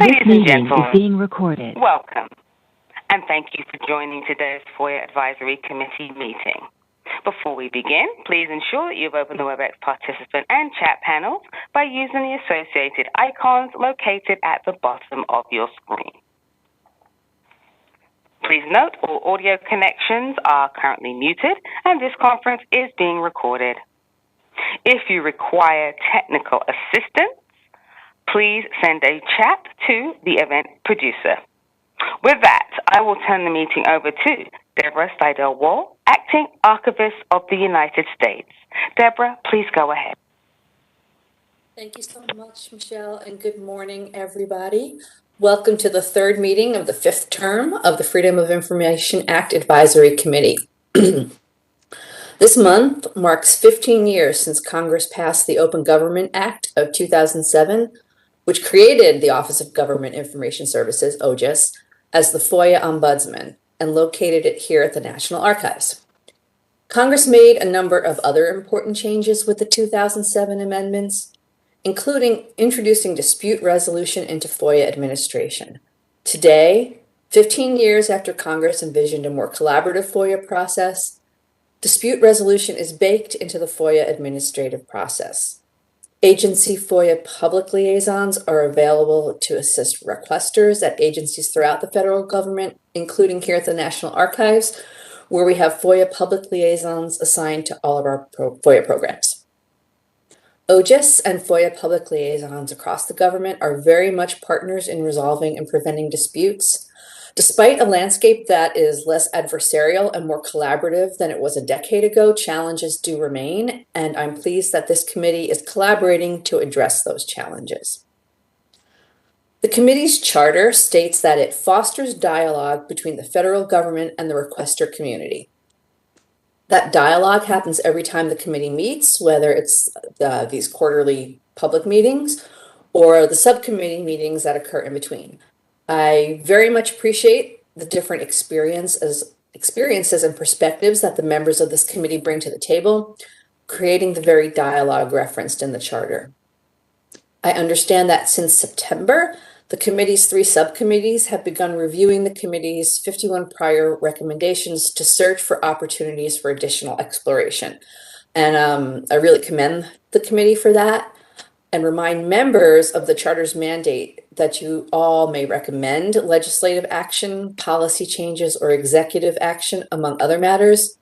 Ladies and gentlemen, is being recorded. Welcome, and thank you for joining today's FOIA Advisory Committee meeting. Before we begin, please ensure that you've opened the WebEx participant and chat panels by using the associated icons located at the bottom of your screen. Please note all audio connections are currently muted, and this conference is being recorded. If you require technical assistance, please send a chat to the event producer. With that, I will turn the meeting over to Deborah Steidel-Wall, Acting Archivist of the United States. Deborah, please go ahead. Thank you so much, Michelle, and good morning, everybody. Welcome to the third meeting of the fifth term of the Freedom of Information Act Advisory Committee. This month marks 15 years since Congress passed the Open Government Act of 2007, which created the Office of Government Information Services, OGIS, as the FOIA Ombudsman and located it here at the National Archives. Congress made a number of other important changes with the 2007 amendments, including introducing dispute resolution into FOIA administration. Today, 15 years after Congress envisioned a more collaborative FOIA process, dispute resolution is baked into the FOIA administrative process. Agency FOIA public liaisons are available to assist requesters at agencies throughout the federal government, including here at the National Archives, where we have FOIA public liaisons assigned to all of our FOIA programs. OGIS and FOIA public liaisons across the government are very much partners in resolving and preventing disputes. Despite a landscape that is less adversarial and more collaborative than it was a decade ago, challenges do remain, and I'm pleased that this committee is collaborating to address those challenges. The committee's charter states that it fosters dialogue between the federal government and the requester community. That dialogue happens every time the committee meets, whether it's these quarterly public meetings or the subcommittee meetings that occur in between. I very much appreciate the different experiences and perspectives that the members of this committee bring to the table, creating the very dialogue referenced in the charter. I understand that since September, the committee's 3 subcommittees have begun reviewing the committee's 51 prior recommendations to search for opportunities for additional exploration. And I really commend the committee for that and remind members of the charter's mandate that you all may recommend legislative action, policy changes, or executive action, among other matters,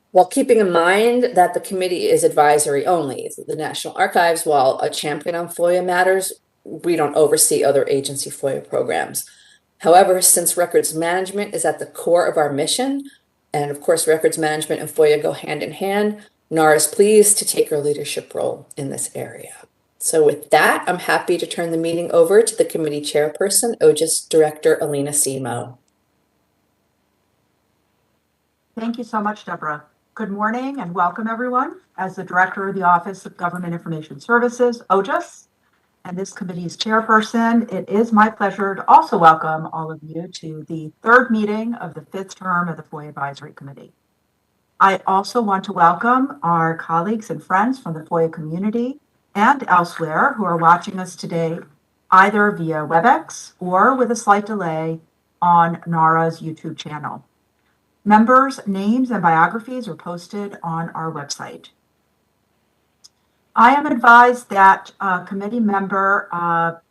while keeping in mind that the committee is advisory only. The National Archives, while a champion on FOIA matters, we don't oversee other agency FOIA programs. However, since records management is at the core of our mission, and of course records management and FOIA go hand in hand, NAR is pleased to take her leadership role in this area. So with that, I'm happy to turn the meeting over to the committee chairperson, OGIS Director Alina Simo. Thank you so much, Deborah. Good morning and welcome everyone. As the Director of the Office of Government Information Services, OGIS, and this committee's chairperson, it is my pleasure to also welcome all of you to the third meeting of the 5th term of the FOIA Advisory Committee. I also want to welcome our colleagues and friends from the FOIA community and elsewhere who are watching us today, either via WebEx or with a slight delay on NARA's YouTube channel. Members' names and biographies are posted on our website. I am advised that committee member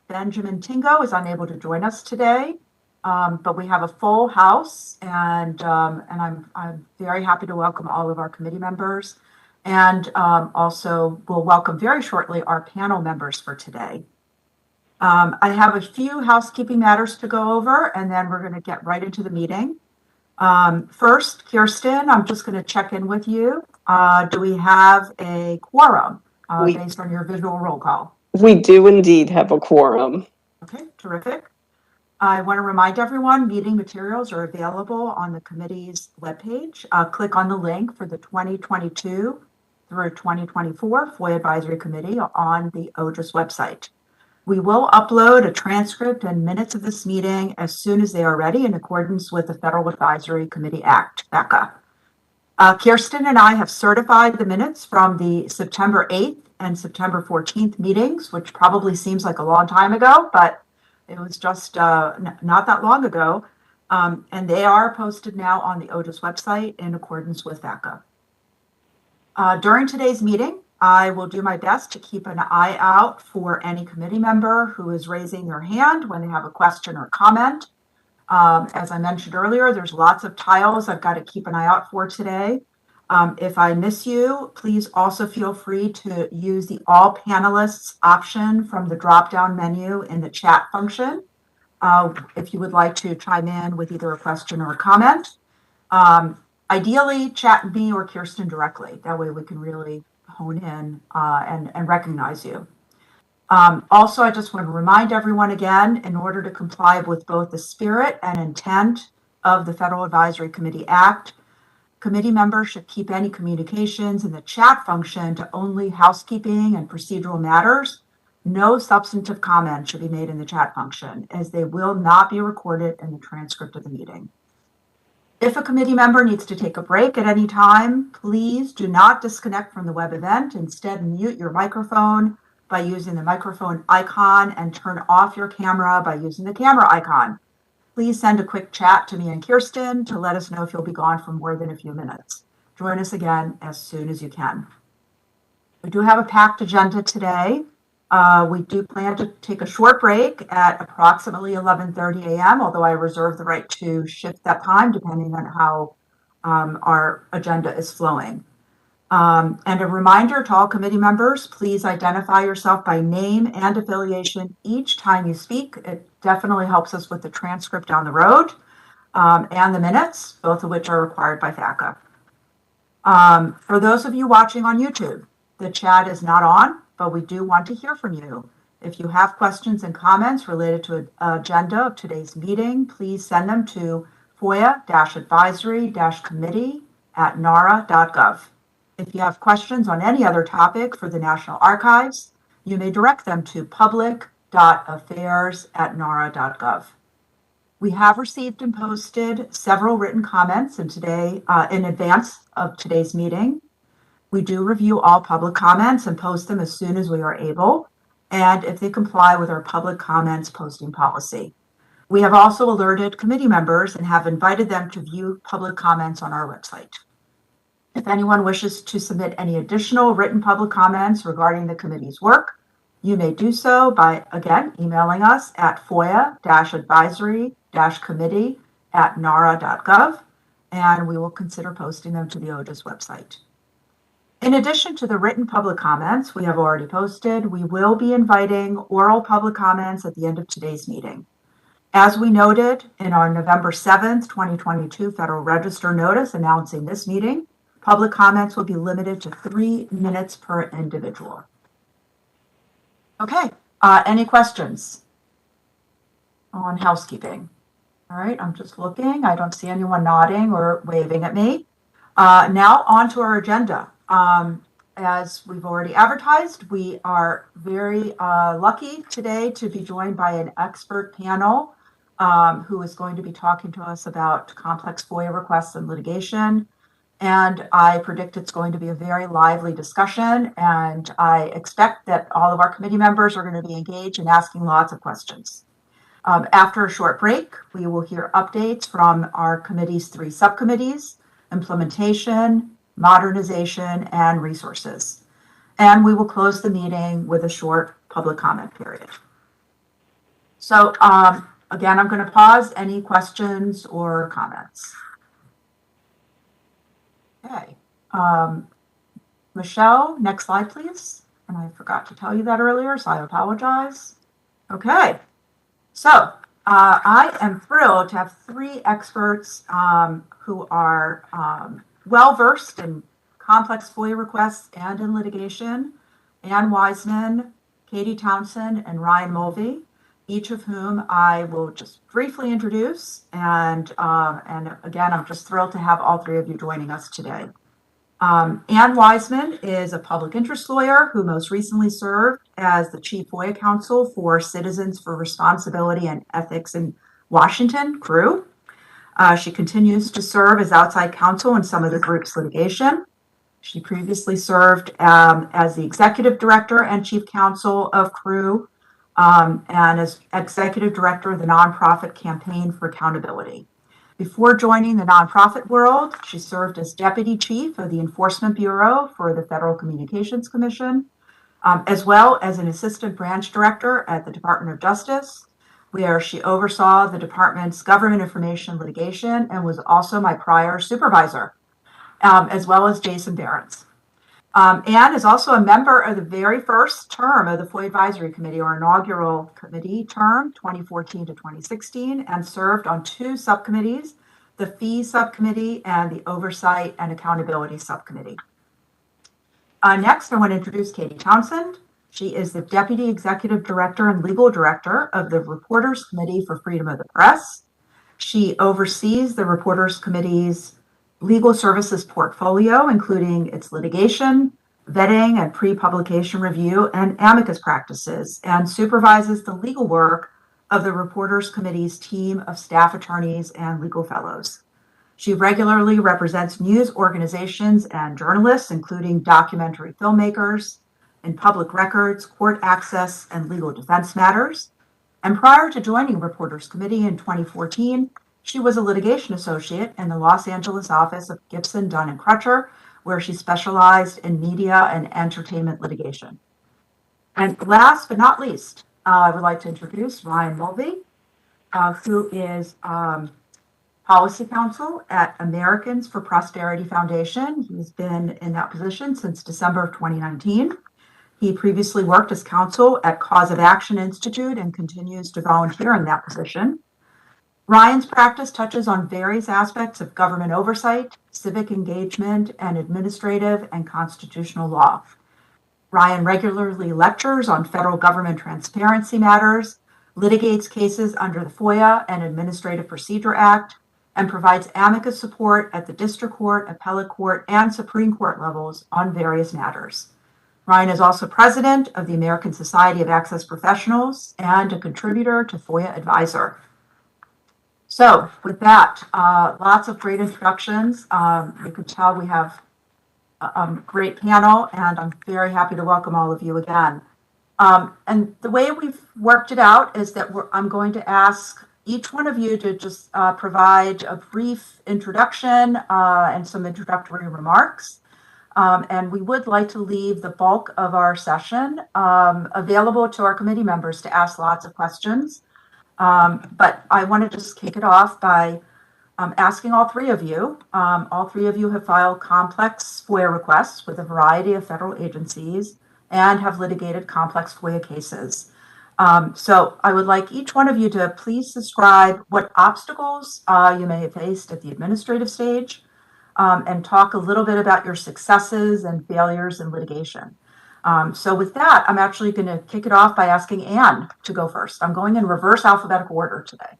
Benjamin Tingo is unable to join us today, but we have a full house, and I'm very happy to welcome all of our committee members. And also we'll welcome very shortly our panel members for today. I have a few housekeeping matters to go over, and then we're going to get right into the meeting. First, Kirsten, I'm just going to check in with you. Do we have a quorum based on your visual roll call? We do indeed have a quorum. Okay, terrific. I want to remind everyone meeting materials are available on the committee's webpage. Click on the link for the 2022 through 2024 FOIA Advisory Committee on the OGIS website. We will upload a transcript and minutes of this meeting as soon as they are ready in accordance with the Federal Advisory Committee Act, FACA. Kirsten and I have certified the minutes from the September 8th and September 14th meetings, which probably seems like a long time ago, but It was just not that long ago. And they are posted now on the OJIS website in accordance with VACA. During today's meeting, I will do my best to keep an eye out for any committee member who is raising their hand when they have a question or comment. As I mentioned earlier, there's lots of tiles I've got to keep an eye out for today. If I miss you, please also feel free to use the all panelists option from the drop-down menu in the chat function. If you would like to chime in with either a question or a comment. Ideally, chat me or Kirsten directly. That way we can really hone in and recognize you. Also, I just want to remind everyone again, in order to comply with both the spirit and intent of the Federal Advisory Committee Act, committee members should keep any communications in the chat function to only housekeeping and procedural matters. No substantive comment should be made in the chat function, as they will not be recorded in the transcript of the meeting. If a committee member needs to take a break at any time, please do not disconnect from the web event. Instead, mute your microphone by using the microphone icon and turn off your camera by using the camera icon. Please send a quick chat to me and Kirsten to let us know if you'll be gone for more than a few minutes. Join us again as soon as you can. We do have a packed agenda today. We do plan to take a short break at approximately 11:30 a.m., although I reserve the right to shift that time depending on how our agenda is flowing. And a reminder to all committee members, please identify yourself by name and affiliation each time you speak. It definitely helps us with the transcript down the road and the minutes, both of which are required by FACA. For those of you watching on YouTube, the chat is not on, but we do want to hear from you. If you have questions and comments related to the agenda of today's meeting, please send them to FOIA-advisory-committee@nara.gov. If you have questions on any other topic for the National Archives, you may direct them to public.affairs@nara.gov. We have received and posted several written comments in advance of today's meeting. We do review all public comments and post them as soon as we are able, and if they comply with our public comments posting policy. We have also alerted committee members and have invited them to view public comments on our website. If anyone wishes to submit any additional written public comments regarding the committee's work, you may do so by, again, emailing us at FOIA-advisory-committee@nara.gov, and we will consider posting them to the OJIS website. In addition to the written public comments we have already posted, we will be inviting oral public comments at the end of today's meeting. As we noted in our November 7th, 2022 Federal Register notice announcing this meeting, public comments will be limited to 3 minutes per individual. Okay, any questions on housekeeping? All right, I'm just looking. I don't see anyone nodding or waving at me. Now on to our agenda. As we've already advertised, we are very lucky today to be joined by an expert panel who is going to be talking to us about complex FOIA requests and litigation. And I predict it's going to be a very lively discussion, and I expect that all of our committee members are going to be engaged in asking lots of questions. After a short break, we will hear updates from our committee's 3 subcommittees: implementation, modernization, and resources. And we will close the meeting with a short public comment period. So again, I'm going to pause. Any questions or comments? Okay. Michelle, next slide, please. And I forgot to tell you that earlier, so I apologize. Okay. So I am thrilled to have 3 experts who are well-versed in complex FOIA requests and in litigation: Ann Wiseman, Katie Townsend, and Ryan Mulvey, each of whom I will just briefly introduce. And again, I'm just thrilled to have all 3 of you joining us today. Ann Wiseman is a public interest lawyer who most recently served as the Chief FOIA Counsel for Citizens for Responsibility and Ethics in Washington, CREW. She continues to serve as outside counsel in some of the group's litigation. She previously served as the executive director and chief counsel of CREW and is executive director of the nonprofit Campaign for Accountability. Before joining the nonprofit world, she served as deputy chief of the Enforcement Bureau for the Federal Communications Commission, as well as an assistant branch director at the Department of Justice, where she oversaw the department's government information litigation and was also my prior supervisor, as well as Jason Barrett's. Anne is also a member of the very first term of the FOIA Advisory Committee, or inaugural committee term, 2014 to 2016, and served on two subcommittees, the Fees Subcommittee and the Oversight and Accountability Subcommittee. Next, I want to introduce Katie Townsend. She is the Deputy Executive Director and Legal Director of the Reporters Committee for Freedom of the Press. She oversees the Reporters Committee's legal services portfolio, including its litigation, vetting and pre-publication review, and amicus practices, and supervises the legal work of the Reporters Committee's team of staff attorneys and legal fellows. She regularly represents news organizations and journalists, including documentary filmmakers, in public records, court access, and legal defense matters. And prior to joining Reporters Committee in 2014, she was a litigation associate in the Los Angeles office of Gibson, Dunn & Crutcher, where she specialized in media and entertainment litigation. And last but not least, I would like to introduce Ryan Mulvey, who is Policy Counsel at Americans for Prosperity Foundation. He's been in that position since December of 2019. He previously worked as counsel at Cause of Action Institute and continues to volunteer in that position. Ryan's practice touches on various aspects of government oversight, civic engagement, and administrative and constitutional law. Ryan regularly lectures on federal government transparency matters, litigates cases under the FOIA and Administrative Procedure Act, and provides amicus support at the district court, appellate court, and Supreme Court levels on various matters. Ryan is also president of the American Society of Access Professionals and a contributor to FOIA Advisor. So with that, lots of great introductions. You can tell we have a great panel, and I'm very happy to welcome all of you again. And the way we've worked it out is that I'm going to ask each one of you to just provide a brief introduction and some introductory remarks. And we would like to leave the bulk of our session available to our committee members to ask lots of questions. But I want to just kick it off by asking all three of you. All three of you have filed complex FOIA requests with a variety of federal agencies and have litigated complex FOIA cases. So I would like each one of you to please describe what obstacles you may have faced at the administrative stage, and talk a little bit about your successes and failures in litigation. So with that, I'm actually going to kick it off by asking Anne to go first. I'm going in reverse alphabetical order today.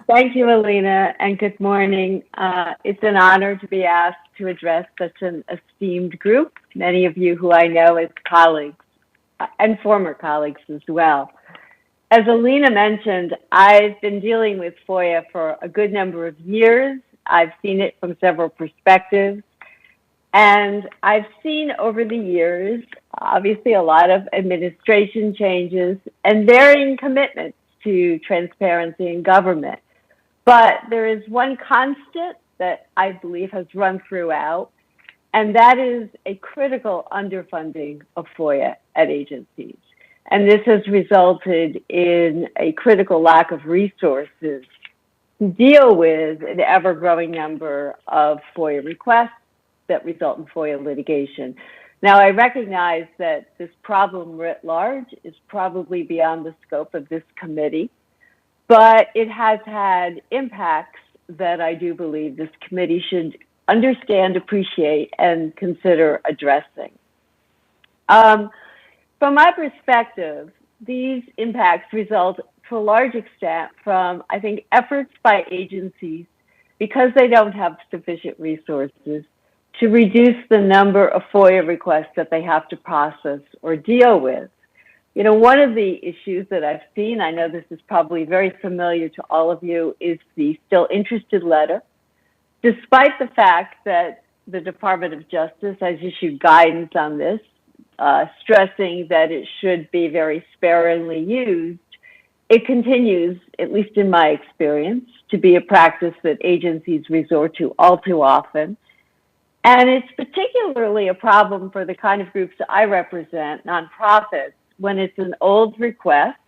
Thank you, Alina, and good morning. It's an honor to be asked to address such an esteemed group, many of you who I know as colleagues and former colleagues as well. As Alina mentioned, I've been dealing with FOIA for a good number of years. I've seen it from several perspectives. And I've seen over the years, obviously, a lot of administration changes and varying commitments to transparency in government. But there is one constant that I believe has run throughout, and that is a critical underfunding of FOIA at agencies. And this has resulted in a critical lack of resources to deal with an ever-growing number of FOIA requests that result in FOIA litigation. Now, I recognize that this problem writ large is probably beyond the scope of this committee, but it has had impacts that I do believe this committee should understand, appreciate, and consider addressing. From my perspective, these impacts result to a large extent from, I think, efforts by agencies, because they don't have sufficient resources, to reduce the number of FOIA requests that they have to process or deal with. You know, one of the issues that I've seen, I know this is probably very familiar to all of you, is the still interested letter. Despite the fact that the Department of Justice has issued guidance on this, stressing that it should be very sparingly used, it continues, at least in my experience, to be a practice that agencies resort to all too often. And it's particularly a problem for the kind of groups that I represent, nonprofits, when it's an old request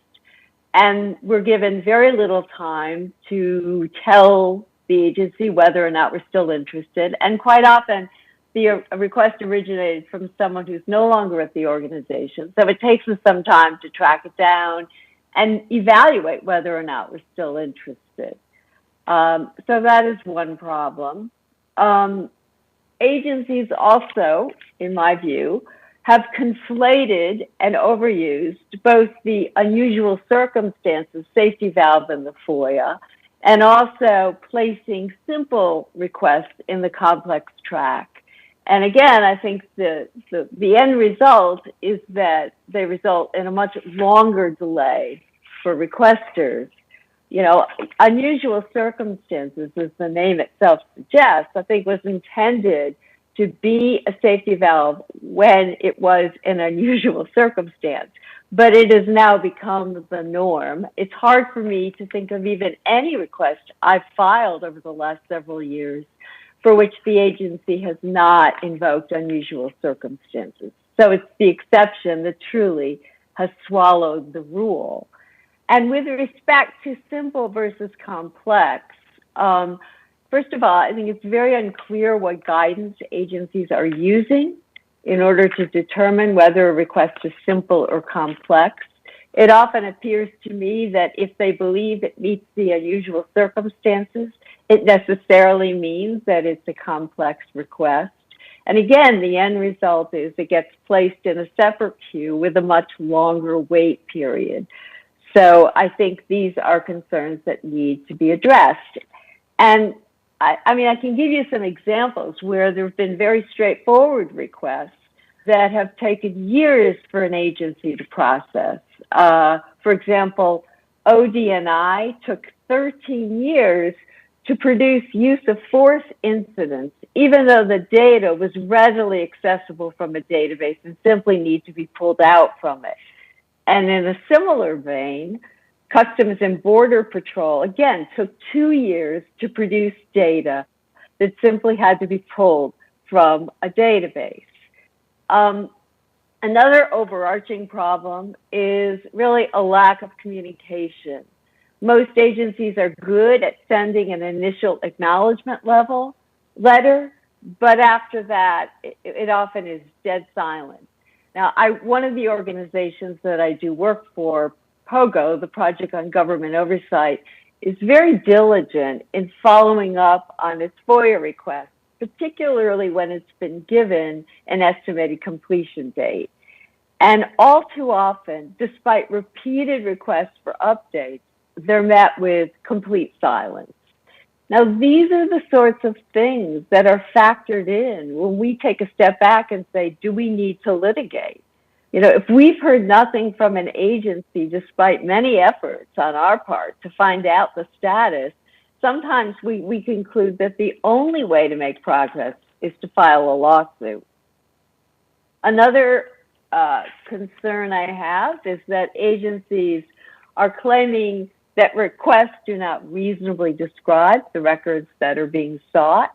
and we're given very little time to tell the agency whether or not we're still interested. And quite often, the request originated from someone who's no longer at the organization. So it takes us some time to track it down and evaluate whether or not we're still interested. So that is one problem. Agencies also, in my view, have conflated and overused both the unusual circumstances safety valve in the FOIA and also placing simple requests in the complex track. And again, I think the end result is that they result in a much longer delay for requesters. You know, unusual circumstances, as the name itself suggests, I think was intended to be a safety valve when it was an unusual circumstance, but it has now become the norm. It's hard for me to think of even any request I've filed over the last several years for which the agency has not invoked unusual circumstances. So it's the exception that truly has swallowed the rule. And with respect to simple versus complex, first of all, I think it's very unclear what guidance agencies are using in order to determine whether a request is simple or complex. It often appears to me that if they believe it meets the unusual circumstances, it necessarily means that it's a complex request. And again, the end result is it gets placed in a separate queue with a much longer wait period. So I think these are concerns that need to be addressed. And I mean, I can give you some examples where there have been very straightforward requests that have taken years for an agency to process. For example, ODNI took 13 years to produce use of force incidents, even though the data was readily accessible from a database and simply need to be pulled out from it. And in a similar vein, Customs and Border Patrol, again, took 2 years to produce data that simply had to be pulled from a database. Another overarching problem is really a lack of communication. Most agencies are good at sending an initial acknowledgement letter, but after that, it often is dead silent. Now, one of the organizations that I do work for, POGO, the Project on Government Oversight, is very diligent in following up on its FOIA requests, particularly when it's been given an estimated completion date. And all too often, despite repeated requests for updates, they're met with complete silence. Now, these are the sorts of things that are factored in when we take a step back and say, do we need to litigate? You know, if we've heard nothing from an agency, despite many efforts on our part to find out the status, sometimes we conclude that the only way to make progress is to file a lawsuit. Another concern I have is that agencies are claiming that requests do not reasonably describe the records that are being sought,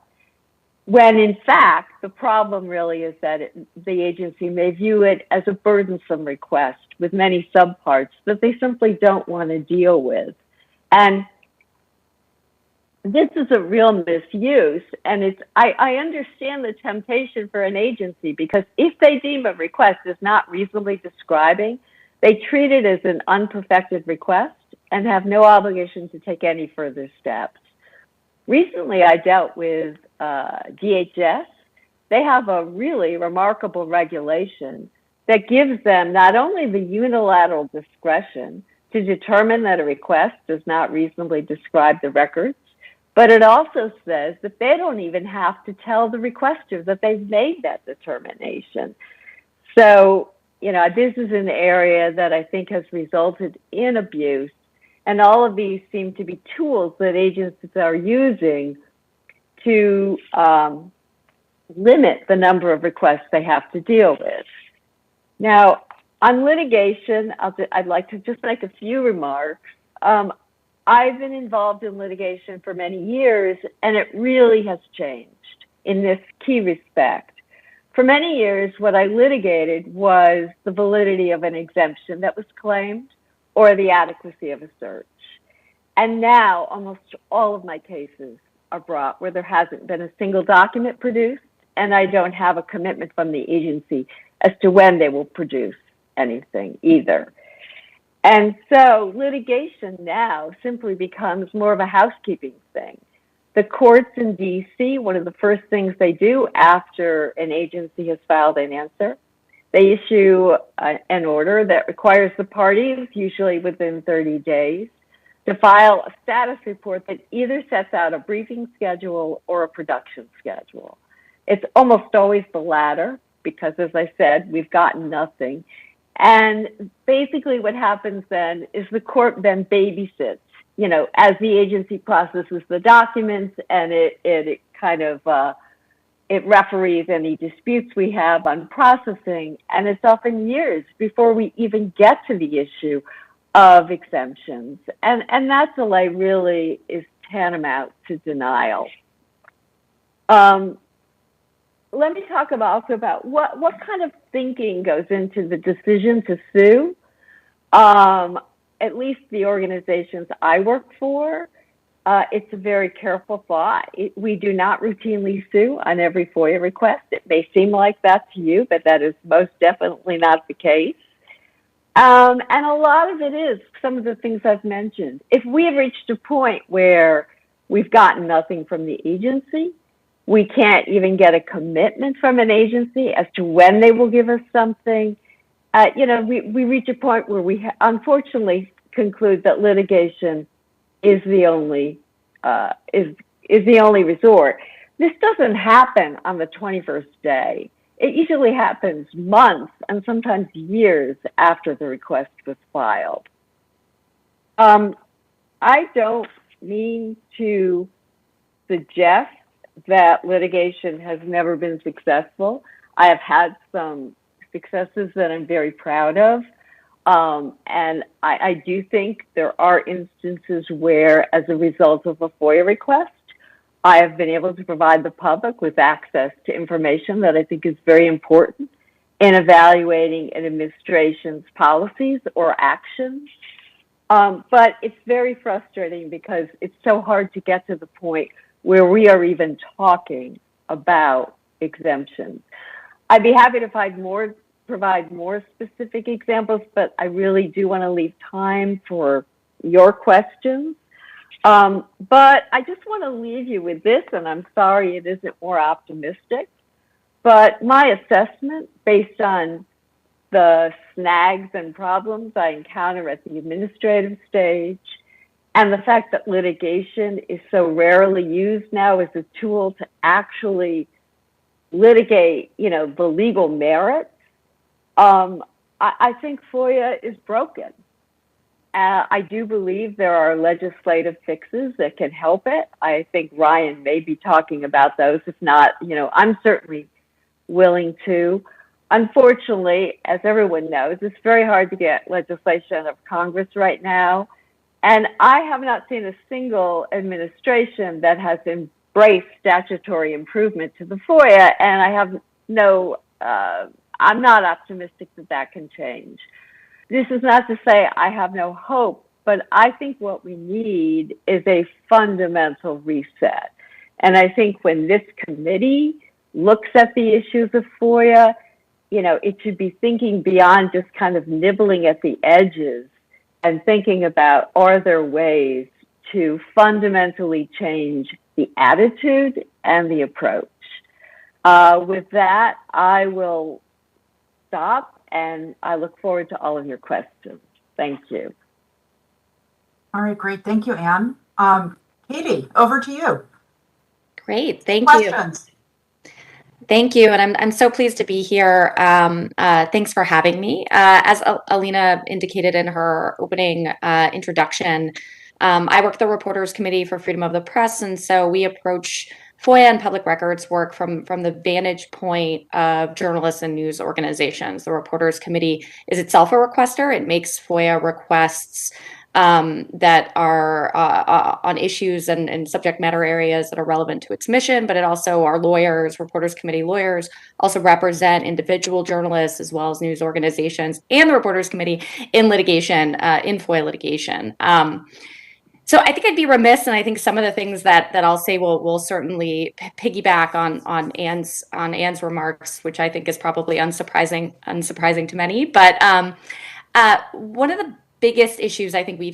when in fact, the problem really is that the agency may view it as a burdensome request with many subparts that they simply don't want to deal with. And this is a real misuse, and I understand the temptation for an agency, because if they deem a request is not reasonably describing, they treat it as an unperfected request and have no obligation to take any further steps. Recently, I dealt with DHS. They have a really remarkable regulation that gives them not only the unilateral discretion to determine that a request does not reasonably describe the records, but it also says that they don't even have to tell the requester that they've made that determination. So, you know, this is an area that I think has resulted in abuse. And all of these seem to be tools that agencies are using to limit the number of requests they have to deal with. Now, on litigation, I'd like to just make a few remarks. I've been involved in litigation for many years, and it really has changed in this key respect. For many years, what I litigated was the validity of an exemption that was claimed or the adequacy of a search. And now almost all of my cases are brought where there hasn't been a single document produced, and I don't have a commitment from the agency as to when they will produce anything either. And so litigation now simply becomes more of a housekeeping thing. The courts in DC, one of the first things they do after an agency has filed an answer, they issue an order that requires the parties, usually within 30 days, to file a status report that either sets out a briefing schedule or a production schedule. It's almost always the latter because, as I said, we've gotten nothing. And basically what happens then is the court then babysits, you know, as the agency processes the documents, and it kind of, it referees any disputes we have on processing, and it's often years before we even get to the issue of exemptions. And that delay really is tantamount to denial. Let me talk also about what kind of thinking goes into the decision to sue. At least the organizations I work for, it's a very careful thought. We do not routinely sue on every FOIA request. It may seem like that to you, but that is most definitely not the case. And a lot of it is some of the things I've mentioned. If we have reached a point where we've gotten nothing from the agency, we can't even get a commitment from an agency as to when they will give us something, you know, we reach a point where we unfortunately conclude that litigation is the only resort. This doesn't happen on the 21st day. It usually happens months and sometimes years after the request was filed. I don't mean to suggest that litigation has never been successful. I have had some successes that I'm very proud of. And I do think there are instances where, as a result of a FOIA request, I have been able to provide the public with access to information that I think is very important in evaluating an administration's policies or actions. But it's very frustrating because it's so hard to get to the point where we are even talking about exemptions. I'd be happy to provide more specific examples, but I really do want to leave time for your questions. But I just want to leave you with this, and I'm sorry it isn't more optimistic, but my assessment based on the snags and problems I encounter at the administrative stage, and the fact that litigation is so rarely used now as a tool to actually litigate, you know, the legal merits, I think FOIA is broken. I do believe there are legislative fixes that can help it. I think Ryan may be talking about those. If not, you know, I'm certainly willing to. Unfortunately, as everyone knows, it's very hard to get legislation out of Congress right now. And I have not seen a single administration that has embraced statutory improvement to the FOIA, and I have I'm not optimistic that that can change. This is not to say I have no hope, but I think what we need is a fundamental reset. And I think when this committee looks at the issues of FOIA, you know, it should be thinking beyond just kind of nibbling at the edges and thinking about, are there ways to fundamentally change the attitude and the approach? With that, I will stop, and I look forward to all of your questions. Thank you. All right, great. Thank you, Anne. Katie, over to you. Great, thank you. Questions? Thank you, and I'm so pleased to be here. Thanks for having me. As Alina indicated in her opening introduction, I work the Reporters Committee for Freedom of the Press, and so we approach FOIA and public records work from the vantage point of journalists and news organizations. The Reporters Committee is itself a requester. It makes FOIA requests that are on issues and subject matter areas that are relevant to its mission, but it also, our lawyers, Reporters Committee lawyers, also represent individual journalists as well as news organizations and the Reporters Committee in litigation, in FOIA litigation. So I think I'd be remiss, and I think some of the things that I'll say will certainly piggyback on Anne's remarks, which I think is probably unsurprising to many. But one of the biggest issues I think we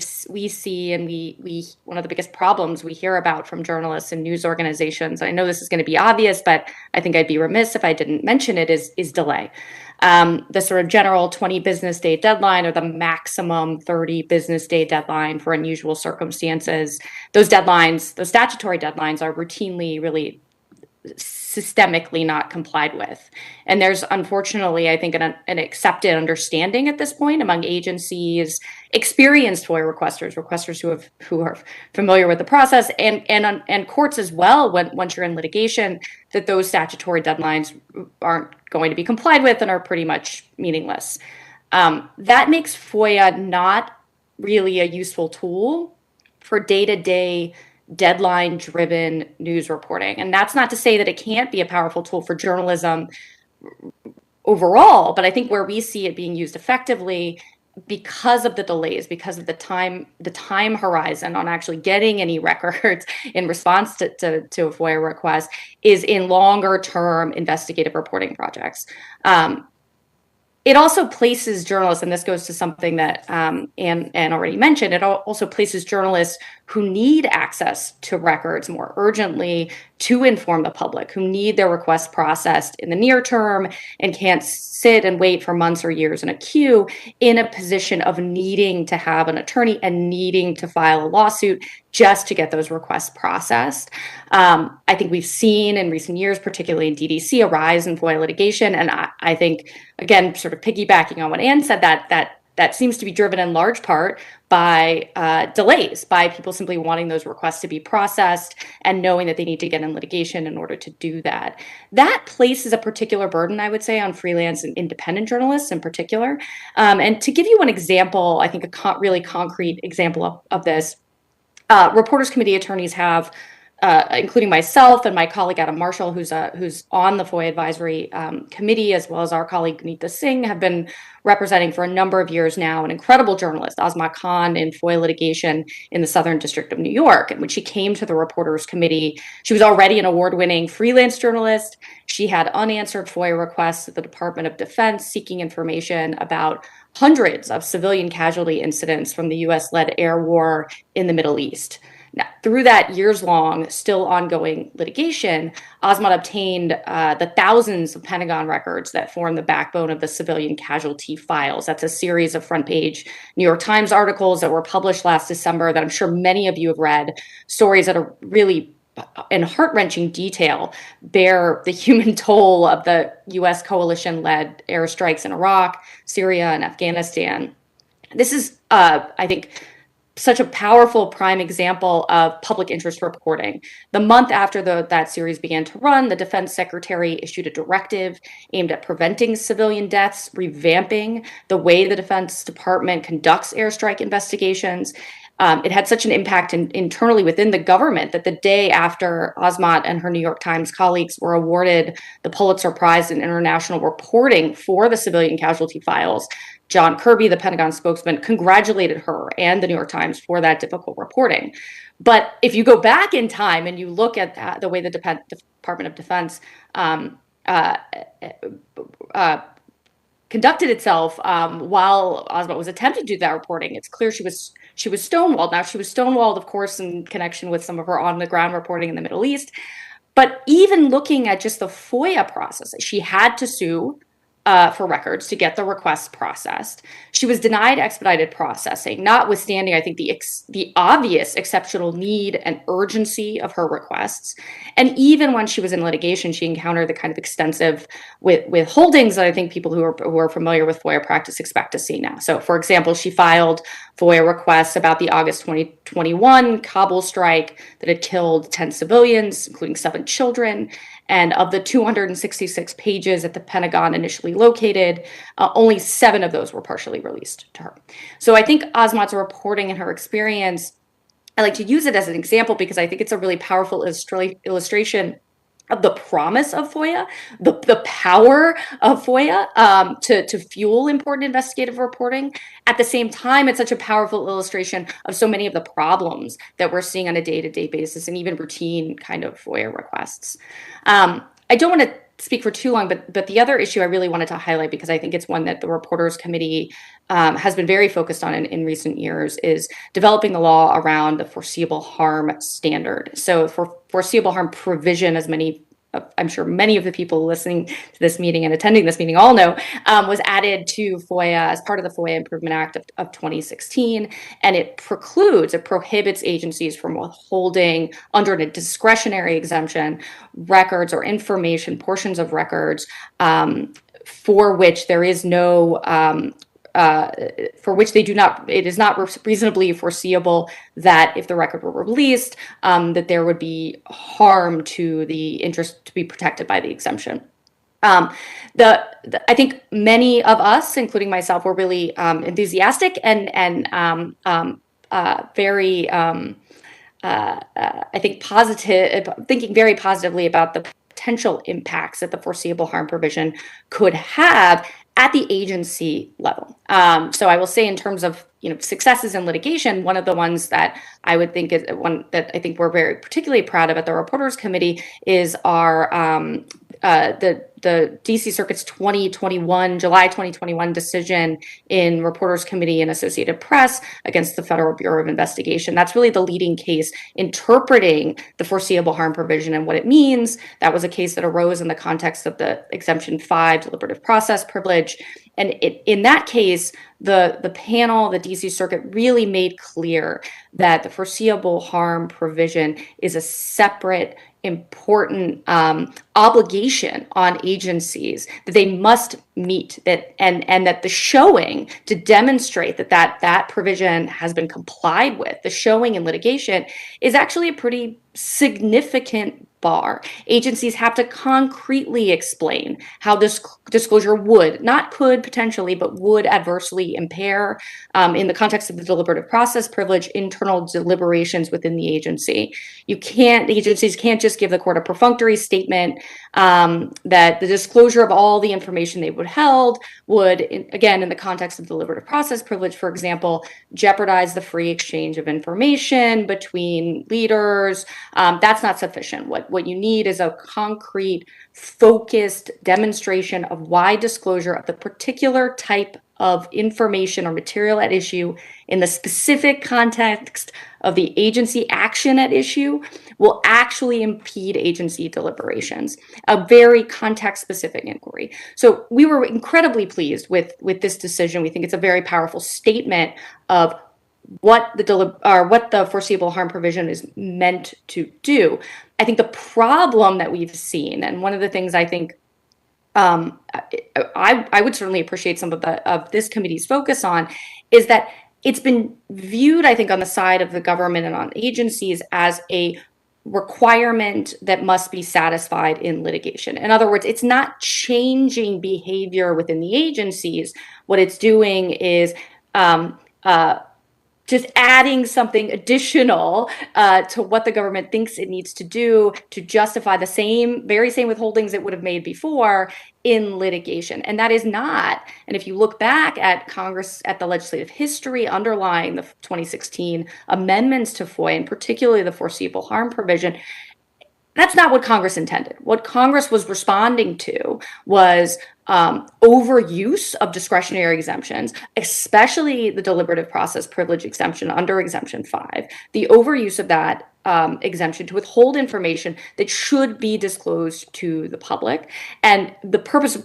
see, and we one of the biggest problems we hear about from journalists and news organizations, I know this is going to be obvious, but I think I'd be remiss if I didn't mention it, is delay. The sort of general 20 business day deadline or the maximum 30 business day deadline for unusual circumstances. Those deadlines, those statutory deadlines, are routinely really systemically not complied with. And there's unfortunately, I think, an accepted understanding at this point among agencies, experienced FOIA requesters who are familiar with the process, and courts as well, once you're in litigation, that those statutory deadlines aren't going to be complied with and are pretty much meaningless. That makes FOIA not really a useful tool for day-to-day deadline-driven news reporting. And that's not to say that it can't be a powerful tool for journalism overall, but I think where we see it being used effectively, because of the delays, because of the time horizon on actually getting any records in response to a FOIA request, is in longer term investigative reporting projects. It also places journalists, and this goes to something that Anne already mentioned, it also places journalists who need access to records more urgently to inform the public, who need their requests processed in the near term and can't sit and wait for months or years in a queue, in a position of needing to have an attorney and needing to file a lawsuit just to get those requests processed. I think we've seen in recent years, particularly in DDC, a rise in FOIA litigation. And I think, again, sort of piggybacking on what Anne said, that seems to be driven in large part by delays, by people simply wanting those requests to be processed and knowing that they need to get in litigation in order to do that. That places a particular burden, I would say, on freelance and independent journalists in particular. And to give you one example, I think a really concrete example of this, Reporters Committee attorneys have, including myself and my colleague Adam Marshall, who's on the FOIA Advisory Committee, as well as our colleague Gunita Singh, have been representing for a number of years now an incredible journalist, Asma Khan, in FOIA litigation in the Southern District of New York. And when she came to the Reporters Committee, she was already an award-winning freelance journalist. She had unanswered FOIA requests at the Department of Defense seeking information about hundreds of civilian casualty incidents from the US-led air war in the Middle East. Now, through that years-long, still ongoing litigation, Asmat obtained the thousands of Pentagon records that form the backbone of the civilian casualty files. That's a series of front-page New York Times articles that were published last December that I'm sure many of you have read, stories that are really in heart-wrenching detail bear the human toll of the U.S. coalition-led airstrikes in Iraq, Syria, and Afghanistan. This is, I think, such a powerful prime example of public interest reporting. The month after that series began to run, the defense secretary issued a directive aimed at preventing civilian deaths, revamping the way the Defense Department conducts airstrike investigations. It had such an impact internally within the government that the day after Asmat and her New York Times colleagues were awarded the Pulitzer Prize in International Reporting for the civilian casualty files, John Kirby, the Pentagon spokesman, congratulated her and the New York Times for that difficult reporting. But if you go back in time and you look at the way the Department of Defense conducted itself while Asmat was attempting to do that reporting, it's clear she was stonewalled. Now, she was stonewalled, of course, in connection with some of her on-the-ground reporting in the Middle East. But even looking at just the FOIA process, she had to sue for records to get the request processed. She was denied expedited processing, notwithstanding, I think, the obvious exceptional need and urgency of her requests. And even when she was in litigation, she encountered the kind of extensive withholdings that I think people who are familiar with FOIA practice expect to see now. So, for example, she filed FOIA requests about the August 2021 Kabul strike that had killed 10 civilians, including 7 children. And of the 266 pages that the Pentagon initially located, only 7 of those were partially released to her. So I think Azmat's reporting and her experience, I like to use it as an example because I think it's a really powerful illustration of the promise of FOIA, the power of FOIA to fuel important investigative reporting. At the same time, it's such a powerful illustration of so many of the problems that we're seeing on a day-to-day basis and even routine kind of FOIA requests. I don't want to speak for too long, but the other issue I really wanted to highlight, because I think it's one that the Reporters Committee has been very focused on in recent years, is developing the law around the foreseeable harm standard. So for foreseeable harm provision, as I'm sure many of the people listening to this meeting and attending this meeting all know, was added to FOIA as part of the FOIA Improvement Act of 2016. And it prohibits agencies from withholding under a discretionary exemption records or information, portions of records for which there is no for which it is not reasonably foreseeable that if the record were released, that there would be harm to the interest to be protected by the exemption. I think many of us, including myself, were really enthusiastic and very, I think, thinking very positively about the potential impacts that the foreseeable harm provision could have at the agency level. So I will say, in terms of successes in litigation, one of the ones that I would think is one that I think we're very particularly proud of at the Reporters Committee is our the DC Circuit's July 2021 decision in Reporters Committee and Associated Press against the Federal Bureau of Investigation. That's really the leading case interpreting the foreseeable harm provision and what it means. That was a case that arose in the context of the Exemption 5 deliberative process privilege. And in that case, the panel, the DC Circuit, really made clear that the foreseeable harm provision is a separate, important obligation on agencies that they must meet, and that the showing to demonstrate that provision has been complied with, the showing in litigation, is actually a pretty significant bar. Agencies have to concretely explain how this disclosure could potentially, but would adversely impair, in the context of the deliberative process privilege, internal deliberations within the agency. The agencies can't just give the court a perfunctory statement that the disclosure of all the information they withheld would, again, in the context of deliberative process privilege, for example, jeopardize the free exchange of information between leaders. That's not sufficient. What you need is a concrete, focused demonstration of why disclosure of the particular type of information or material at issue in the specific context of the agency action at issue will actually impede agency deliberations, a very context-specific inquiry. So we were incredibly pleased with this decision. We think it's a very powerful statement of what the foreseeable harm provision is meant to do. I think the problem that we've seen, and one of the things I think I would certainly appreciate some of this committee's focus on, is that it's been viewed, I think, on the side of the government and on agencies as a requirement that must be satisfied in litigation. In other words, it's not changing behavior within the agencies. What it's doing is just adding something additional to what the government thinks it needs to do to justify the very same withholdings it would have made before in litigation. And that is not, and if you look back at Congress, at the legislative history underlying the 2016 amendments to FOIA, and particularly the foreseeable harm provision, that's not what Congress intended. What Congress was responding to was overuse of discretionary exemptions, especially the deliberative process privilege exemption under Exemption 5. The overuse of that exemption to withhold information that should be disclosed to the public. And the purpose of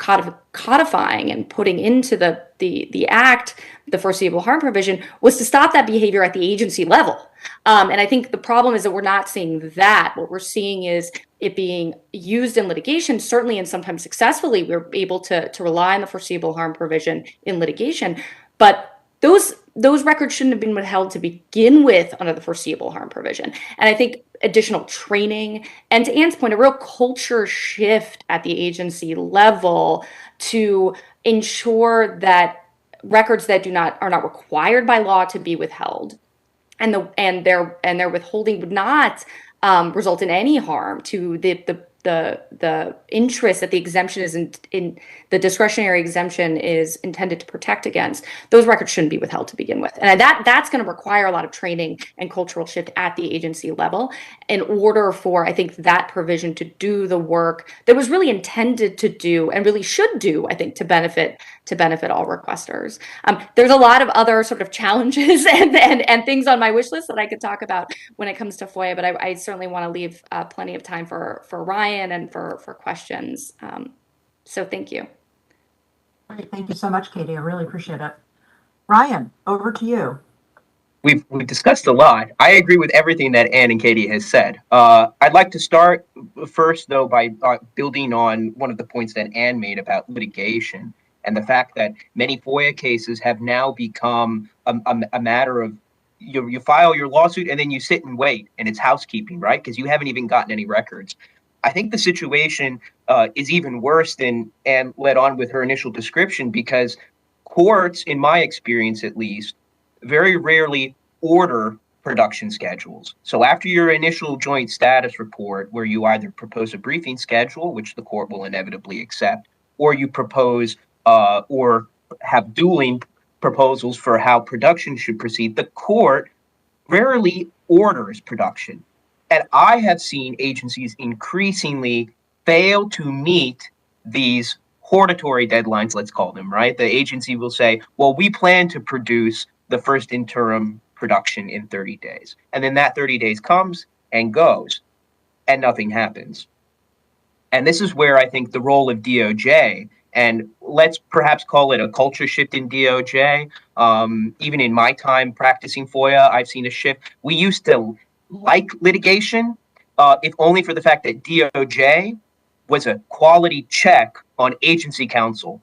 codifying and putting into the act the foreseeable harm provision was to stop that behavior at the agency level. And I think the problem is that we're not seeing that. What we're seeing is it being used in litigation, certainly and sometimes successfully. We're able to rely on the foreseeable harm provision in litigation, but those records shouldn't have been withheld to begin with under the foreseeable harm provision. And I think additional training and, to Anne's point, a real culture shift at the agency level to ensure that records that are not required by law to be withheld, and their withholding would not result in any harm to the interest that the exemption is in the discretionary exemption is intended to protect against. Those records shouldn't be withheld to begin with, and that's going to require a lot of training and cultural shift at the agency level in order for, I think, that provision to do the work that was really intended to do and really should do, I think, to benefit all requesters. There's a lot of other sort of challenges and things on my wish list that I could talk about when it comes to FOIA, but I certainly want to leave plenty of time for Ryan and for questions. So thank you. Great. Thank you so much, Katie. I really appreciate it. Ryan, over to you. We've discussed a lot. I agree with everything that Anne and Katie has said. I'd like to start first, though, by building on one of the points that Anne made about litigation and the fact that many FOIA cases have now become a matter of you file your lawsuit and then you sit and wait, and it's housekeeping, right? Because you haven't even gotten any records. I think the situation is even worse than Anne led on with her initial description, because courts, in my experience at least, very rarely order production schedules. So after your initial joint status report, where you either propose a briefing schedule, which the court will inevitably accept, or you propose or have dueling proposals for how production should proceed, the court rarely orders production. And I have seen agencies increasingly fail to meet these hortatory deadlines, let's call them, right? The agency will say, well, we plan to produce the first interim production in 30 days. And then that 30 days comes and goes, and nothing happens. And this is where I think the role of DOJ, and let's perhaps call it a culture shift in DOJ. Even in my time practicing FOIA, I've seen a shift. We used to like litigation, if only for the fact that DOJ was a quality check on agency counsel.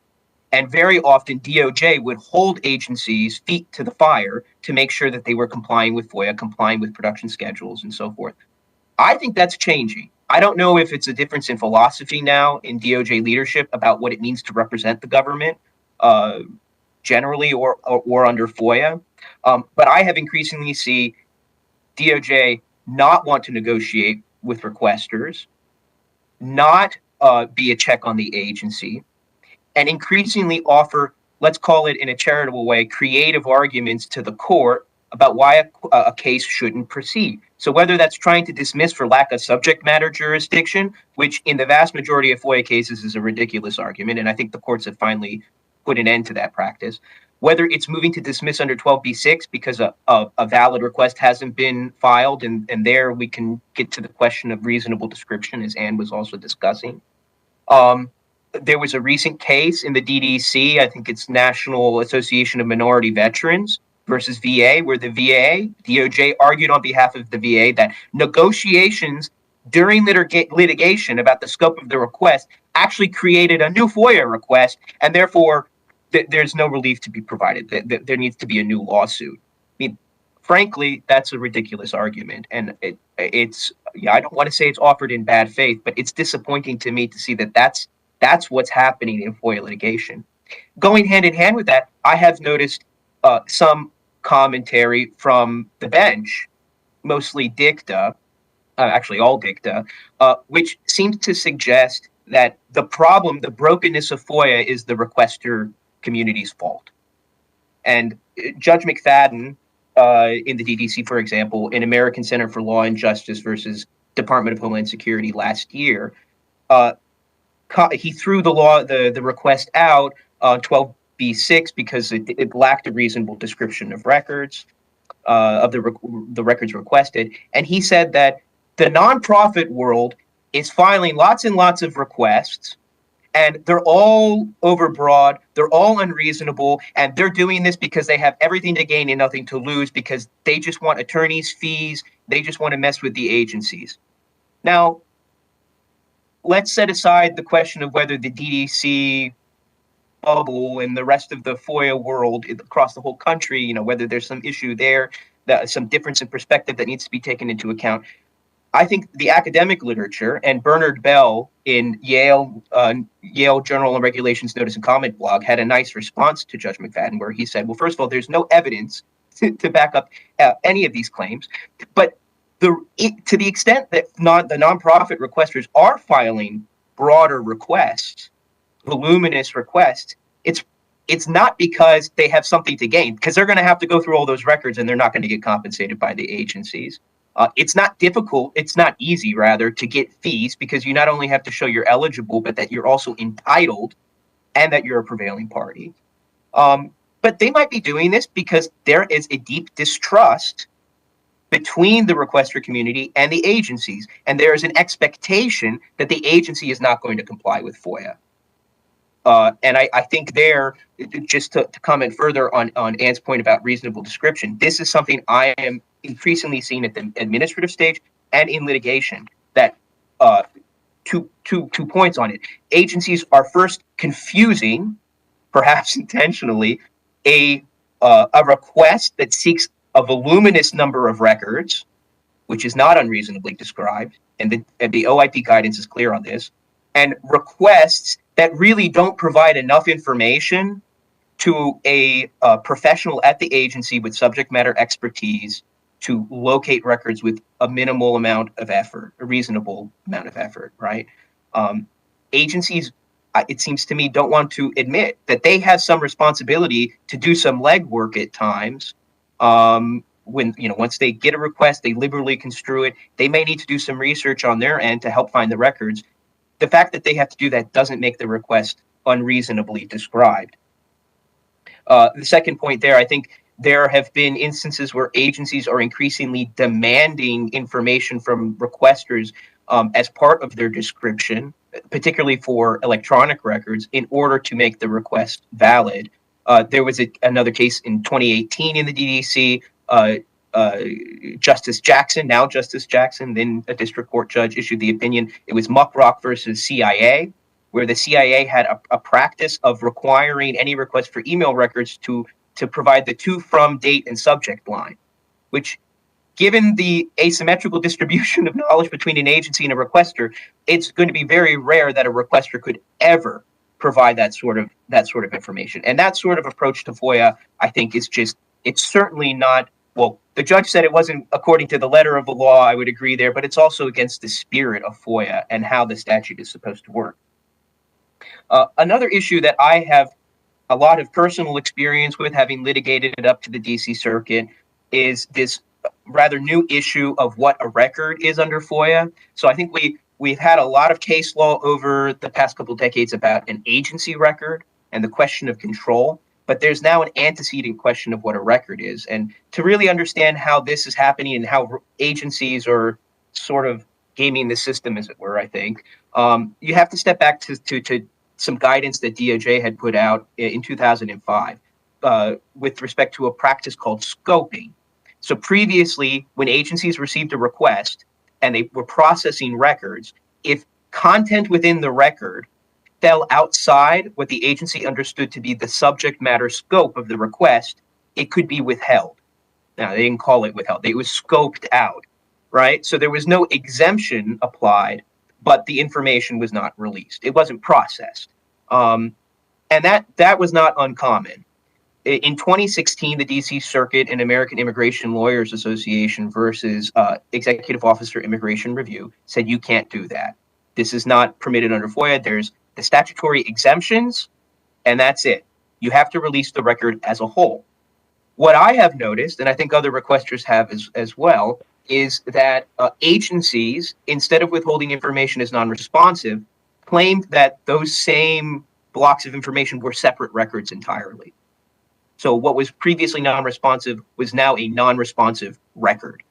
And very often DOJ would hold agencies' feet to the fire to make sure that they were complying with FOIA, complying with production schedules, and so forth. I think that's changing. I don't know if it's a difference in philosophy now in DOJ leadership about what it means to represent the government generally or under FOIA. But I have increasingly seen DOJ not want to negotiate with requesters, not be a check on the agency, and increasingly offer, let's call it in a charitable way, creative arguments to the court about why a case shouldn't proceed. So whether that's trying to dismiss for lack of subject matter jurisdiction, which in the vast majority of FOIA cases is a ridiculous argument, and I think the courts have finally put an end to that practice, whether it's moving to dismiss under 12b-6 because a valid request hasn't been filed, and there we can get to the question of reasonable description, as Anne was also discussing. There was a recent case in the DDC, I think it's National Association of Minority Veterans versus VA, where the DOJ argued on behalf of the VA that negotiations during litigation about the scope of the request actually created a new FOIA request, and therefore there's no relief to be provided. There needs to be a new lawsuit. I mean, frankly, that's a ridiculous argument, and it's I don't want to say it's offered in bad faith, but it's disappointing to me to see that that's what's happening in FOIA litigation. Going hand in hand with that, I have noticed some commentary from the bench, mostly dicta, actually all dicta, which seems to suggest that the problem, the brokenness of FOIA is the requester community's fault. And Judge McFadden in the DDC, for example, in American Center for Law and Justice versus Department of Homeland Security last year, he threw the request out 12b-6 because it lacked a reasonable description of records. of the records requested, and he said that the nonprofit world is filing lots and lots of requests, and they're all overbroad, they're all unreasonable, and they're doing this because they have everything to gain and nothing to lose because they just want attorneys' fees, they just want to mess with the agencies. Now, let's set aside the question of whether the DDC bubble and the rest of the FOIA world across the whole country, whether there's some issue there, some difference in perspective that needs to be taken into account. I think the academic literature, and Bernard Bell in Yale Journal and Regulations Notice and Comment blog had a nice response to Judge McFadden, where he said, well, first of all, there's no evidence to back up any of these claims, but to the extent that the nonprofit requesters are filing broader requests, voluminous requests, it's not because they have something to gain, because they're going to have to go through all those records and they're not going to get compensated by the agencies. It's not difficult, it's not easy, rather, to get fees, because you not only have to show you're eligible, but that you're also entitled and that you're a prevailing party. But they might be doing this because there is a deep distrust between the requester community and the agencies, and there is an expectation that the agency is not going to comply with FOIA. And I think there, just to comment further on Ann's point about reasonable description, this is something I am increasingly seeing at the administrative stage and in litigation, that two points on it. Agencies are first confusing, perhaps intentionally, a request that seeks a voluminous number of records, which is not unreasonably described, and the OIP guidance is clear on this, and requests that really don't provide enough information to a professional at the agency with subject matter expertise to locate records with a minimal amount of effort, a reasonable amount of effort, right? Agencies, it seems to me, don't want to admit that they have some responsibility to do some legwork at times. Once they get a request, they liberally construe it. They may need to do some research on their end to help find the records. The fact that they have to do that doesn't make the request unreasonably described. The second point there, I think there have been instances where agencies are increasingly demanding information from requesters as part of their description, particularly for electronic records, in order to make the request valid. There was another case in 2018 in the DDC. Justice Jackson, then a district court judge, issued the opinion. It was Muckrock versus CIA, where the CIA had a practice of requiring any request for email records to provide the to, from, date, and subject line, which, given the asymmetrical distribution of knowledge between an agency and a requester, it's going to be very rare that a requester could ever provide that sort of information. And that sort of approach to FOIA, I think, it's certainly not. Well, the judge said it wasn't according to the letter of the law. I would agree there, but it's also against the spirit of FOIA and how the statute is supposed to work. Another issue that I have a lot of personal experience with, having litigated it up to the DC Circuit, is this rather new issue of what a record is under FOIA. So I think we've had a lot of case law over the past couple of decades about an agency record and the question of control. But there's now an antecedent question of what a record is. And to really understand how this is happening and how agencies are sort of gaming the system, as it were, I think, you have to step back to some guidance that DOJ had put out in 2005 with respect to a practice called scoping. So previously, when agencies received a request and they were processing records, if content within the record fell outside what the agency understood to be the subject matter scope of the request, it could be withheld. Now, they didn't call it withheld. It was scoped out, right? So there was no exemption applied, but the information was not released. It wasn't processed. And that was not uncommon. In 2016, the DC Circuit and American Immigration Lawyers Association versus Executive Officer Immigration Review said you can't do that. This is not permitted under FOIA. There's the statutory exemptions, and that's it. You have to release the record as a whole. What I have noticed, and I think other requesters have as well, is that agencies, instead of withholding information as non-responsive, claimed that those same blocks of information were separate records entirely. So what was previously non-responsive was now a non-responsive record.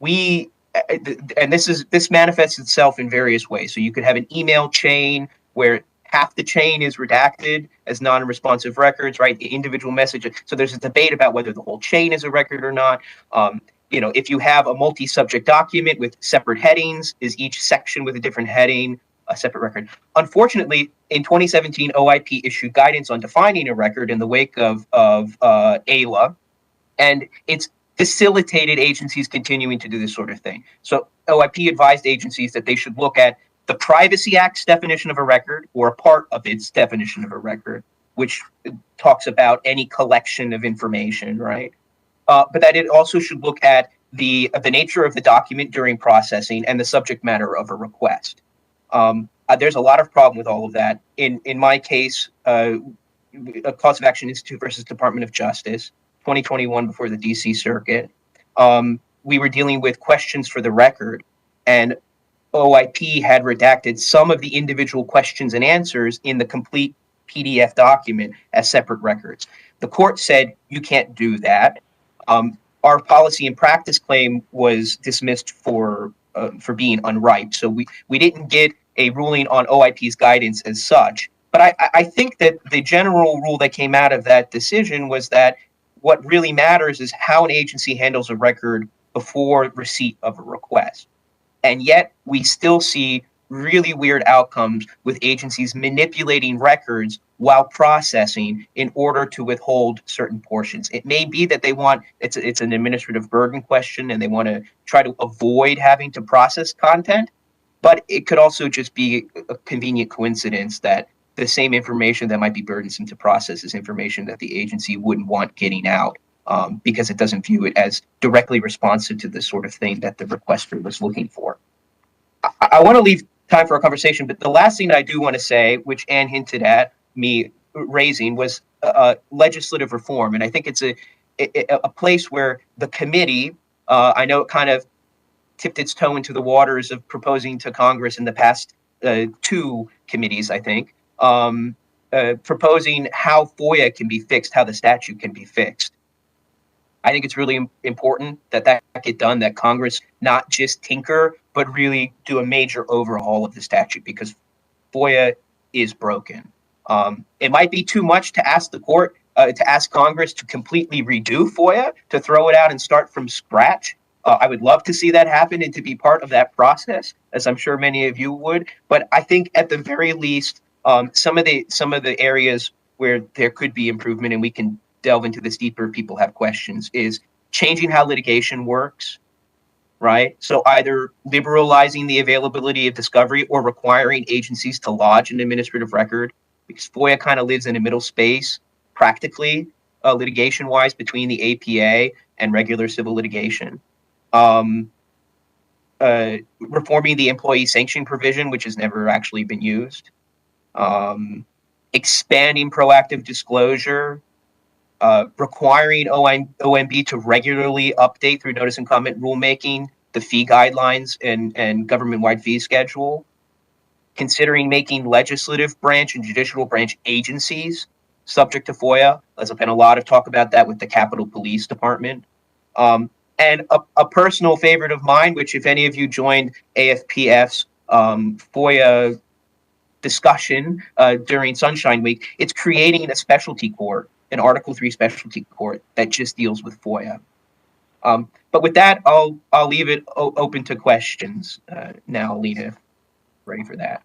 This manifests itself in various ways. So you could have an email chain where half the chain is redacted as non-responsive records, right? The individual message. So there's a debate about whether the whole chain is a record or not. If you have a multi-subject document with separate headings, is each section with a different heading a separate record? Unfortunately, in 2017, OIP issued guidance on defining a record in the wake of AILA, and it's facilitated agencies continuing to do this sort of thing. So OIP advised agencies that they should look at the Privacy Act's definition of a record, or a part of its definition of a record, which talks about any collection of information, right? But that it also should look at the nature of the document during processing and the subject matter of a request. There's a lot of problem with all of that. In my case, a Cause of Action Institute versus Department of Justice, 2021, before the DC Circuit, we were dealing with questions for the record, and OIP had redacted some of the individual questions and answers in the complete PDF document as separate records. The court said, you can't do that. Our policy and practice claim was dismissed for being unripe. So we didn't get a ruling on OIP's guidance as such. But I think that the general rule that came out of that decision was that what really matters is how an agency handles a record before receipt of a request. And yet we still see really weird outcomes with agencies manipulating records while processing in order to withhold certain portions. It may be that they want, it's an administrative burden question, and they want to try to avoid having to process content, but it could also just be a convenient coincidence that the same information that might be burdensome to process is information that the agency wouldn't want getting out, because it doesn't view it as directly responsive to the sort of thing that the requester was looking for. I want to leave time for a conversation, but the last thing I do want to say, which Anne hinted at me raising, was legislative reform. And I think it's a place where the committee, I know it kind of tipped its toe into the waters of proposing to Congress in the past two committees, I think, proposing how FOIA can be fixed, how the statute can be fixed. I think it's really important that get done, that Congress not just tinker, but really do a major overhaul of the statute, because FOIA is broken. It might be too much to ask the court, to ask Congress to completely redo FOIA, to throw it out and start from scratch. I would love to see that happen and to be part of that process, as I'm sure many of you would. But I think at the very least, some of the areas where there could be improvement, and we can delve into this deeper if people have questions, is changing how litigation works, right? So either liberalizing the availability of discovery or requiring agencies to lodge an administrative record, because FOIA kind of lives in a middle space, practically, litigation-wise, between the APA and regular civil litigation. Reforming the employee sanction provision, which has never actually been used. Expanding proactive disclosure. Requiring OMB to regularly update through notice and comment rulemaking the fee guidelines and government-wide fee schedule. Considering making legislative branch and judicial branch agencies subject to FOIA. There's been a lot of talk about that with the Capitol Police Department. And a personal favorite of mine, which if any of you joined AFPF's FOIA discussion during Sunshine Week, it's creating a specialty court, an Article 3 specialty court that just deals with FOIA. But with that, I'll leave it open to questions now, Lena. Ready for that.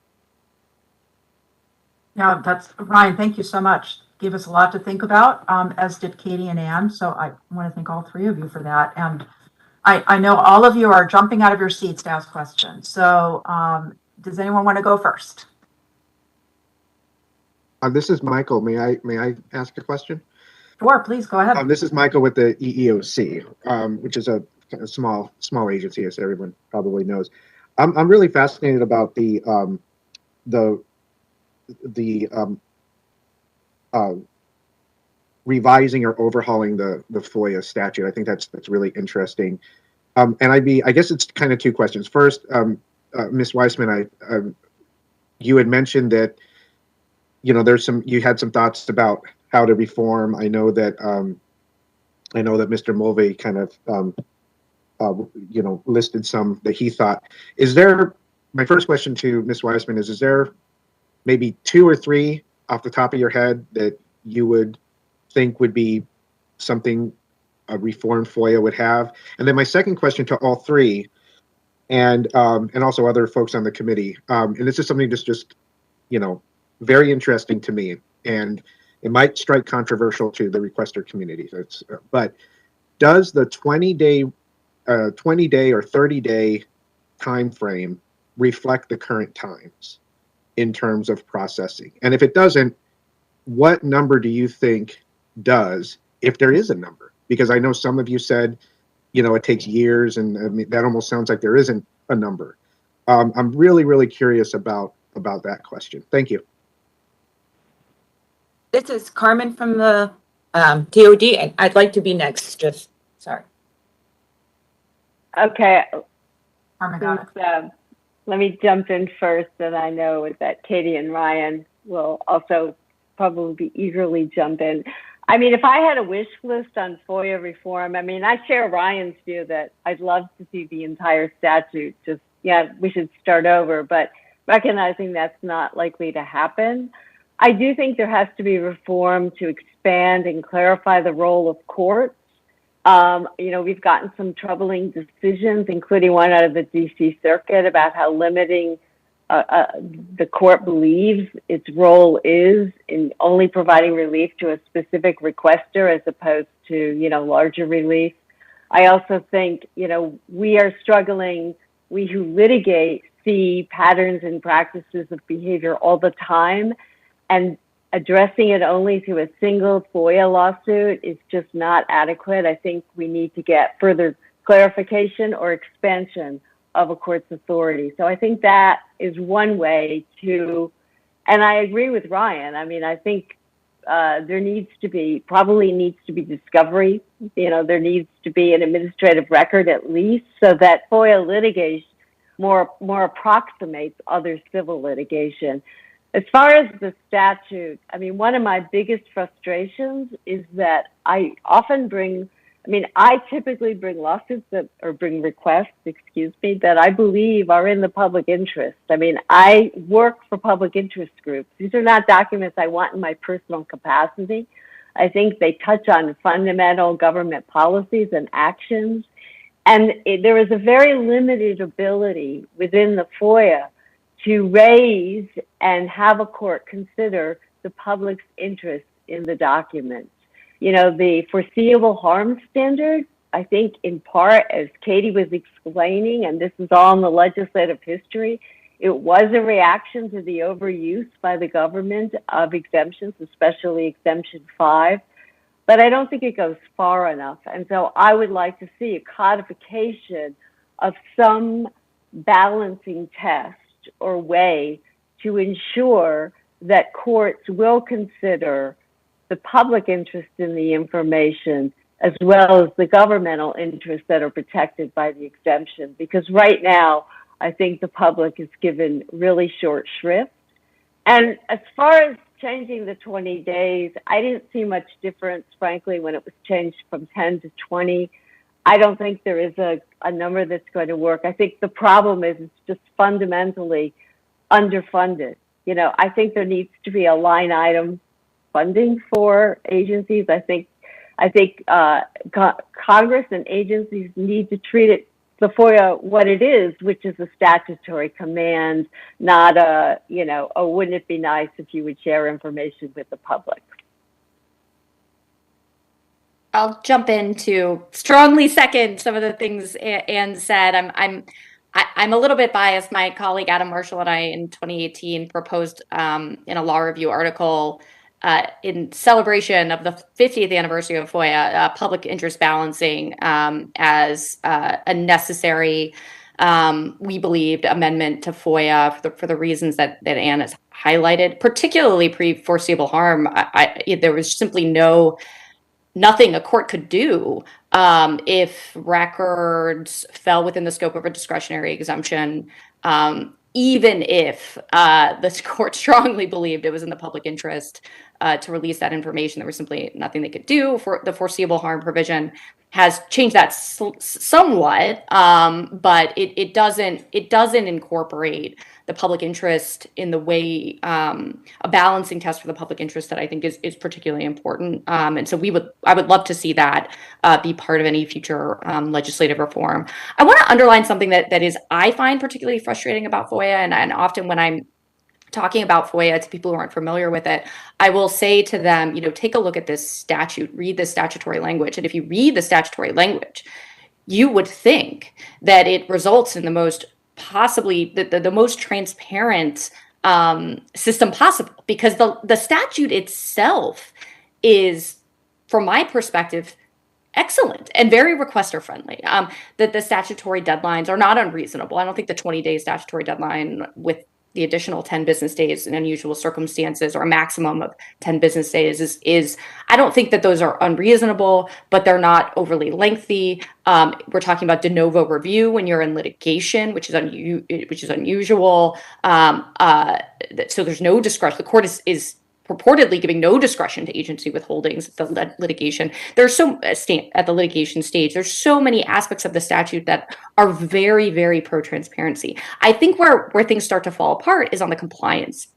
Yeah, that's Ryan. Thank you so much. Gave us a lot to think about, as did Katie and Ann. So I want to thank all three of you for that. And I know all of you are jumping out of your seats to ask questions. So does anyone want to go first? This is Michael. May I ask a question? Sure, please go ahead. This is Michael with the EEOC, which is a small agency, as everyone probably knows. I'm really fascinated about the revising or overhauling the FOIA statute. I think that's really interesting. And I guess it's kind of two questions. First, Ms. Weissman, you had mentioned that you had some thoughts about how to reform. I know that Mr. Mulvey kind of listed some that he thought. Is there? My first question to Ms. Weissman is there maybe 2 or 3 off the top of your head that you would think would be something a reformed FOIA would have? And then my second question to all 3, and also other folks on the committee, and this is something that's just very interesting to me, and it might strike controversial to the requester community. But does the 20-day or 30-day time frame reflect the current times in terms of processing? And if it doesn't, what number do you think does, if there is a number? Because I know some of you said, it takes years, and I mean, that almost sounds like there isn't a number. I'm really, really curious about that question. Thank you. This is Carmen from the DOD, and I'd like to be next. Sorry. Okay, Carmen, got it. let me jump in first, and I know that Katie and Ryan will also probably be eagerly jump in. I mean, if I had a wish list on FOIA reform, I mean, I share Ryan's view that I'd love to see the entire statute we should start over, but recognizing that's not likely to happen. I do think there has to be reform to expand and clarify the role of courts. We've gotten some troubling decisions, including one out of the DC Circuit about how limiting the court believes its role is in only providing relief to a specific requester as opposed to, larger relief. I also think, we are struggling, we who litigate see patterns and practices of behavior all the time, and addressing it only to a single FOIA lawsuit is just not adequate. I think we need to get further clarification or expansion of a court's authority. So I think that is one way to, and I agree with Ryan. I mean, I think there probably needs to be discovery. There needs to be an administrative record at least, so that FOIA litigation more approximates other civil litigation. As far as the statute, I mean, one of my biggest frustrations is that I typically bring lawsuits bring requests, that I believe are in the public interest. I mean, I work for public interest groups. These are not documents I want in my personal capacity. I think they touch on fundamental government policies and actions. And there is a very limited ability within the FOIA to raise and have a court consider the public's interest in the document. The foreseeable harm standard, I think in part, as Katie was explaining, and this is all in the legislative history, it was a reaction to the overuse by the government of exemptions, especially Exemption 5. But I don't think it goes far enough. And so I would like to see a codification of some balancing test or way to ensure that courts will consider the public interest in the information as well as the governmental interests that are protected by the exemption. Because right now, I think the public is given really short shrift. And as far as changing the 20 days, I didn't see much difference, frankly, when it was changed from 10 to 20. I don't think there is a number that's going to work. I think the problem is it's just fundamentally underfunded. I think there needs to be a line item funding for agencies. I think Congress and agencies need to treat the FOIA what it is, which is a statutory command, not wouldn't it be nice if you would share information with the public? I'll jump in to strongly second some of the things Anne said. I'm a little bit biased. My colleague Adam Marshall and I in 2018 proposed in a law review article in celebration of the 50th anniversary of FOIA, public interest balancing as a necessary, we believed, amendment to FOIA for the reasons that Anne has highlighted, particularly pre-foreseeable harm. There was simply nothing a court could do if records fell within the scope of a discretionary exemption even if the court strongly believed it was in the public interest to release that information, there was simply nothing they could do. For the foreseeable harm provision has changed that somewhat, but it doesn't incorporate the public interest in the way a balancing test for the public interest that I think is particularly important. And so I would love to see that be part of any future legislative reform. I want to underline something that is I find particularly frustrating about FOIA, and often when I'm talking about FOIA to people who aren't familiar with it, I will say to them, take a look at this statute, read the statutory language. And if you read the statutory language, you would think that it results in the most possibly the most transparent system possible, because the statute itself is, from my perspective, excellent and very requester friendly. That the statutory deadlines are not unreasonable. I don't think the 20-day statutory deadline with the additional 10 business days in unusual circumstances, or a maximum of 10 business days is I don't think that those are unreasonable, but they're not overly lengthy. We're talking about de novo review when you're in litigation, which is unusual. So there's no discretion. The court is purportedly giving no discretion to agency withholdings at the litigation. There's at the litigation stage, there's so many aspects of the statute that are very, very pro-transparency. I think where things start to fall apart is on the compliance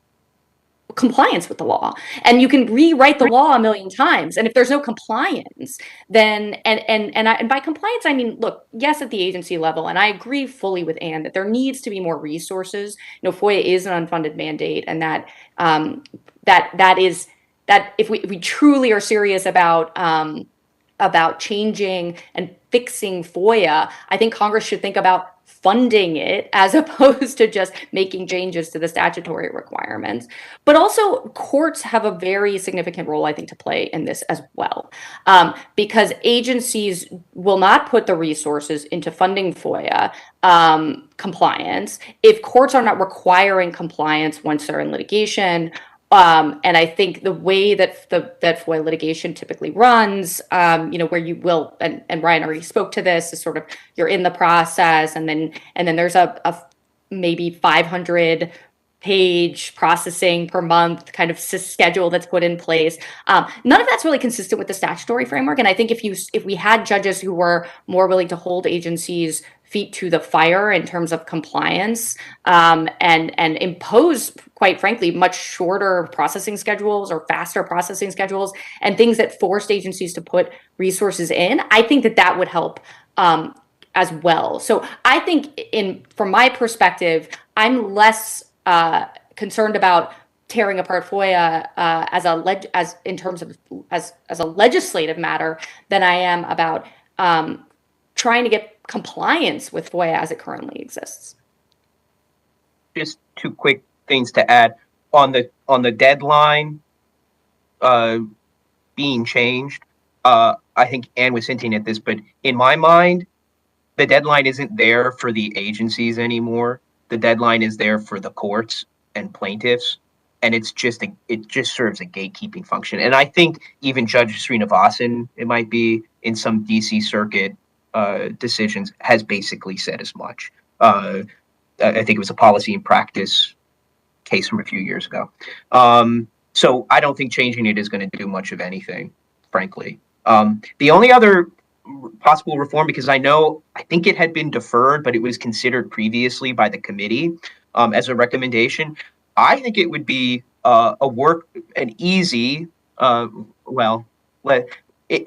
with the law. And you can rewrite the law a million times, and if there's no compliance, then and by compliance I mean, look, yes, at the agency level, and I agree fully with Anne that there needs to be more resources. FOIA is an unfunded mandate, and that if we truly are serious about changing and fixing FOIA, I think Congress should think about funding it as opposed to just making changes to the statutory requirements. But also, courts have a very significant role, I think, to play in this as well, because agencies will not put the resources into funding FOIA compliance if courts are not requiring compliance once they're in litigation. And I think the way that that FOIA litigation typically runs, where you will, and Ryan already spoke to this, is sort of you're in the process, and then there's a maybe 500 page processing per month kind of schedule that's put in place. None of that's really consistent with the statutory framework. And I think if we had judges who were more willing to hold agencies' feet to the fire in terms of compliance, and impose, quite frankly, much shorter processing schedules or faster processing schedules, and things that forced agencies to put resources in, I think that would help as well. So I think, from my perspective, I'm less concerned about tearing apart FOIA as a legislative matter than I am about trying to get compliance with FOIA as it currently exists. Just two quick things to add on the deadline being changed. I think Anne was hinting at this, but in my mind, the deadline isn't there for the agencies anymore. The deadline is there for the courts and plaintiffs, and it just serves a gatekeeping function. And I think even Judge Srinivasan, it might be, in some DC Circuit decisions, has basically said as much. I think it was a policy and practice case from a few years ago. So I don't think changing it is going to do much of anything, frankly. The only other possible reform, because I think it had been deferred, but it was considered previously by the committee as a recommendation. I think it would be a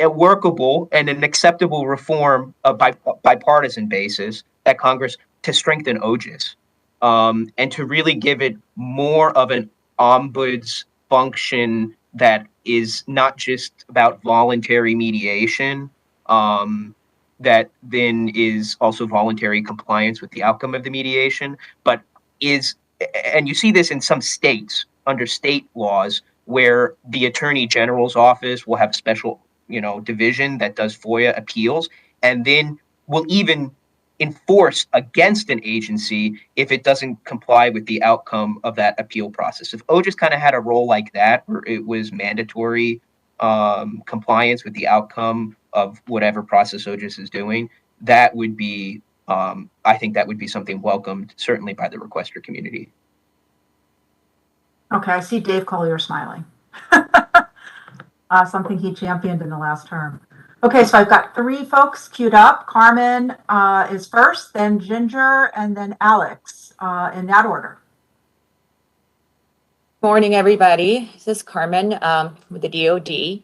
workable and an acceptable reform by bipartisan basis at Congress to strengthen OGIS and to really give it more of an ombuds function that is not just about voluntary mediation, that then is also voluntary compliance with the outcome of the mediation, but and you see this in some states under state laws where the Attorney General's office will have a special, division that does FOIA appeals, and then will even enforce against an agency if it doesn't comply with the outcome of that appeal process. If OGIS kind of had a role like that, where it was mandatory compliance with the outcome of whatever process OGIS is doing, that would be I think that would be something welcomed, certainly by the requester community. Okay, I see Dave Collier smiling. Something he championed in the last term. Okay, so I've got three folks queued up. Carmen is first, then Ginger, and then Alex, in that order. Morning, everybody. This is Carmen with the DOD.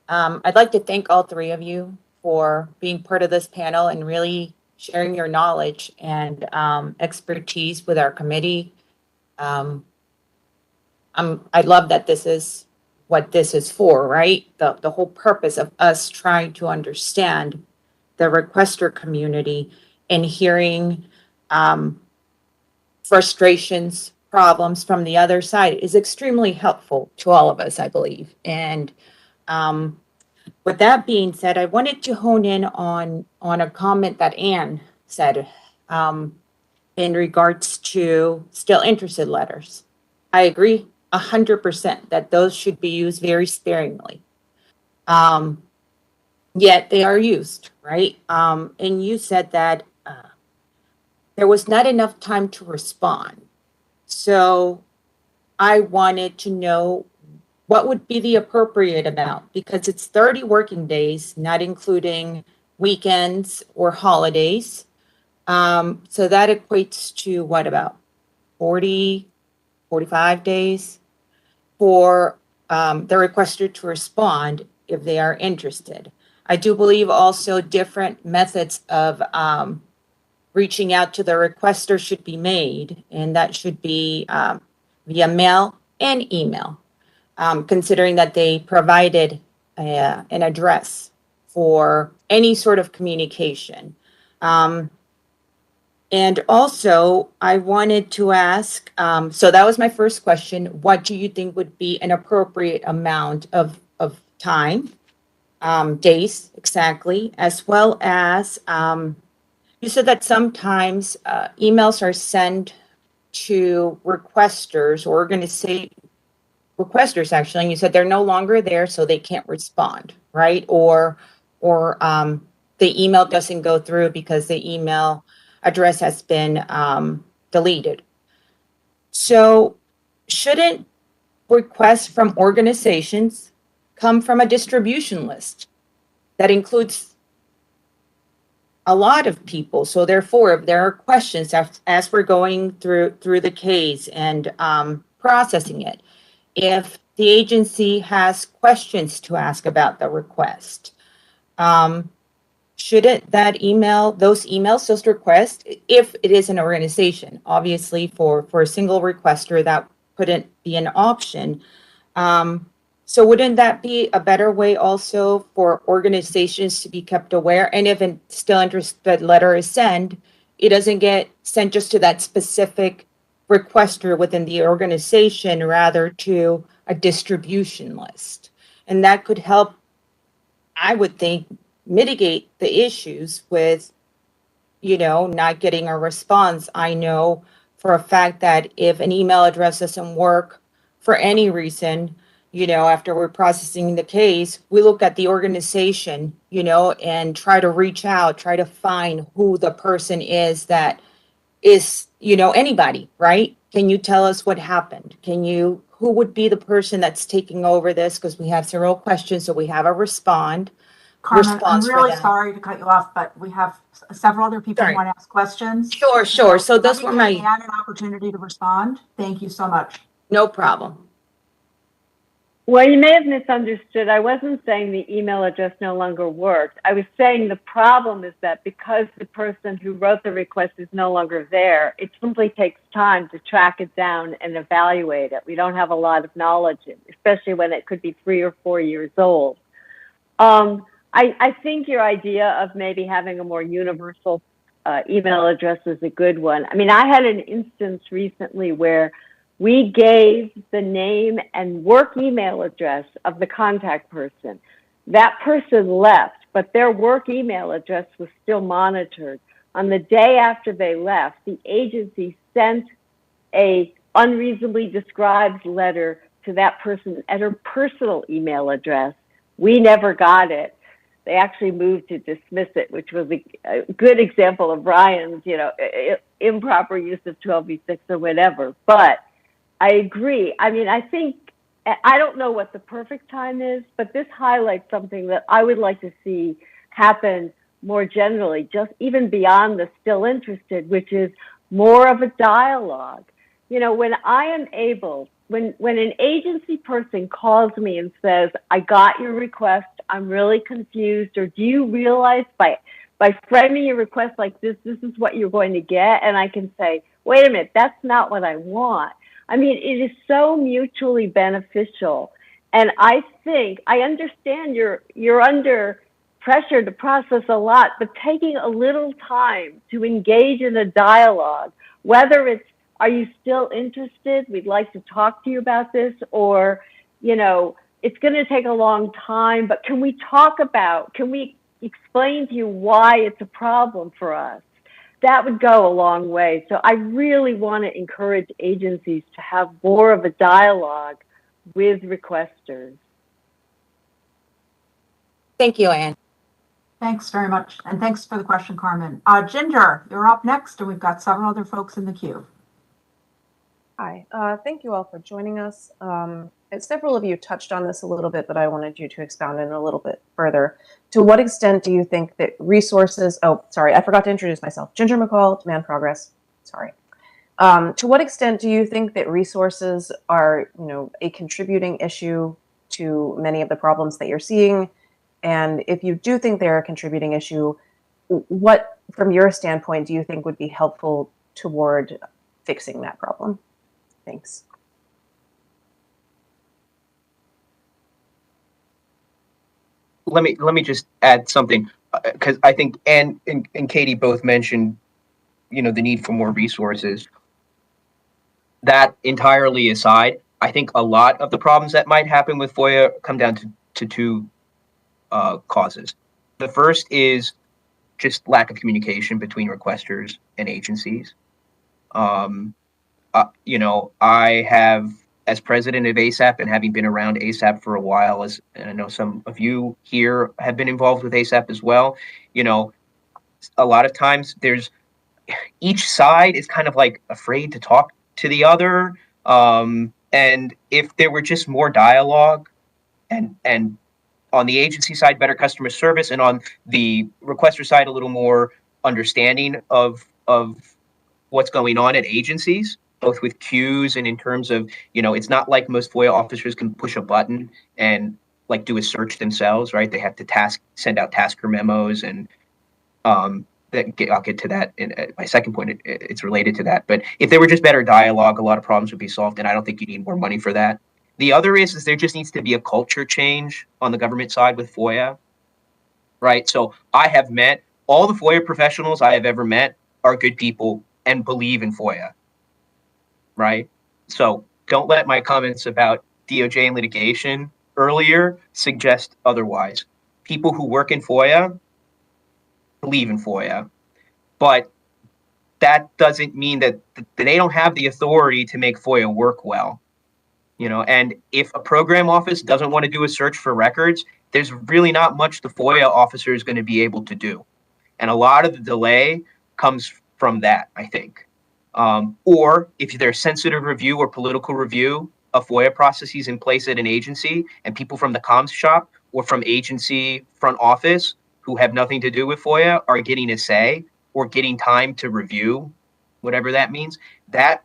I'd like to thank all three of you for being part of this panel and really sharing your knowledge and expertise with our committee. I love that this is what this is for, right? The whole purpose of us trying to understand the requester community and hearing frustrations, problems from the other side is extremely helpful to all of us, I believe. And with that being said, I wanted to hone in on a comment that Anne said in regards to still interested letters. I agree 100% that those should be used very sparingly. Yet they are used, right? And you said that there was not enough time to respond. So I wanted to know what would be the appropriate amount, because it's 30 working days, not including weekends or holidays. So that equates to what, about 40, 45 days for the requester to respond if they are interested. I do believe also different methods of reaching out to the requester should be made, and that should be via mail and email, considering that they provided an address for any sort of communication. And also, I wanted to ask, so that was my first question. What do you think would be an appropriate amount of time, days exactly, as well as you said that sometimes emails are sent to requesters, or requesters actually, and you said they're no longer there, so they can't respond, right? Or the email doesn't go through because the email address has been deleted. So shouldn't requests from organizations come from a distribution list that includes a lot of people? So therefore, if there are questions as we're going through the case and processing it, if the agency has questions to ask about the request, shouldn't those emails, those requests, if it is an organization, obviously for a single requester, that couldn't be an option. So wouldn't that be a better way also for organizations to be kept aware? And if a still interested letter is sent, it doesn't get sent just to that specific requester within the organization, rather to a distribution list. And that could help, I would think, mitigate the issues with, not getting a response. I know for a fact that if an email address doesn't work for any reason, after we're processing the case, we look at the organization, and try to reach out, try to find who the person is that is, anybody, right? Can you tell us what happened? Who would be the person that's taking over this? Because we have several questions, so we have a Carmen, I'm response for really them. sorry to cut you off, but we have several other people who Sorry. want to ask questions. Sure. So those were Let me my, give Anne an opportunity to respond. Thank you so much. no problem. Well, you may have misunderstood. I wasn't saying the email address no longer worked. I was saying the problem is that because the person who wrote the request is no longer there, it simply takes time to track it down and evaluate it. We don't have a lot of knowledge, especially when it could be 3 or 4 years old. I think your idea of maybe having a more universal email address is a good one. I mean, I had an instance recently where we gave the name and work email address of the contact person. That person left, but their work email address was still monitored. On the day after they left, the agency sent a unreasonably described letter to that person at her personal email address. We never got it. they actually moved to dismiss it, which was a good example of Ryan's, improper use of 12v6 or whatever. But I agree. I mean, I think, I don't know what the perfect time is, but this highlights something that I would like to see happen more generally, just even beyond the still interested, which is more of a dialogue. When I am able, when an agency person calls me and says, I got your request, I'm really confused, or do you realize by framing your request like this is what you're going to get? And I can say, wait a minute, that's not what I want. I mean, it is so mutually beneficial. And I think, I understand you're under pressure to process a lot, but taking a little time to engage in a dialogue, whether it's, are you still interested? We'd like to talk to you about this, or, it's going to take a long time, but can we explain to you why it's a problem for us? That would go a long way. So I really want to encourage agencies to have more of a dialogue with requesters. Thank you, Anne. Thanks very much. And thanks for the question, Carmen. Ginger, you're up next, and we've got several other folks in the queue. Hi, thank you all for joining us. Several of you touched on this a little bit, but I wanted you to expound in a little bit further. To what extent do you think that resources, I forgot to introduce myself. Ginger McCall, Demand Progress, sorry. To what extent do you think that resources are, a contributing issue to many of the problems that you're seeing? And if you do think they're a contributing issue, what, from your standpoint, do you think would be helpful toward fixing that problem? Thanks. Let me just add something, because I think Ann and Katie both mentioned, the need for more resources. That entirely aside, I think a lot of the problems that might happen with FOIA come down to two causes. The first is just lack of communication between requesters and agencies. I have, as president of ASAP and having been around ASAP for a while, and I know some of you here have been involved with ASAP as well, a lot of times each side is kind of like afraid to talk to the other. And if there were just more dialogue and on the agency side, better customer service, and on the requester side, a little more understanding of what's going on at agencies, both with queues and in terms of, it's not like most FOIA officers can push a button and do a search themselves, right? They have to send out tasker memos, and I'll get to that in my second point. It's related to that. But if there were just better dialogue, a lot of problems would be solved, and I don't think you need more money for that. The other is there just needs to be a culture change on the government side with FOIA, right? So I have met all the FOIA professionals I have ever met are good people and believe in FOIA, right? So don't let my comments about DOJ and litigation earlier suggest otherwise. People who work in FOIA believe in FOIA, but that doesn't mean that they don't have the authority to make FOIA work well. And if a program office doesn't want to do a search for records, there's really not much the FOIA officer is going to be able to do. And a lot of the delay comes from that, I think. Or if there's sensitive review or political review of FOIA processes in place at an agency, and people from the comms shop or from agency front office who have nothing to do with FOIA are getting a say or getting time to review, whatever that means, that's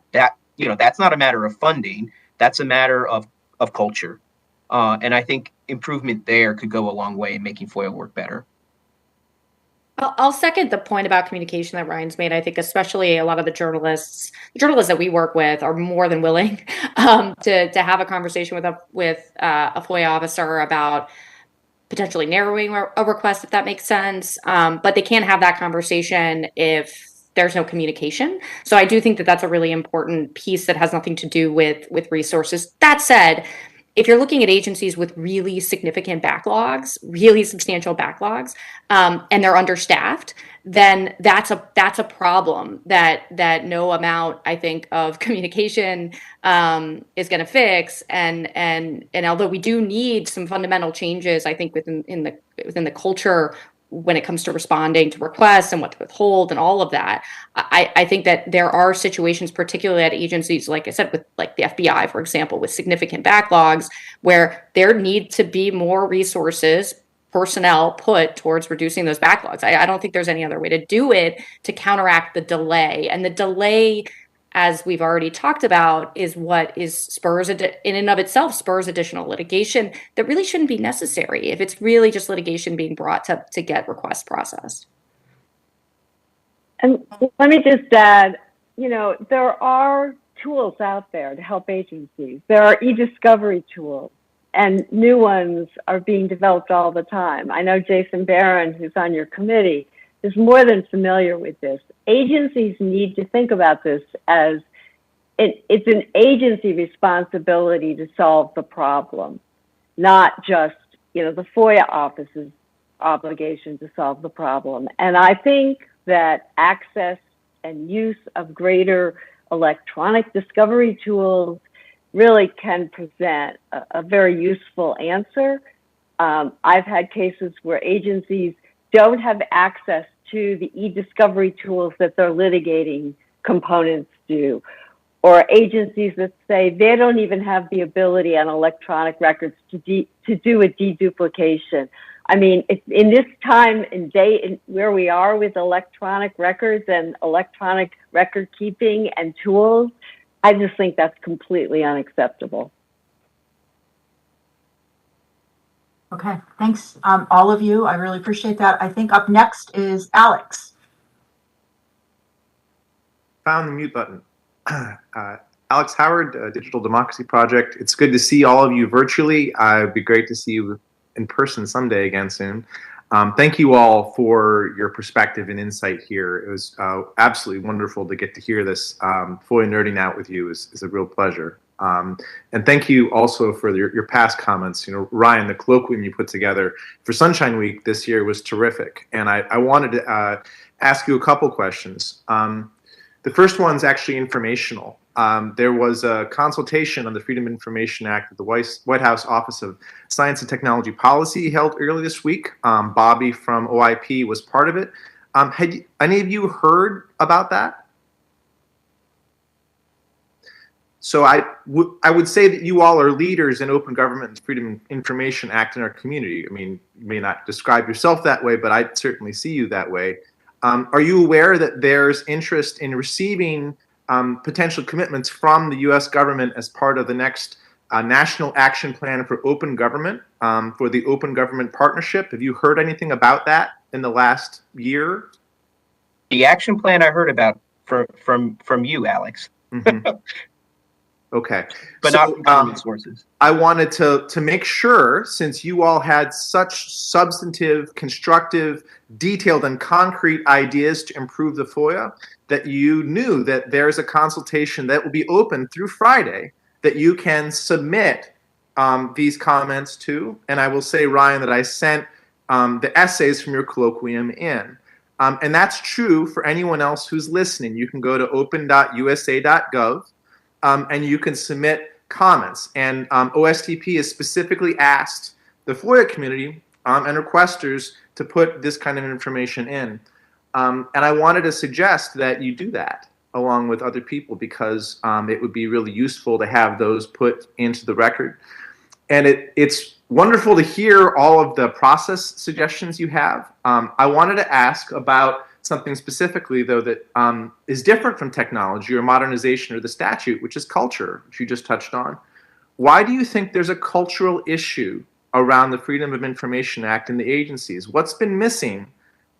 not a matter of funding. That's a matter of culture. And I think improvement there could go a long way in making FOIA work better. I'll second the point about communication that Ryan's made. I think especially a lot of the journalists that we work with are more than willing to have a conversation with a FOIA officer about potentially narrowing a request, if that makes sense. But they can't have that conversation if there's no communication. So I do think that that's a really important piece that has nothing to do with resources. That said, if you're looking at agencies with really significant backlogs, really substantial backlogs, and they're understaffed, then that's a problem that no amount, I think, of communication is going to fix. And although we do need some fundamental changes, I think within the culture when it comes to responding to requests and what to withhold and all of that, I think that there are situations, particularly at agencies, like I said, with like the FBI, for example, with significant backlogs, where there need to be more resources, personnel put towards reducing those backlogs. I don't think there's any other way to do it to counteract the delay. And the delay, as we've already talked about, is what in and of itself spurs additional litigation that really shouldn't be necessary if it's really just litigation being brought to get requests processed. And let me just add, there are tools out there to help agencies. There are e-discovery tools, and new ones are being developed all the time. I know Jason Barron, who's on your committee, is more than familiar with this. Agencies need to think about this as it's an agency responsibility to solve the problem, not just, the FOIA office's obligation to solve the problem. And I think that access and use of greater electronic discovery tools really can present a very useful answer. I've had cases where agencies don't have access to the e-discovery tools that their litigating components do, or agencies that say they don't even have the ability on electronic records to do a deduplication. I mean, in this time and day where we are with electronic records and electronic record keeping and tools, I just think that's completely unacceptable. Okay, thanks, all of you. I really appreciate that. I think up next is Alex. Found the mute button. Alex Howard, Digital Democracy Project. It's good to see all of you virtually. It'd be great to see you in person someday again soon. Thank you all for your perspective and insight here. It was absolutely wonderful to get to hear this. FOIA nerding out with you is a real pleasure. And thank you also for your past comments. Ryan, the colloquium you put together for Sunshine Week this year was terrific. And I wanted to ask you a couple questions. The first one's actually informational. There was a consultation on the Freedom of Information Act at the White House Office of Science and Technology Policy held early this week. Bobby from OIP was part of it. Had any of you heard about that? So I would say that you all are leaders in open government and Freedom of Information Act in our community. I mean, you may not describe yourself that way, but I certainly see you that way. Are you aware that there's interest in receiving potential commitments from the U.S. government as part of the next National Action Plan for Open Government, for the Open Government Partnership? Have you heard anything about that in the last year? The action plan I heard about from you, Alex. Mm-hmm. Okay. But not from government sources. I wanted to make sure, since you all had such substantive, constructive, detailed, and concrete ideas to improve the FOIA, that you knew that there's a consultation that will be open through Friday that you can submit these comments to. And I will say, Ryan, that I sent the essays from your colloquium in. And that's true for anyone else who's listening. You can go to open.usa.gov. And you can submit comments. And OSTP has specifically asked the FOIA community and requesters to put this kind of information in. And I wanted to suggest that you do that along with other people, because it would be really useful to have those put into the record. And it's wonderful to hear all of the process suggestions you have. I wanted to ask about something specifically, though, that is different from technology or modernization or the statute, which is culture, which you just touched on. Why do you think there's a cultural issue around the Freedom of Information Act in the agencies? What's been missing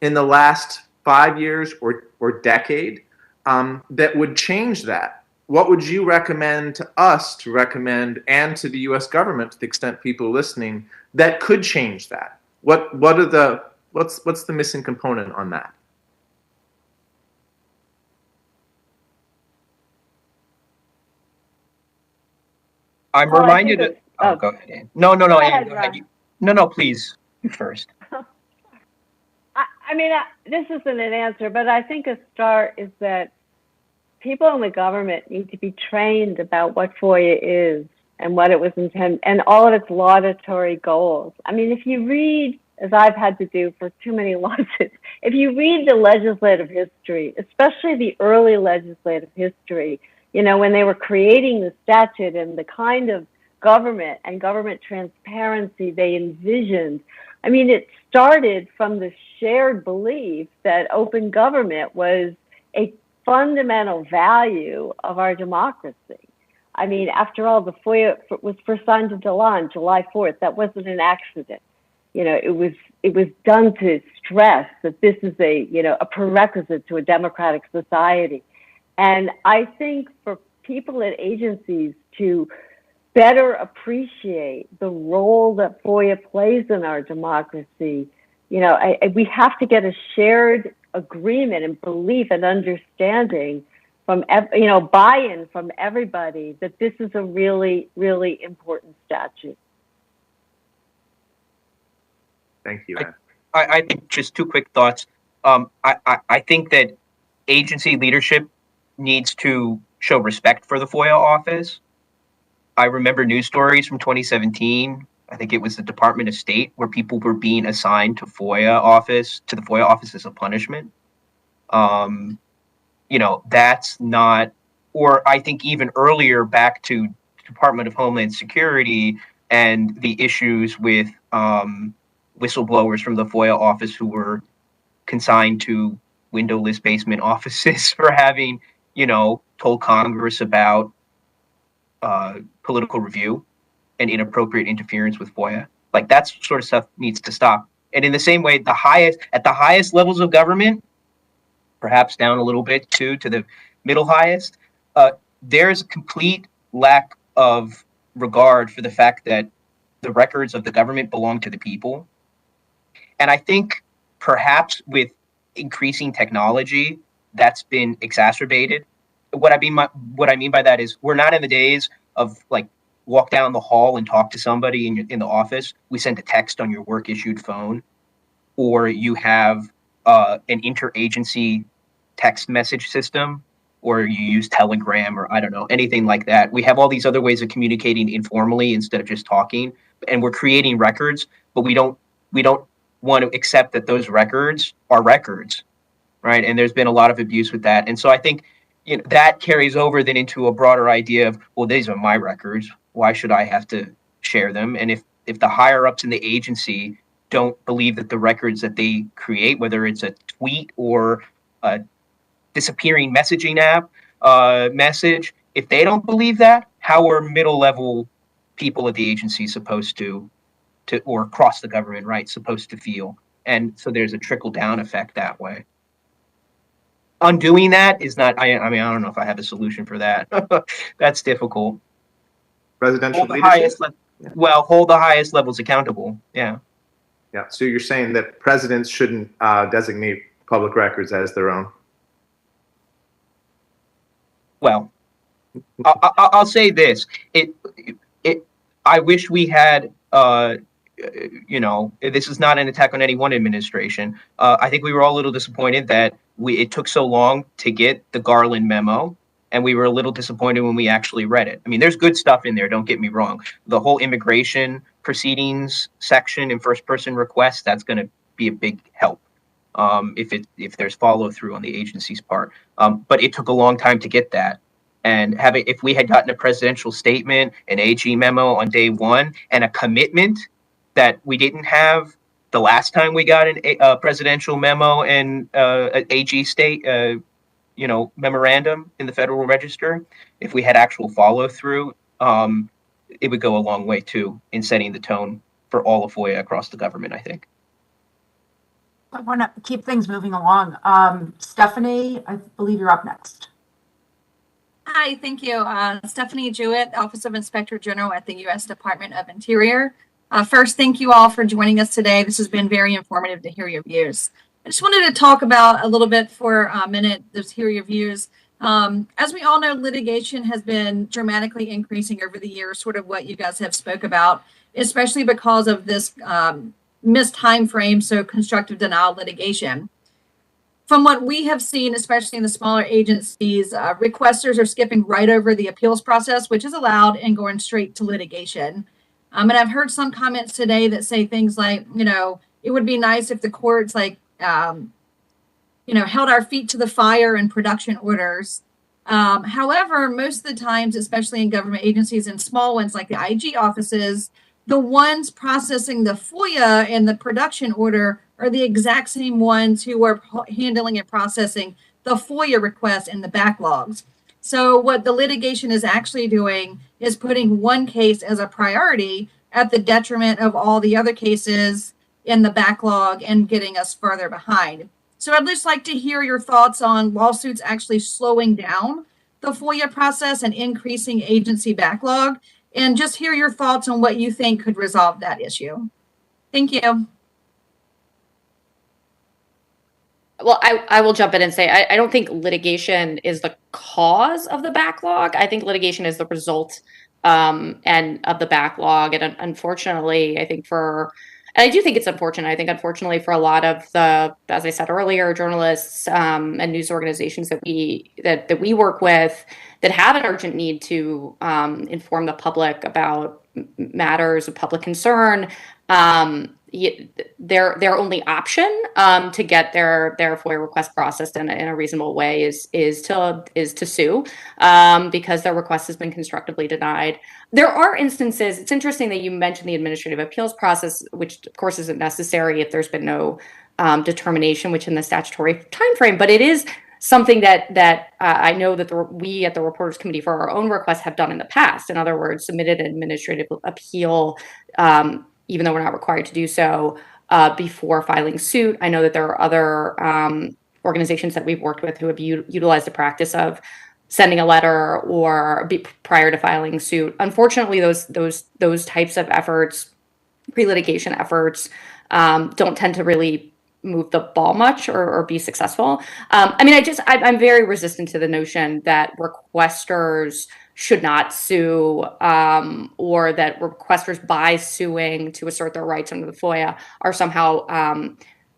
in the last 5 years or decade that would change that? What would you recommend to us to recommend, and to the U.S. government, to the extent people are listening, that could change that? What's the missing component on that? I'm reminded Oh, go ahead, Ann. No, Go Ann, ahead, go ahead. Ron. No, please, you first. I mean, this isn't an answer, but I think a start is that people in the government need to be trained about what FOIA is and what it was intended, and all of its laudatory goals. I mean, if you read, as I've had to do for too many lawsuits, if you read the legislative history, especially the early legislative history, you know, when they were creating the statute and the kind of government and government transparency they envisioned, I mean, it started from the shared belief that open government was a fundamental value of our democracy. I mean, after all, the FOIA was first signed into law on July 4th. That wasn't an accident. You know, it was done to stress that this is a prerequisite to a democratic society. And I think for people at agencies to better appreciate the role that FOIA plays in our democracy, you know, we have to get a shared agreement and belief and understanding from, you know, buy-in from everybody that this is a really, really important statute. Thank you, Ann. I think just two quick thoughts. I think that agency leadership needs to show respect for the FOIA office. I remember news stories from 2017. I think it was the Department of State where people were being assigned to the FOIA office as a punishment. You know, that's not, or I think even earlier back to Department of Homeland Security and the issues with whistleblowers from the FOIA office who were consigned to windowless basement offices for having, you know, told Congress about political review and inappropriate interference with FOIA. Like that sort of stuff needs to stop. And in the same way, at the highest levels of government, perhaps down a little bit too to the middle highest, there's a complete lack of regard for the fact that the records of the government belong to the people. And I think perhaps with increasing technology, that's been exacerbated. What I mean by that is we're not in the days of like walk down the hall and talk to somebody in the office. We send a text on your work issued phone, or you have an interagency text message system, or you use Telegram, or I don't know, anything like that. We have all these other ways of communicating informally instead of just talking, and we're creating records, but we don't want to accept that those records are records, right? And there's been a lot of abuse with that. And so I think, you know, that carries over then into a broader idea of, well, these are my records. Why should I have to share them? And if the higher ups in the agency don't believe that the records that they create, whether it's a tweet or a disappearing messaging app message, if they don't believe that, how are middle level people at the agency supposed to or across the government, right, supposed to feel? And so there's a trickle down effect that way. Undoing that is not, I mean, I don't know if I have a solution for that. That's difficult. Presidential Hold the leadership? hold the highest levels accountable. Yeah. Yeah. So you're saying that presidents shouldn't designate public records as their own? Well, I'll say this. I wish we had, you know, this is not an attack on any one administration. I think we were all a little disappointed that it took so long to get the Garland memo, and we were a little disappointed when we actually read it. I mean, there's good stuff in there, don't get me wrong. The whole immigration proceedings section and first person requests, that's going to be a big help if there's follow through on the agency's part. But it took a long time to get that. And if we had gotten a presidential statement, an AG memo on day one, and a commitment that we didn't have the last time we got a presidential memo and an AG state, memorandum in the Federal Register, if we had actual follow through, it would go a long way too in setting the tone for all of FOIA across the government, I think. I want to keep things moving along. Stephanie, I believe you're up next. Hi, thank you. Stephanie Jewett, Office of Inspector General at the U.S. Department of Interior. First, thank you all for joining us today. This has been very informative to hear your views. I just wanted to talk about a little bit for a minute, hear your views As we all know, litigation has been dramatically increasing over the years, sort of what you guys have spoke about, especially because of this missed time frame, so constructive denial litigation. From what we have seen, especially in the smaller agencies, requesters are skipping right over the appeals process, which is allowed, and going straight to litigation. And I've heard some comments today that say things like, it would be nice if the courts held our feet to the fire in production orders. However, most of the times, especially in government agencies and small ones like the IG offices, the ones processing the FOIA and the production order are the exact same ones who are handling and processing the FOIA requests and the backlogs. So what the litigation is actually doing is putting one case as a priority at the detriment of all the other cases in the backlog and getting us further behind. So I'd just like to hear your thoughts on lawsuits actually slowing down the FOIA process and increasing agency backlog, and just hear your thoughts on what you think could resolve that issue. Thank you. Well, I will jump in and say I don't think litigation is the cause of the backlog. I think litigation is the result and of the backlog. And unfortunately, and I do think it's unfortunate. I think unfortunately for a lot of the, as I said earlier, journalists and news organizations that we work with that have an urgent need to inform the public about matters of public concern, their only option to get their FOIA request processed in a reasonable way is to sue because their request has been constructively denied. There are instances. It's interesting that you mentioned the administrative appeals process, which of course isn't necessary if there's been no determination within the statutory timeframe, but it is something that I know that we at the Reporters Committee for our own requests have done in the past. In other words, submitted an administrative appeal, even though we're not required to do so before filing suit. I know that there are other organizations that we've worked with who have utilized the practice of sending a letter or prior to filing suit. Unfortunately, those types of efforts, pre-litigation efforts, don't tend to really move the ball much or be successful. I'm very resistant to the notion that requesters should not sue or that requesters by suing to assert their rights under the FOIA are somehow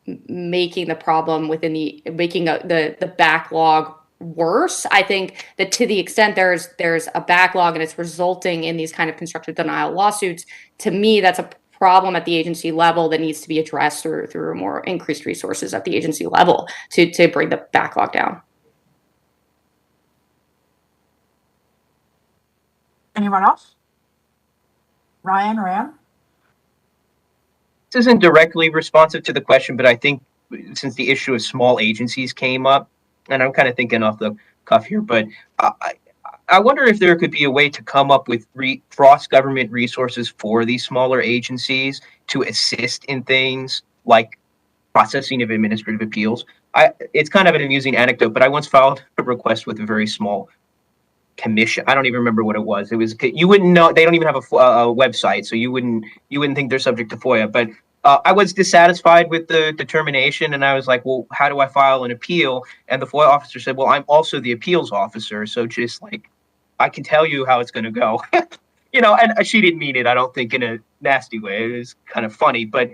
making the problem making the backlog worse. I think that to the extent there's a backlog and it's resulting in these kind of constructive denial lawsuits, to me, that's a problem at the agency level that needs to be addressed through more increased resources at the agency level to bring the backlog down. Anyone else? Ryan or Ann? This isn't directly responsive to the question, but I think since the issue of small agencies came up, and I'm kind of thinking off the cuff here, but I wonder if there could be a way to come up with cross-government resources for these smaller agencies to assist in things like processing of administrative appeals. It's kind of an amusing anecdote, but I once filed a request with a very small commission. I don't even remember what it was. You wouldn't know. They don't even have a website, so you wouldn't think they're subject to FOIA. But I was dissatisfied with the determination, and I was like, well, how do I file an appeal? And the FOIA officer said, well, I'm also the appeals officer, so just like, I can tell you how it's going to go. And she didn't mean it, I don't think, in a nasty way. It was kind of funny, but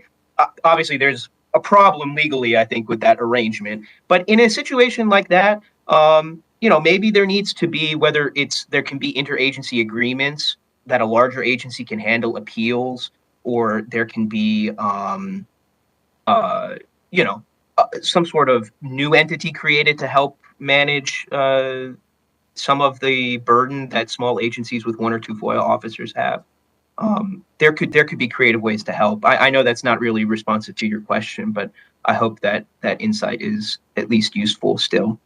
obviously there's a problem legally, I think, with that arrangement. But in a situation like that, maybe there needs to be, there can be interagency agreements that a larger agency can handle appeals, or there can be, some sort of new entity created to help manage some of the burden that small agencies with one or two FOIA officers have. There could be creative ways to help. I know that's not really responsive to your question, but I hope that insight is at least useful still.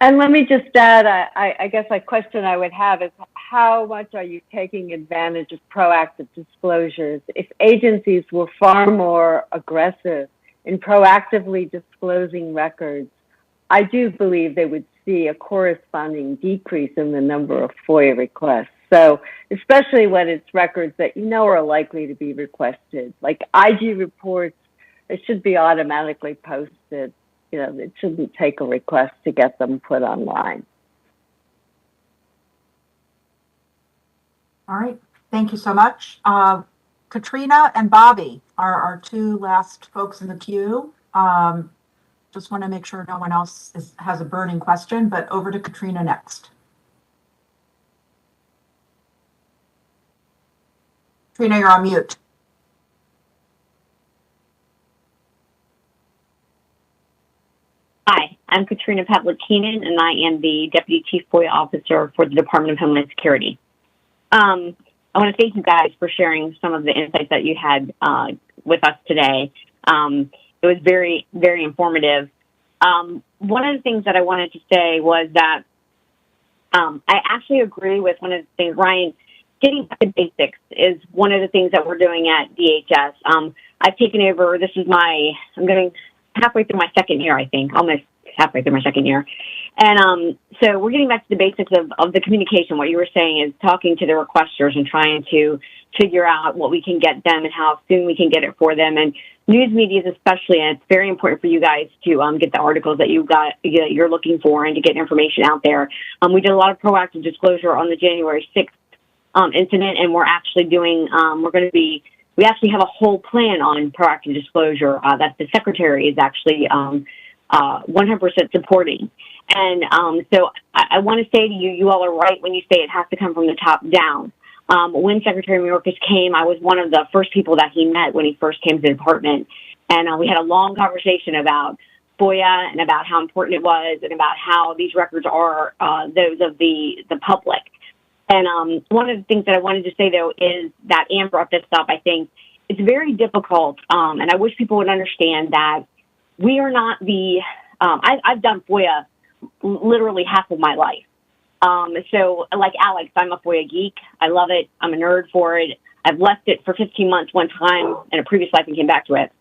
And let me just add, I guess a question I would have is, how much are you taking advantage of proactive disclosures? If agencies were far more aggressive in proactively disclosing records, I do believe they would see a corresponding decrease in the number of FOIA requests. So especially when it's records that are likely to be requested, like IG reports, it should be automatically posted. it shouldn't take a request to get them put online. All right, thank you so much. Katrina and Bobby are our two last folks in the queue. Just want to make sure no one else has a burning question, but over to Katrina next. Katrina, you're on mute. Hi, I'm Katrina Pavlikinen, and I am the Deputy Chief FOIA Officer for the Department of Homeland Security. I want to thank you guys for sharing some of the insights that you had with us today. It was very, very informative. One of the things that I wanted to say was that I actually agree with one of the things, Ryan, getting back to basics is one of the things that we're doing at DHS. I've taken over, I'm getting halfway through my second year, I think, almost halfway through my second year. And so we're getting back to the basics of the communication. What you were saying is talking to the requesters and trying to figure out what we can get them and how soon we can get it for them. And news media especially, and it's very important for you guys to get the articles that you're looking for and to get information out there. We did a lot of proactive disclosure on the January 6th incident, and we're actually doing, we actually have a whole plan on proactive disclosure that the Secretary is actually 100% supporting. And so I want to say to you, you all are right when you say it has to come from the top down. When Secretary Mayorkas came, I was one of the first people that he met when he first came to the department. And we had a long conversation about FOIA and about how important it was and about how these records are those of the public. And one of the things that I wanted to say, though, is that Anne brought this up. I think it's very difficult, and I wish people would understand that we are not I've done FOIA literally half of my life. So like Alex, I'm a FOIA geek. I love it. I'm a nerd for it. I've left it for 15 months one time in a previous life and came back to it.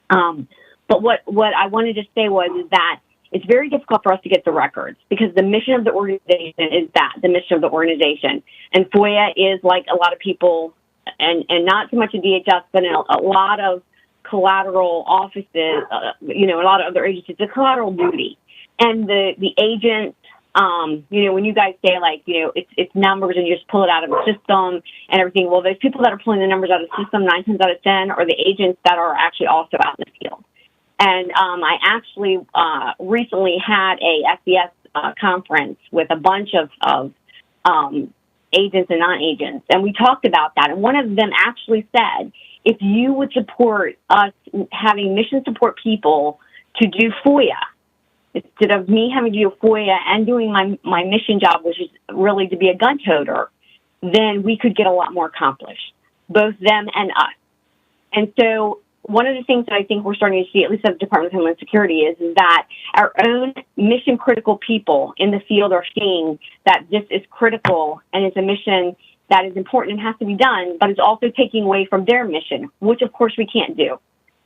But what I wanted to say was that it's very difficult for us to get the records because the mission of the organization is the mission of the organization. And FOIA is, like a lot of people, and not so much at DHS, but in a lot of collateral offices, a lot of other agencies, the collateral duty. And the agent, when you guys say, like, it's numbers and you just pull it out of the system and everything, well, those people that are pulling the numbers out of the system 9 times out of 10 are the agents that are actually also out in the field. And I actually recently had a FBS conference with a bunch of agents and non-agents, and we talked about that. And one of them actually said, if you would support us having mission support people to do FOIA, instead of me having to do FOIA and doing my mission job, which is really to be a gun toter, then we could get a lot more accomplished, both them and us. And so one of the things that I think we're starting to see, at least at the Department of Homeland Security, is that our own mission critical people in the field are seeing that this is critical and it's a mission that is important and has to be done, but it's also taking away from their mission, which of course we can't do.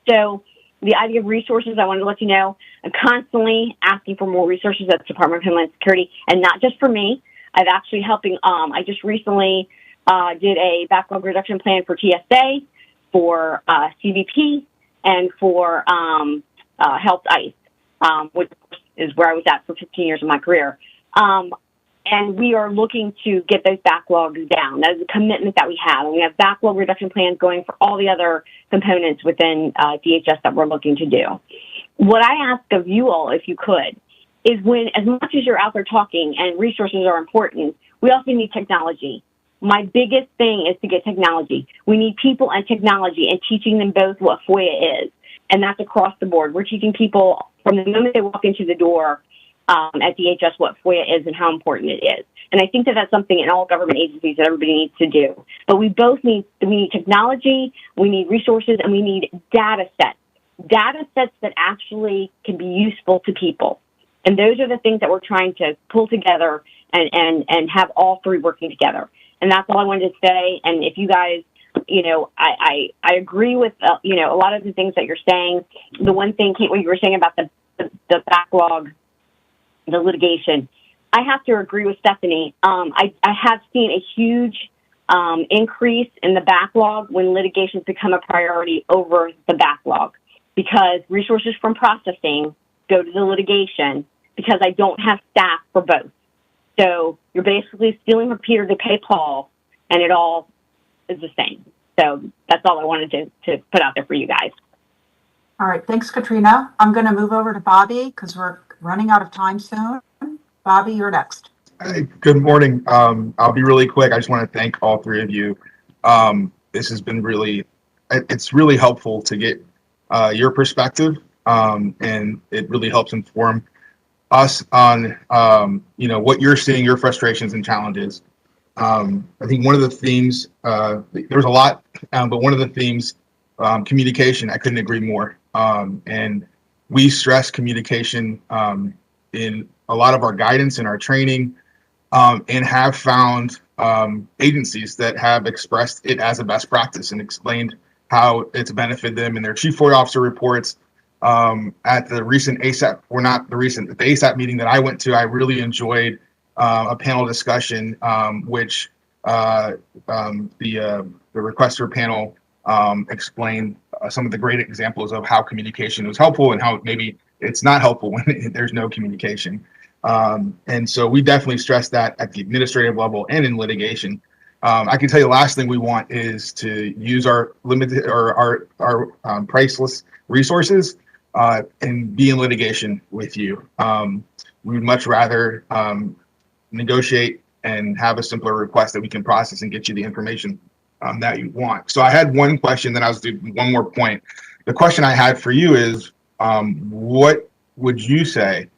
So the idea of resources, I wanted to let you know, I'm constantly asking for more resources at the Department of Homeland Security, and not just for me. I've actually helping, I just recently did a backlog reduction plan for TSA, for CBP, and for Health ICE, which is where I was at for 15 years of my career. And we are looking to get those backlogs down. That is a commitment that we have. And we have backlog reduction plans going for all the other components within DHS that we're looking to do. What I ask of you all, if you could, is when, as much as you're out there talking and resources are important, we also need technology. My biggest thing is to get technology. We need people and technology and teaching them both what FOIA is. And that's across the board. We're teaching people from the moment they walk into the door at DHS what FOIA is and how important it is. And I think that that's something in all government agencies that everybody needs to do. But we need technology, we need resources, and we need data sets that actually can be useful to people. And those are the things that we're trying to pull together and have all three working together. And that's all I wanted to say. And if you guys, I agree with, a lot of the things that you're saying. The one thing, Kate, what you were saying about the backlog, the litigation, I have to agree with Stephanie. I have seen a huge increase in the backlog when litigations become a priority over the backlog, because resources from processing go to the litigation because I don't have staff for both. So you're basically stealing from Peter to pay Paul, and it all is the same. So that's all I wanted to put out there for you guys. All right, thanks, Katrina. I'm going to move over to Bobby because we're running out of time soon. Bobby, you're next. Hey, good morning. I'll be really quick. I just want to thank all three of you. This has been it's really helpful to get your perspective, and it really helps inform us on, what you're seeing, your frustrations and challenges. I think one of the themes, there's a lot, but one of the themes, communication, I couldn't agree more. And we stress communication in a lot of our guidance and our training, and have found agencies that have expressed it as a best practice and explained how it's benefited them in their chief FOIA officer reports. At the recent ASAP, the ASAP meeting that I went to, I really enjoyed a panel discussion, which the requester panel explained some of the great examples of how communication was helpful and how maybe it's not helpful when there's no communication. And so we definitely stress that at the administrative level and in litigation. I can tell you the last thing we want is to use our limited or our priceless resources and be in litigation with you. We would much rather negotiate and have a simpler request that we can process and get you the information that you want. So I had one question, then I was doing one more point. The question I had for you is, what would you say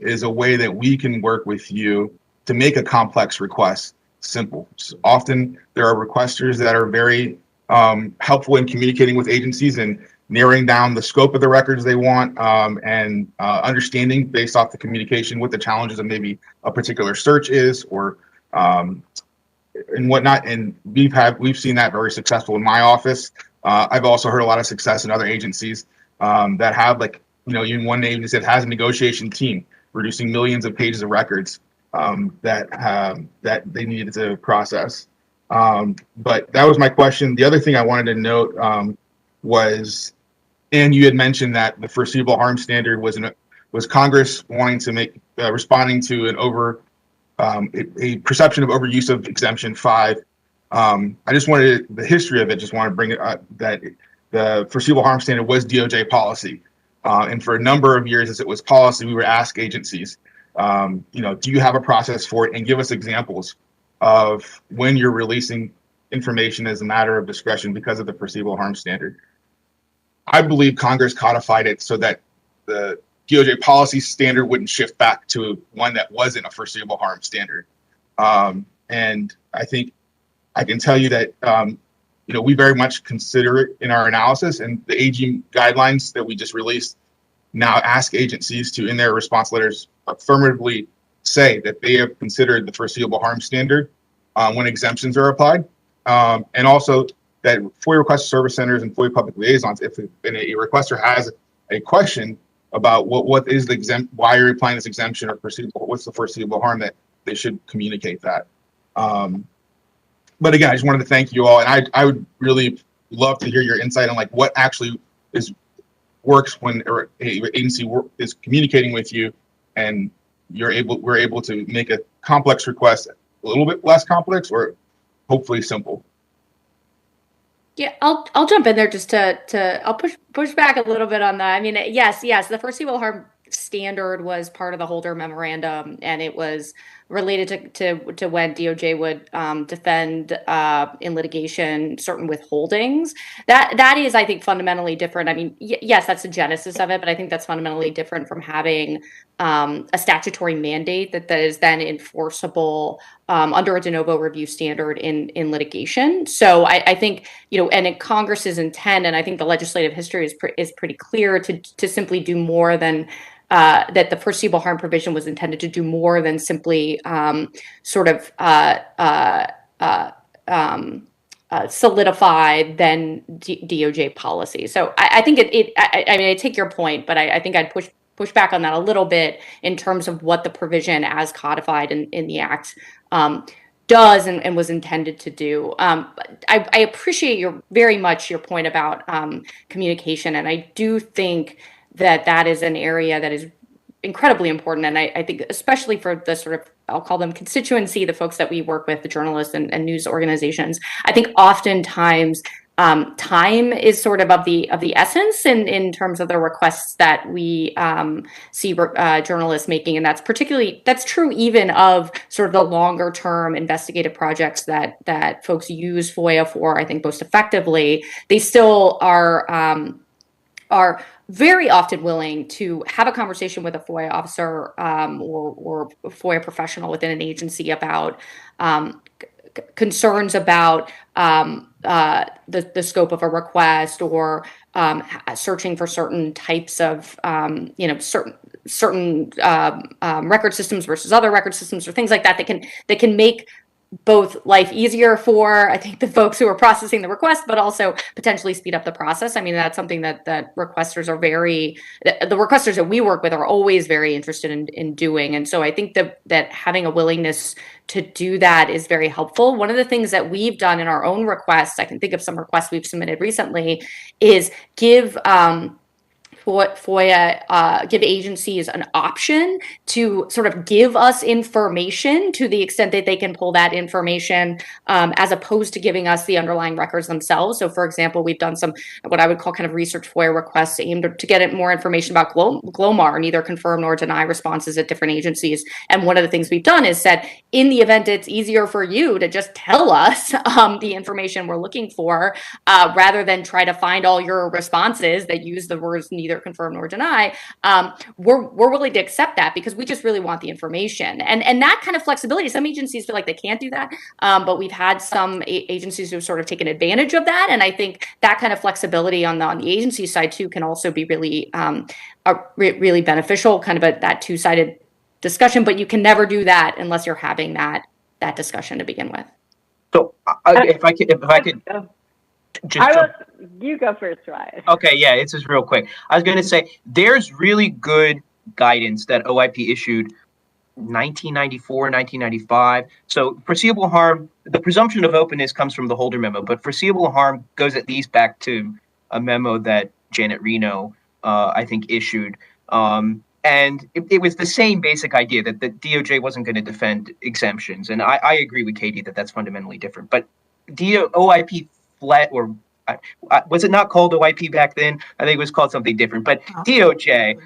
is a way that we can work with you to make a complex request simple? So often there are requesters that are very helpful in communicating with agencies and narrowing down the scope of the records they want, and understanding based off the communication what the challenges of maybe a particular search is, or and whatnot. And we've seen that very successful in my office. I've also heard a lot of success in other agencies that have, even one agency that has a negotiation team producing millions of pages of records that they needed to process. But that was my question. The other thing I wanted to note was, and you had mentioned that the foreseeable harm standard was Congress wanting to make responding to a perception of overuse of Exemption 5. I just wanted the history of it. Just want to bring it up that the foreseeable harm standard was DOJ policy, and for a number of years, as it was policy, we would ask agencies, do you have a process for it, and give us examples of when you're releasing information as a matter of discretion because of the foreseeable harm standard. I believe Congress codified it so that the DOJ policy standard wouldn't shift back to one that wasn't a foreseeable harm standard. And I think I can tell you that, we very much consider it in our analysis, and the AG guidelines that we just released now ask agencies to, in their response letters, affirmatively say that they have considered the foreseeable harm standard when exemptions are applied. And also that FOIA request service centers and FOIA public liaisons, if a requester has a question about what is the why are you applying this exemption, or what's the foreseeable harm, that they should communicate that. But again, I just wanted to thank you all, and I would really love to hear your insight on what actually works when an agency is communicating with you, and we're able to make a complex request a little bit less complex, or hopefully simple. Yeah, I'll jump in there just to I'll push back a little bit on that. I mean, yes, the foreseeable harm standard was part of the Holder memorandum, and it was related to when DOJ would defend in litigation certain withholdings. That is, I think, fundamentally different. I mean, yes, that's the genesis of it, but I think that's fundamentally different from having a statutory mandate that is then enforceable under a de novo review standard in litigation. So I think, and in Congress's intent, and I think the legislative history is pretty clear to simply do more than that the foreseeable harm provision was intended to do more than simply solidify then DOJ policy. So I think I take your point, but I think I'd push back on that a little bit in terms of what the provision as codified in the Act does and was intended to do. I appreciate very much your point about communication, and I do think that is an area that is incredibly important. And I think especially for the sort of, I'll call them constituency, the folks that we work with, the journalists and news organizations, I think oftentimes time is sort of the essence in terms of the requests that we see journalists making. And that's true even of sort of the longer term investigative projects that folks use FOIA for, I think most effectively. They still are very often willing to have a conversation with a FOIA officer or a FOIA professional within an agency about concerns about the scope of a request, or searching for certain types of certain record systems versus other record systems, or things like that that can make both life easier for, I think, the folks who are processing the request, but also potentially speed up the process. I mean, that's something that requesters are the requesters that we work with are always very interested in doing. And so I think that having a willingness to do that is very helpful. One of the things that we've done in our own requests, I can think of some requests we've submitted recently, is give FOIA give agencies an option to sort of give us information to the extent that they can pull that information, as opposed to giving us the underlying records themselves. So, for example, we've done some what I would call kind of research FOIA requests aimed to get more information about GLOMAR, neither confirm nor deny responses at different agencies. And one of the things we've done is said, in the event it's easier for you to just tell us the information we're looking for, rather than try to find all your responses that use the words neither confirm nor deny, we're willing to accept that because we just really want the information. And that kind of flexibility, some agencies feel like they can't do that, but we've had some agencies who've sort of taken advantage of that. And I think that kind of flexibility on the agency side too can also be really really beneficial, kind of that two-sided discussion. But you can never do that unless you're having that discussion to begin with. So if I could just you go first, Ryan. Okay, yeah, it's just real quick. I was going to say there's really good guidance that OIP issued 1994, 1995. So foreseeable harm, the presumption of openness comes from the Holder memo, but foreseeable harm goes at least back to a memo that Janet Reno, I think, issued. And it was the same basic idea that the DOJ wasn't going to defend exemptions. And I agree with Katie that that's fundamentally different. But OIP was it not called OIP back then? I think it was called something different. But DOJ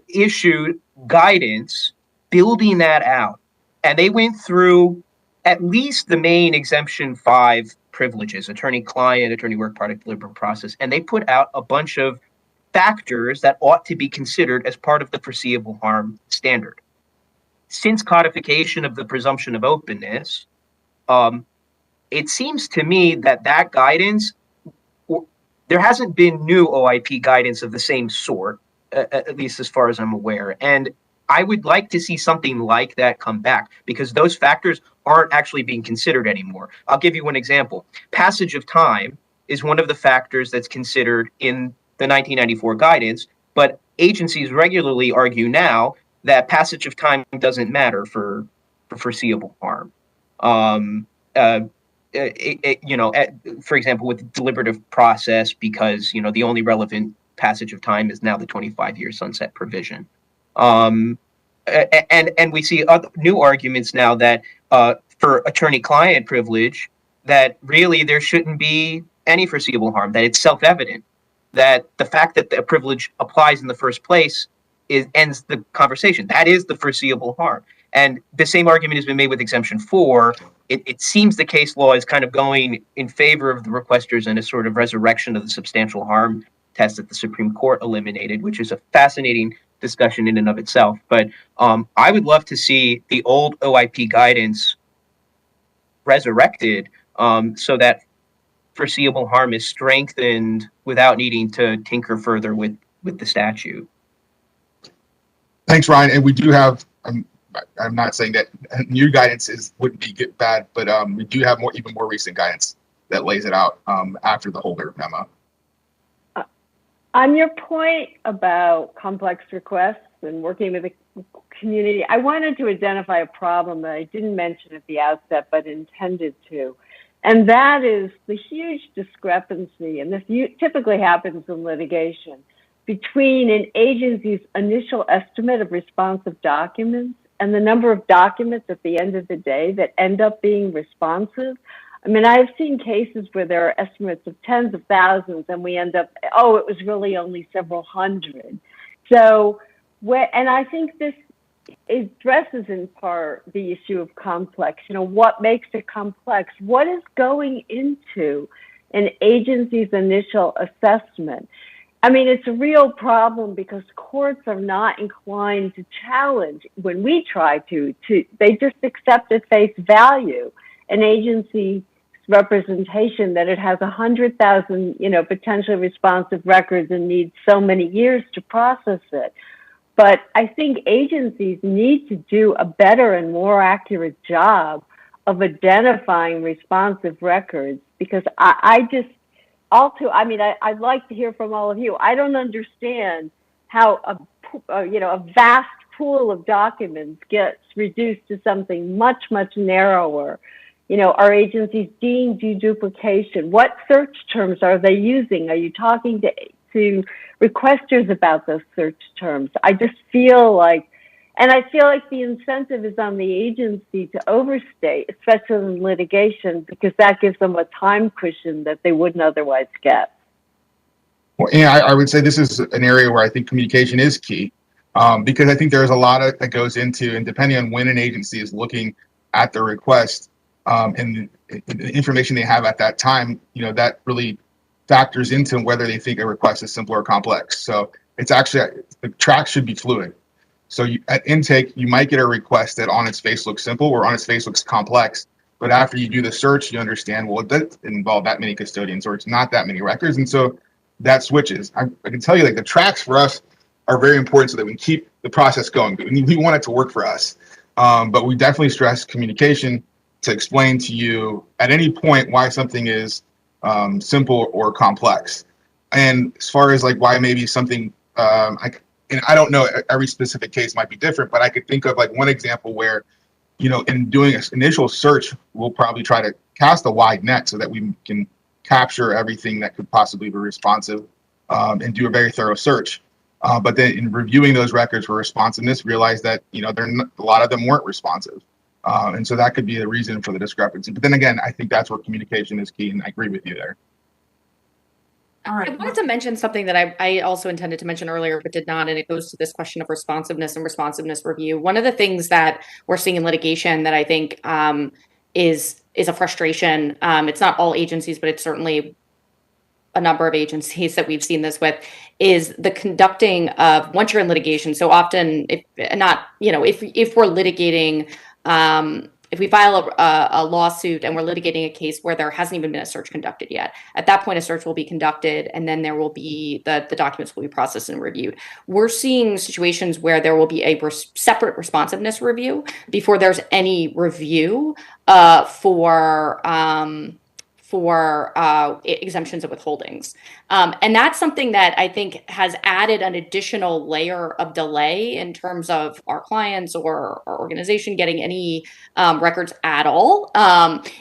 issued guidance building that out. And they went through at least the main Exemption 5 privileges, attorney-client, attorney-work product, deliberate process. And they put out a bunch of factors that ought to be considered as part of the foreseeable harm standard. Since codification of the presumption of openness, it seems to me that guidance, there hasn't been new OIP guidance of the same sort, at least as far as I'm aware. And I would like to see something like that come back because those factors aren't actually being considered anymore. I'll give you one example. Passage of time is one of the factors that's considered in the 1994 guidance, but agencies regularly argue now that passage of time doesn't matter for foreseeable harm. For example, with deliberative process, because the only relevant passage of time is now the 25-year sunset provision. And we see other new arguments now that for attorney-client privilege, that really there shouldn't be any foreseeable harm, that it's self-evident, that the fact that the privilege applies in the first place ends the conversation. That is the foreseeable harm. And the same argument has been made with Exemption 4. It seems the case law is kind of going in favor of the requesters and a sort of resurrection of the substantial harm test that the Supreme Court eliminated, which is a fascinating discussion in and of itself. But I would love to see the old OIP guidance resurrected so that foreseeable harm is strengthened without needing to tinker further with the statute. Thanks, Ryan. And we do have, I'm not saying that new guidance wouldn't be bad, but we do have even more recent guidance that lays it out after the Holder memo. On your point about complex requests and working with the community, I wanted to identify a problem that I didn't mention at the outset, but intended to. And that is the huge discrepancy, and this typically happens in litigation, between an agency's initial estimate of responsive documents and the number of documents at the end of the day that end up being responsive. I mean, I've seen cases where there are estimates of tens of thousands and we end up, oh, it was really only several hundred. So, and I think this addresses in part the issue of complex. You know, what makes it complex? What is going into an agency's initial assessment? I mean, it's a real problem because courts are not inclined to challenge when we try to they just accept at face value an agency representation that it has 100,000, you know, potentially responsive records and needs so many years to process it. But I think agencies need to do a better and more accurate job of identifying responsive records, because I'd like to hear from all of you. I don't understand how a vast pool of documents gets reduced to something much, much narrower. You know, are agencies deemed deduplication? What search terms are they using? Are you talking to requesters about those search terms? I just feel like, and I feel like the incentive is on the agency to overstate, especially in litigation, because that gives them a time cushion that they wouldn't otherwise get. Well, and I would say this is an area where I think communication is key, because I think there's a lot that goes into, and depending on when an agency is looking at the request and the information they have at that time, you know, that really factors into whether they think a request is simple or complex. So it's actually, the track should be fluid. So at intake, you might get a request that on its face looks simple or on its face looks complex. But after you do the search, you understand, well, it doesn't involve that many custodians or it's not that many records. And so that switches. I can tell you, like, the tracks for us are very important so that we can keep the process going. We want it to work for us. But we definitely stress communication to explain to you at any point why something is simple or complex. And as far as like why maybe something, and I don't know, every specific case might be different, but I could think of like one example where, you know, in doing an initial search, we'll probably try to cast a wide net so that we can capture everything that could possibly be responsive and do a very thorough search. But then in reviewing those records for responsiveness, realize that, you know, a lot of them weren't responsive. And so that could be the reason for the discrepancy. But then again, I think that's where communication is key, and I agree with you there. All right. I wanted to mention something that I also intended to mention earlier, but did not, and it goes to this question of responsiveness and responsiveness review. One of the things that we're seeing in litigation that I think is a frustration. It's not all agencies, but it's certainly a number of agencies that we've seen this with, is the conducting of, once you're in litigation. So often, if we're litigating. If we file a lawsuit and we're litigating a case where there hasn't even been a search conducted yet, at that point, a search will be conducted, and then there will be the documents will be processed and reviewed. We're seeing situations where there will be a separate responsiveness review before there's any review for exemptions and withholdings. And that's something that I think has added an additional layer of delay in terms of our clients or our organization getting any records at all.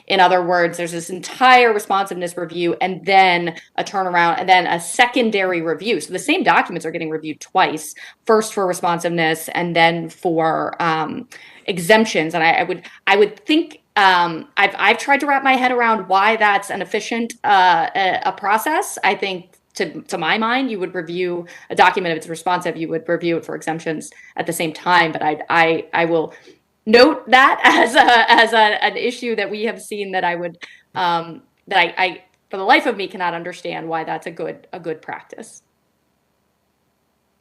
In other words, there's this entire responsiveness review and then a turnaround and then a secondary review. So the same documents are getting reviewed twice, first for responsiveness and then for exemptions. And I would think I've tried to wrap my head around why that's an efficient a process. I think to my mind, you would review a document if it's responsive, you would review it for exemptions at the same time. But I will note that as an issue that we have seen that I would that I for the life of me cannot understand why that's a good practice.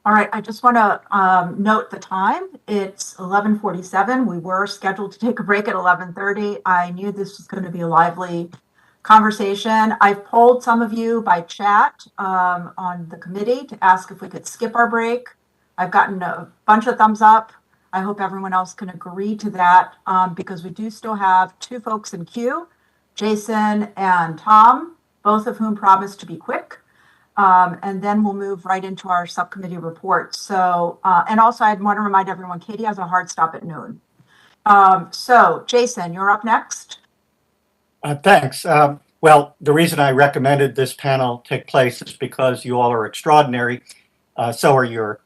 All right, I just want to note the time. It's 11:47. We were scheduled to take a break at 11:30. I knew this was going to be a lively conversation. I've polled some of you by chat on the committee to ask if we could skip our break. I've gotten a bunch of thumbs up. I hope everyone else can agree to that because we do still have two folks in queue, Jason and Tom, both of whom promised to be quick. And then we'll move right into our subcommittee report. So, and also I want to remind everyone, Katie has a hard stop at noon. So Jason, you're up next. Thanks. Well, the reason I recommended this panel take place is because you all are extraordinary So are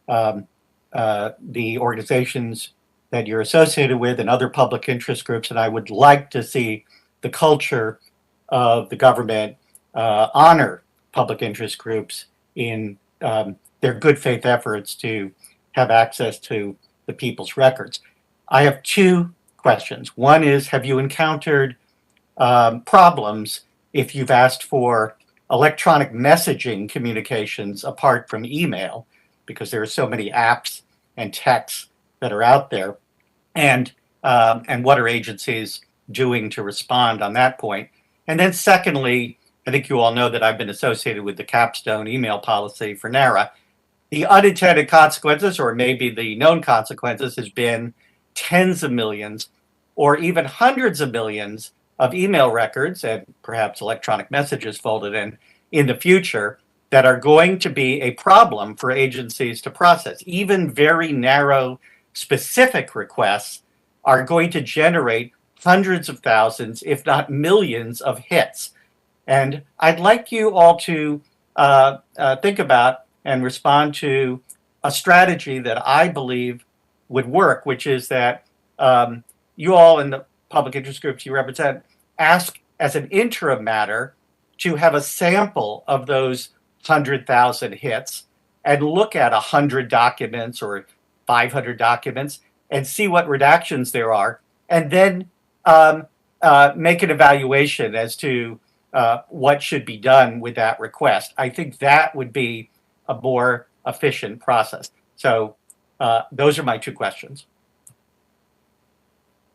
the organizations that you're associated with and other public interest groups. And I would like to see the culture of the government honor public interest groups in their good faith efforts to have access to the people's records. I have two questions. One is, have you encountered problems if you've asked for electronic messaging communications apart from email, because there are so many apps and texts that are out there, and what are agencies doing to respond on that point? And then secondly, I think you all know that I've been associated with the Capstone email policy for NARA. The unintended consequences, or maybe the known consequences, has been tens of millions or even hundreds of millions of email records and perhaps electronic messages folded in the future that are going to be a problem for agencies to process. Even very narrow, specific requests are going to generate hundreds of thousands, if not millions, of hits. And I'd like you all to think about and respond to a strategy that I believe would work, which is that you all in the public interest groups you represent ask as an interim matter to have a sample of those 100,000 hits and look at 100 documents or 500 documents and see what redactions there are, and then make an evaluation as to what should be done with that request. I think that would be a more efficient process. So those are my two questions.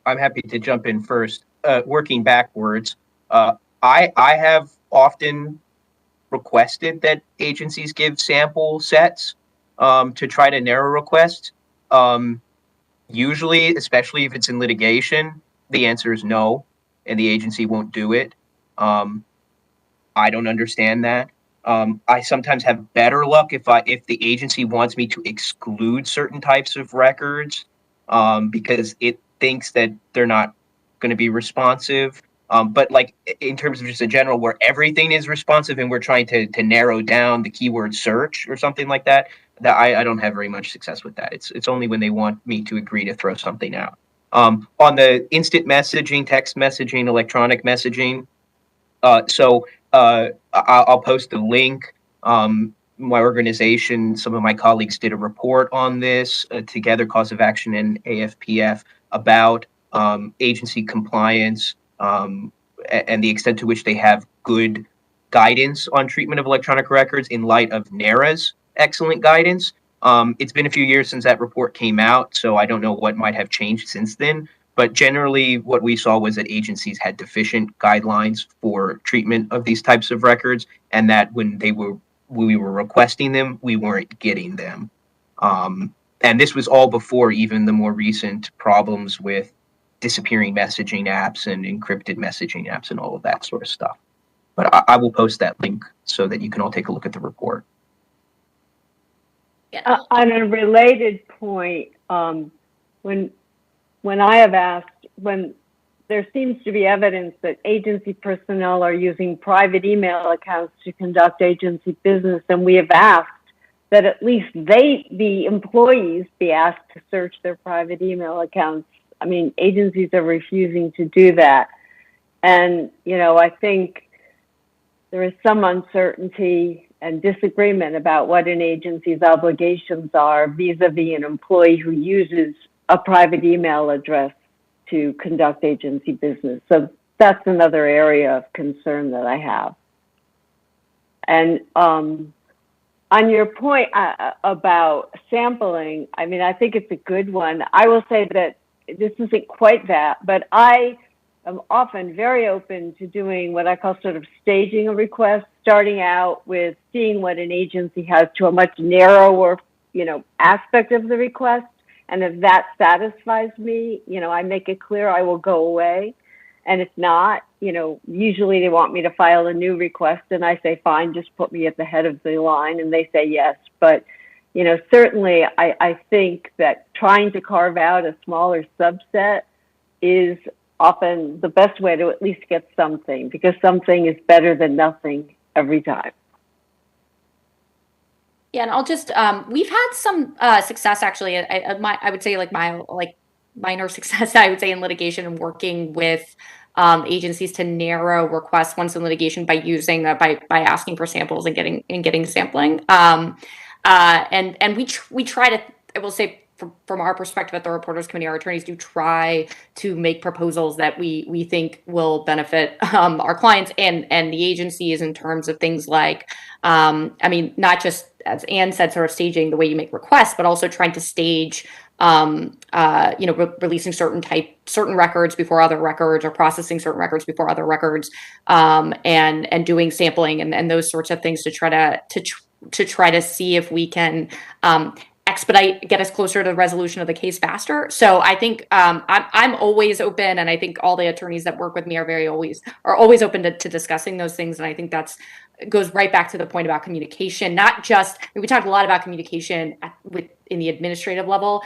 I'm happy to jump in first. Working backwards, I have often requested that agencies give sample sets to try to narrow requests. Usually, especially if it's in litigation, the answer is no, and the agency won't do it. I don't understand that. I sometimes have better luck if the agency wants me to exclude certain types of records because it thinks that they're not going to be responsive. But like in terms of just a general where everything is responsive and we're trying to narrow down the keyword search or something like that, I don't have very much success with that. It's only when they want me to agree to throw something out. On the instant messaging, text messaging, electronic messaging, I'll post a link. My organization, some of my colleagues did a report on this together, Cause of Action and AFPF, about agency compliance and the extent to which they have good guidance on treatment of electronic records in light of NARA's excellent guidance. It's been a few years since that report came out, so I don't know what might have changed since then. But generally, what we saw was that agencies had deficient guidelines for treatment of these types of records, and that when we were requesting them, we weren't getting them. And this was all before even the more recent problems with disappearing messaging apps and encrypted messaging apps and all of that sort of stuff. But I will post that link so that you can all take a look at the report. On a related point, when I have asked, when there seems to be evidence that agency personnel are using private email accounts to conduct agency business, and we have asked that at least the employees, be asked to search their private email accounts. I mean, agencies are refusing to do that. And, I think there is some uncertainty and disagreement about what an agency's obligations are vis-a-vis an employee who uses a private email address to conduct agency business. So that's another area of concern that I have. And on your point about sampling, I mean, I think it's a good one. I will say that this isn't quite that, but I am often very open to doing what I call sort of staging a request, starting out with seeing what an agency has to a much narrower, aspect of the request. And if that satisfies me, I make it clear I will go away. And if not, usually they want me to file a new request and I say, fine, just put me at the head of the line, and they say yes. But, certainly I think that trying to carve out a smaller subset is often the best way to at least get something, because something is better than nothing every time. Yeah, and I'll just we've had some success actually. I would say like minor success I would say in litigation and working with agencies to narrow requests once in litigation by using by asking for samples and getting sampling. And we try to, I will say from our perspective at the Reporters Committee, our attorneys do try to make proposals that we think will benefit our clients and the agencies in terms of things like I mean, not just as Anne said, sort of staging the way you make requests, but also trying to stage, releasing certain records before other records, or processing certain records before other records, and doing sampling and those sorts of things to try to see if we can get us closer to the resolution of the case faster. So I think I'm always open, and I think all the attorneys that work with me are always open to discussing those things. And I think goes right back to the point about communication. Not just, I mean, we talked a lot about communication in the administrative level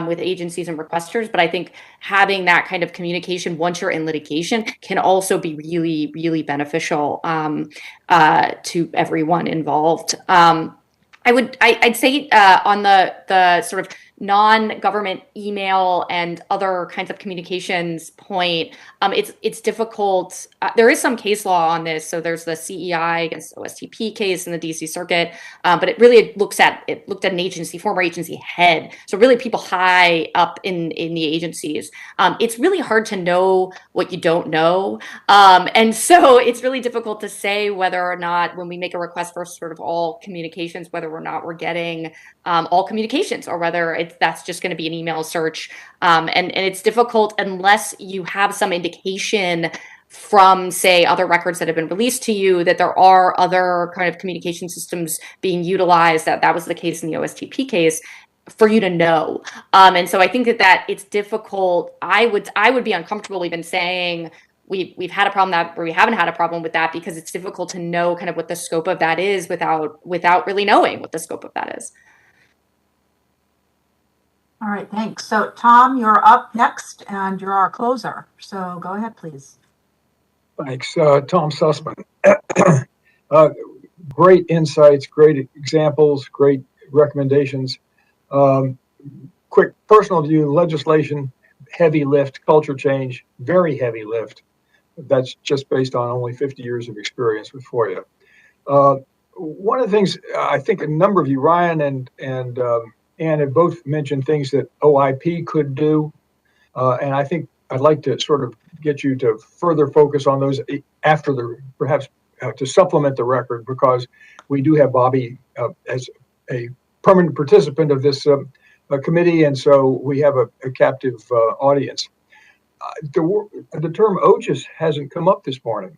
with agencies and requesters, but I think having that kind of communication once you're in litigation can also be really, really beneficial to everyone involved. I'd say on the sort of non-government email and other kinds of communications point, it's difficult. There is some case law on this. So there's the CEI against OSTP case in the DC Circuit, but it looked at an agency, former agency head. So really people high up in the agencies. It's really hard to know what you don't know. And so it's really difficult to say whether or not when we make a request for sort of all communications, whether or not we're getting all communications, or whether that's just going to be an email search. And it's difficult unless you have some indication from, say, other records that have been released to you that there are other kind of communication systems being utilized. That was the case in the OSTP case, for you to know. And so I think that it's difficult. I would be uncomfortable even saying we've had a problem or we haven't had a problem with that, because it's difficult to know kind of what the scope of that is without really knowing what the scope of that is. All right, thanks. So Tom, you're up next and you're our closer. So go ahead, please. Thanks. Tom Sussman. Great insights, great examples, great recommendations. Quick personal view: legislation, heavy lift; culture change, very heavy lift. That's just based on only 50 years of experience with FOIA. One of the things I think a number of you, Ryan and Anne, have both mentioned things that OIP could do. And I think I'd like to sort of get you to further focus on those after perhaps to supplement the record, because we do have Bobby as a permanent participant of this committee, and so we have a captive audience. The term OGIS hasn't come up this morning,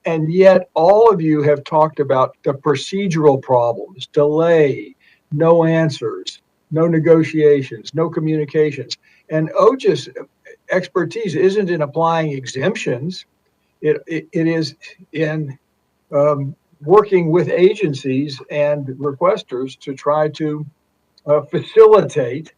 and yet all of you have talked about the procedural problems: delay, no answers, no negotiations, no communications. And OGIS expertise isn't in applying exemptions. It is in working with agencies and requesters to try to facilitate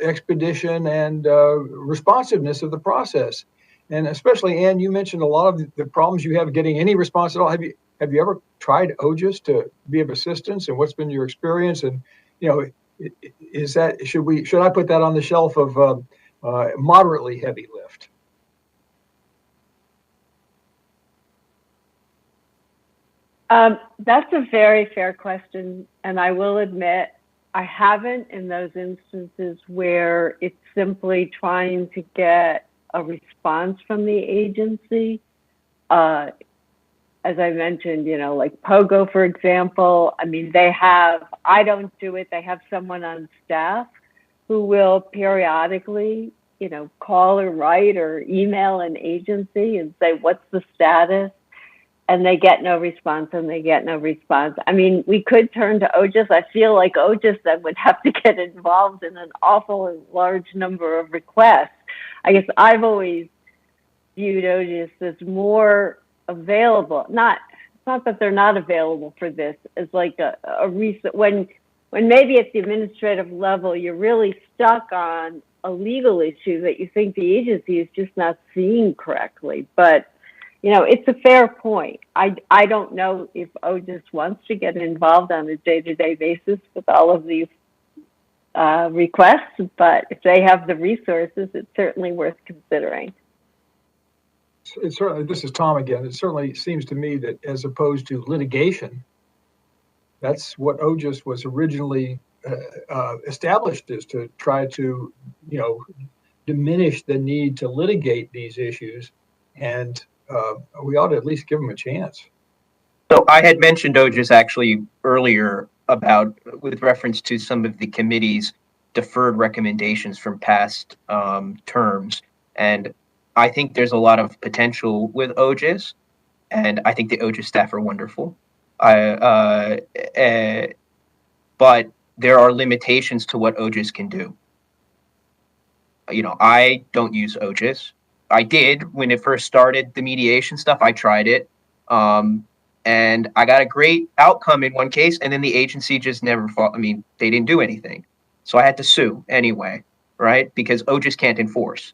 expedition and responsiveness of the process. And especially, Anne, you mentioned a lot of the problems you have getting any response at all. Have you ever tried OGIS to be of assistance, and what's been your experience? And should I put that on the shelf of moderately heavy lift? That's a very fair question, and I will admit I haven't in those instances where it's simply trying to get a response from the agency. As I mentioned, like POGO, for example, I mean, I don't do it, they have someone on staff who will periodically, call or write or email an agency and say, what's the status? And they get no response, and they get no response. I mean, we could turn to OGIS. I feel like OGIS then would have to get involved in an awful large number of requests. I guess I've always viewed OGIS as more available. It's not that they're not available for this. It's like a recent, when maybe at the administrative level, you're really stuck on a legal issue that you think the agency is just not seeing correctly. But it's a fair point. I don't know if OGIS wants to get involved on a day-to-day basis with all of these requests, but if they have the resources, it's certainly worth considering. It's certainly, this is Tom again. It certainly seems to me that as opposed to litigation, that's what OGIS was originally established, is to try to, diminish the need to litigate these issues, and we ought to at least give them a chance. So I had mentioned OGIS actually earlier about, with reference to some of the committee's deferred recommendations from past terms, and I think there's a lot of potential with OGIS, and I think the OGIS staff are wonderful. But there are limitations to what OGIS can do. I don't use OGIS. I did when it first started, the mediation stuff. I tried it. And I got a great outcome in one case, and then the agency just never fought. They didn't do anything. So I had to sue anyway, right? Because OGIS can't enforce.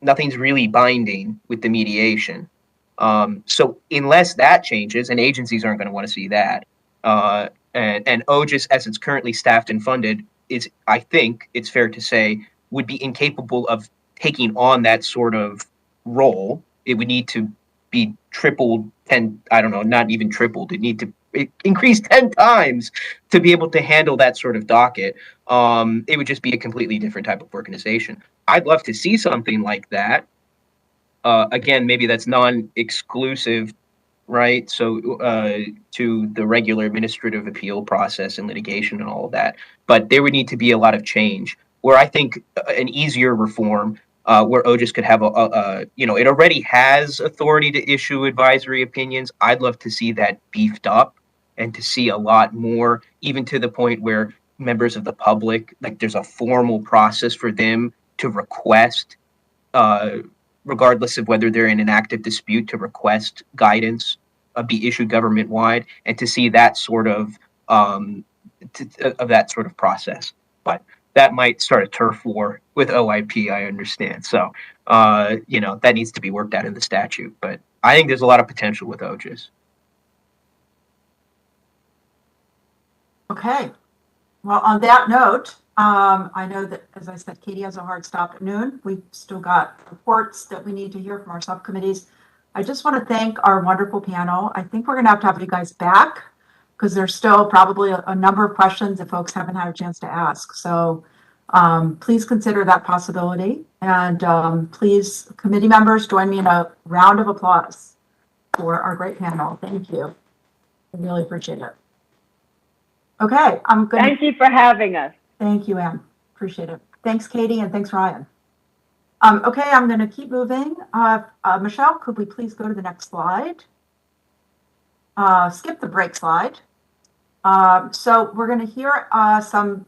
Nothing's really binding with the mediation. So unless that changes, and agencies aren't going to want to see that, and OGIS, as it's currently staffed and funded, is, I think it's fair to say, would be incapable of taking on that sort of role. It would need to be tripled, 10, I don't know, not even tripled. It need to increase 10 times to be able to handle that sort of docket. It would just be a completely different type of organization. I'd love to see something like that. Again, maybe that's non-exclusive, right? So to the regular administrative appeal process and litigation and all of that. But there would need to be a lot of change, where I think an easier reform, where OGIS could have it already has authority to issue advisory opinions. I'd love to see that beefed up and to see a lot more, even to the point where members of the public, like there's a formal process for them to request, regardless of whether they're in an active dispute, to request guidance be issued government-wide, and to see that sort of process. But that might start a turf war with OIP, I understand. So, that needs to be worked out in the statute. But I think there's a lot of potential with OGIS. Okay. Well, on that note, I know that, as I said, Katie has a hard stop at noon. We've still got reports that we need to hear from our subcommittees. I just want to thank our wonderful panel. I think we're going to have you guys back, because there's still probably a number of questions that folks haven't had a chance to ask. So please consider that possibility. And please, committee members, join me in a round of applause for our great panel. Thank you. I really appreciate it. Okay, I'm going to... Thank you for having us. Thank you, Anne. Appreciate it. Thanks, Katie, and thanks, Ryan. Okay, I'm going to keep moving. Michelle, could we please go to the next slide? Skip the break slide. So we're going to hear some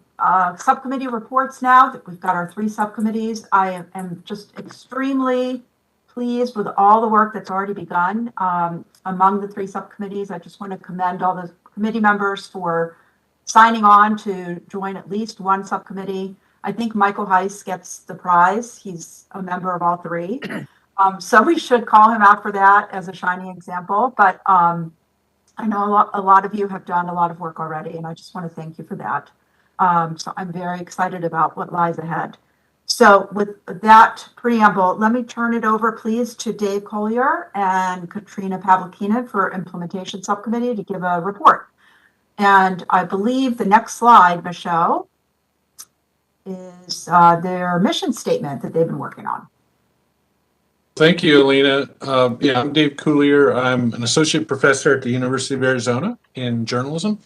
subcommittee reports now that we've got our 3 subcommittees. I am just extremely pleased with all the work that's already begun among the 3 subcommittees. I just want to commend all the committee members for signing on to join at least one subcommittee. I think Michael Heiss gets the prize. He's a member of all 3. So we should call him out for that as a shining example. But I know a lot of you have done a lot of work already, and I just want to thank you for that. So I'm very excited about what lies ahead. So with that preamble, let me turn it over, please, to Dave Collier and Katrina Pavlikina for Implementation Subcommittee to give a report. And I believe the next slide, Michelle, is their mission statement that they've been working on. Thank you, Alina. I'm Dave Collier. I'm an associate professor at the University of Arizona in journalism.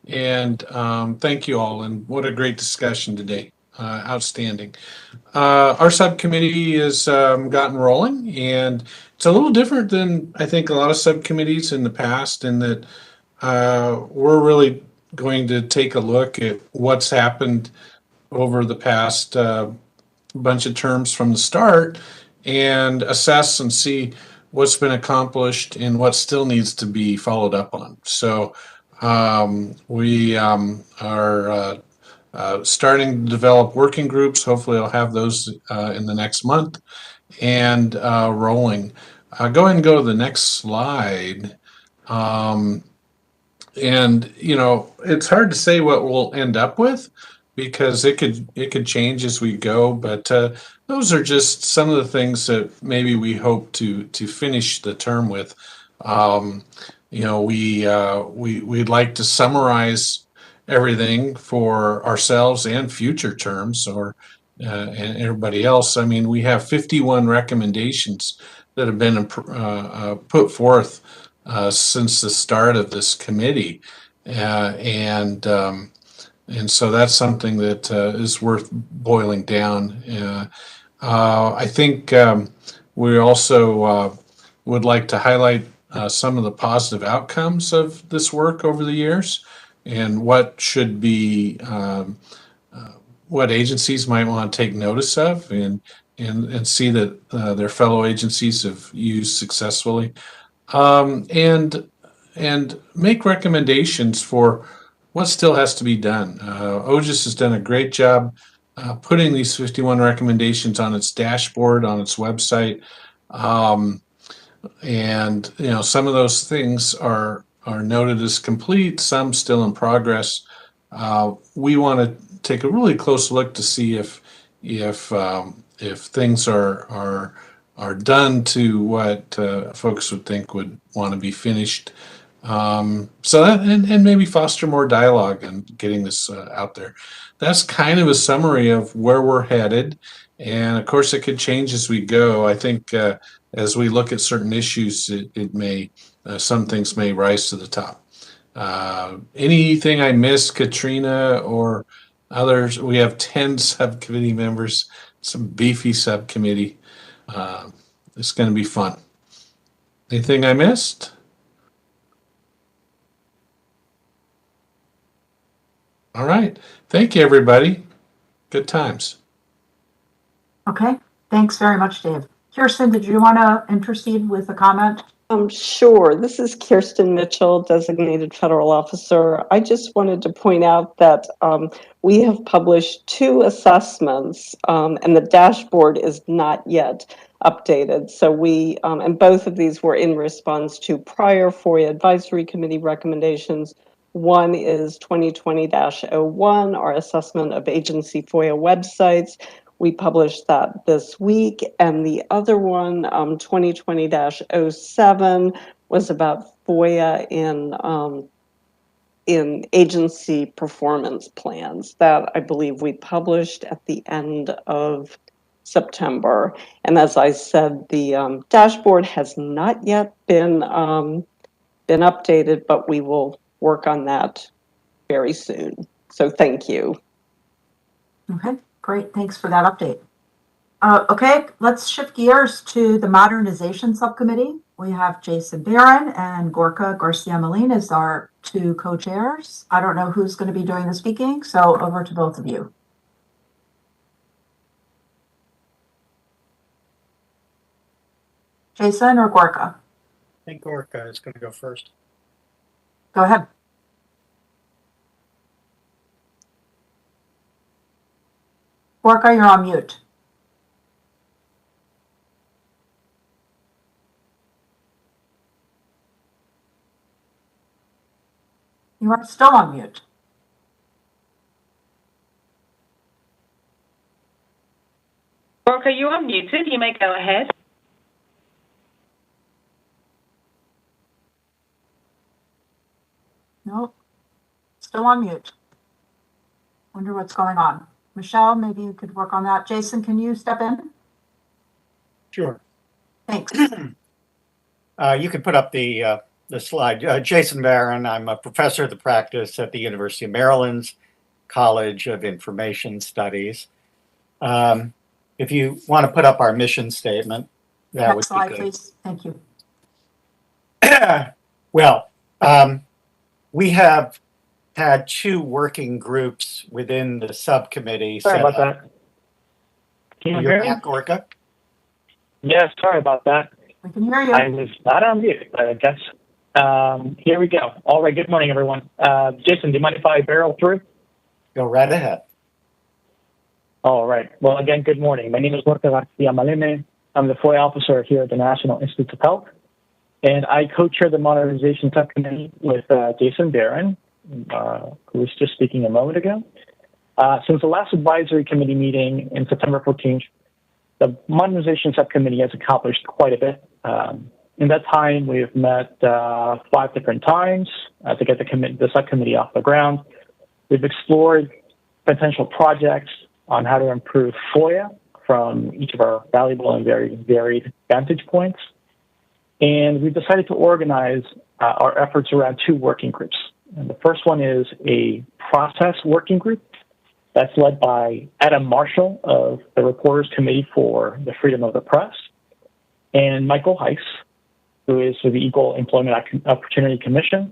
And thank you all. And what a great discussion today. Outstanding. Our subcommittee has gotten rolling, and it's a little different than I think a lot of subcommittees in the past, in that we're really going to take a look at what's happened over the past bunch of terms from the start and assess and see what's been accomplished and what still needs to be followed up on. So we are starting to develop working groups. Hopefully I'll have those in the next month, and rolling. Go ahead and go to the next slide. And it's hard to say what we'll end up with because it could change as we go. But those are just some of the things that maybe we hope to finish the term with. We'd like to summarize everything for ourselves and future terms, and everybody else. I mean, we have 51 recommendations that have been put forth since the start of this committee, and so that's something that is worth boiling down. I think we also would like to highlight some of the positive outcomes of this work over the years, and what should be what agencies might want to take notice of, and see that their fellow agencies have used successfully, and make recommendations for what still has to be done. OGIS has done a great job putting these 51 recommendations on its dashboard, on its website. And some of those things are noted as complete, some still in progress. We want to take a really close look to see if things are done to what folks would think would want to be finished. So that, and maybe foster more dialogue and getting this out there. That's kind of a summary of where we're headed. And of course, it could change as we go. I think as we look at certain issues, it may, some things may rise to the top. Anything I missed, Katrina or others? We have 10 subcommittee members, some beefy subcommittee. It's going to be fun. Anything I missed? All right. Thank you, everybody. Good times. Okay, thanks very much, Dave. Kirsten, did you want to intercede with a comment? Sure. This is Kirsten Mitchell, designated federal officer. I just wanted to point out that we have published 2 assessments, and the dashboard is not yet updated. So and both of these were in response to prior FOIA Advisory Committee recommendations. One is 2020-01, our assessment of agency FOIA websites. We published that this week, and the other one, 2020-07, was about FOIA in agency performance plans that I believe we published at the end of September. And as I said, the dashboard has not yet been updated, but we will work on that very soon. So thank you. Okay, great. Thanks for that update. Okay, let's shift gears to the Modernization Subcommittee. We have Jason Barron and Gorka Garcia-Molina as our 2 co-chairs. I don't know who's going to be doing the speaking, so over to both of you. Jason or Gorka? I think Gorka is going to go first. Go ahead. Gorka, you're on mute. You are still on mute. Gorka, you are muted. You may go ahead. Nope. Still on mute. Wonder what's going on. Michelle, maybe you could work on that. Jason, can you step in? Sure. Thanks. You can put up the slide. Jason Barron, I'm a professor of the practice at the University of Maryland's College of Information Studies. If you want to put up our mission statement, that Next would slide, be good. please. Thank you. Well, we have had 2 working groups within the subcommittee. Sorry about that. Can you hear me? Gorka? Yes, sorry about that. We can hear you. I was not on mute, but I guess. Here we go. All right, good morning, everyone. Jason, do you mind if I barrel through? Go right ahead. All right. Well, again, good morning. My name is Gorka Garcia-Molina. I'm the FOIA officer here at the National Institutes of Health, and I co-chair the modernization subcommittee with Jason Barron, who was just speaking a moment ago. Since the last advisory committee meeting in September 14th, the modernization subcommittee has accomplished quite a bit. In that time, we've met 5 different times to get the subcommittee off the ground. We've explored potential projects on how to improve FOIA from each of our valuable and very varied vantage points. And we've decided to organize our efforts around 2 working groups. And the first one is a process working group that's led by Adam Marshall of the Reporters Committee for the Freedom of the Press and Michael Heiss, who is with the Equal Employment Opportunity Commission.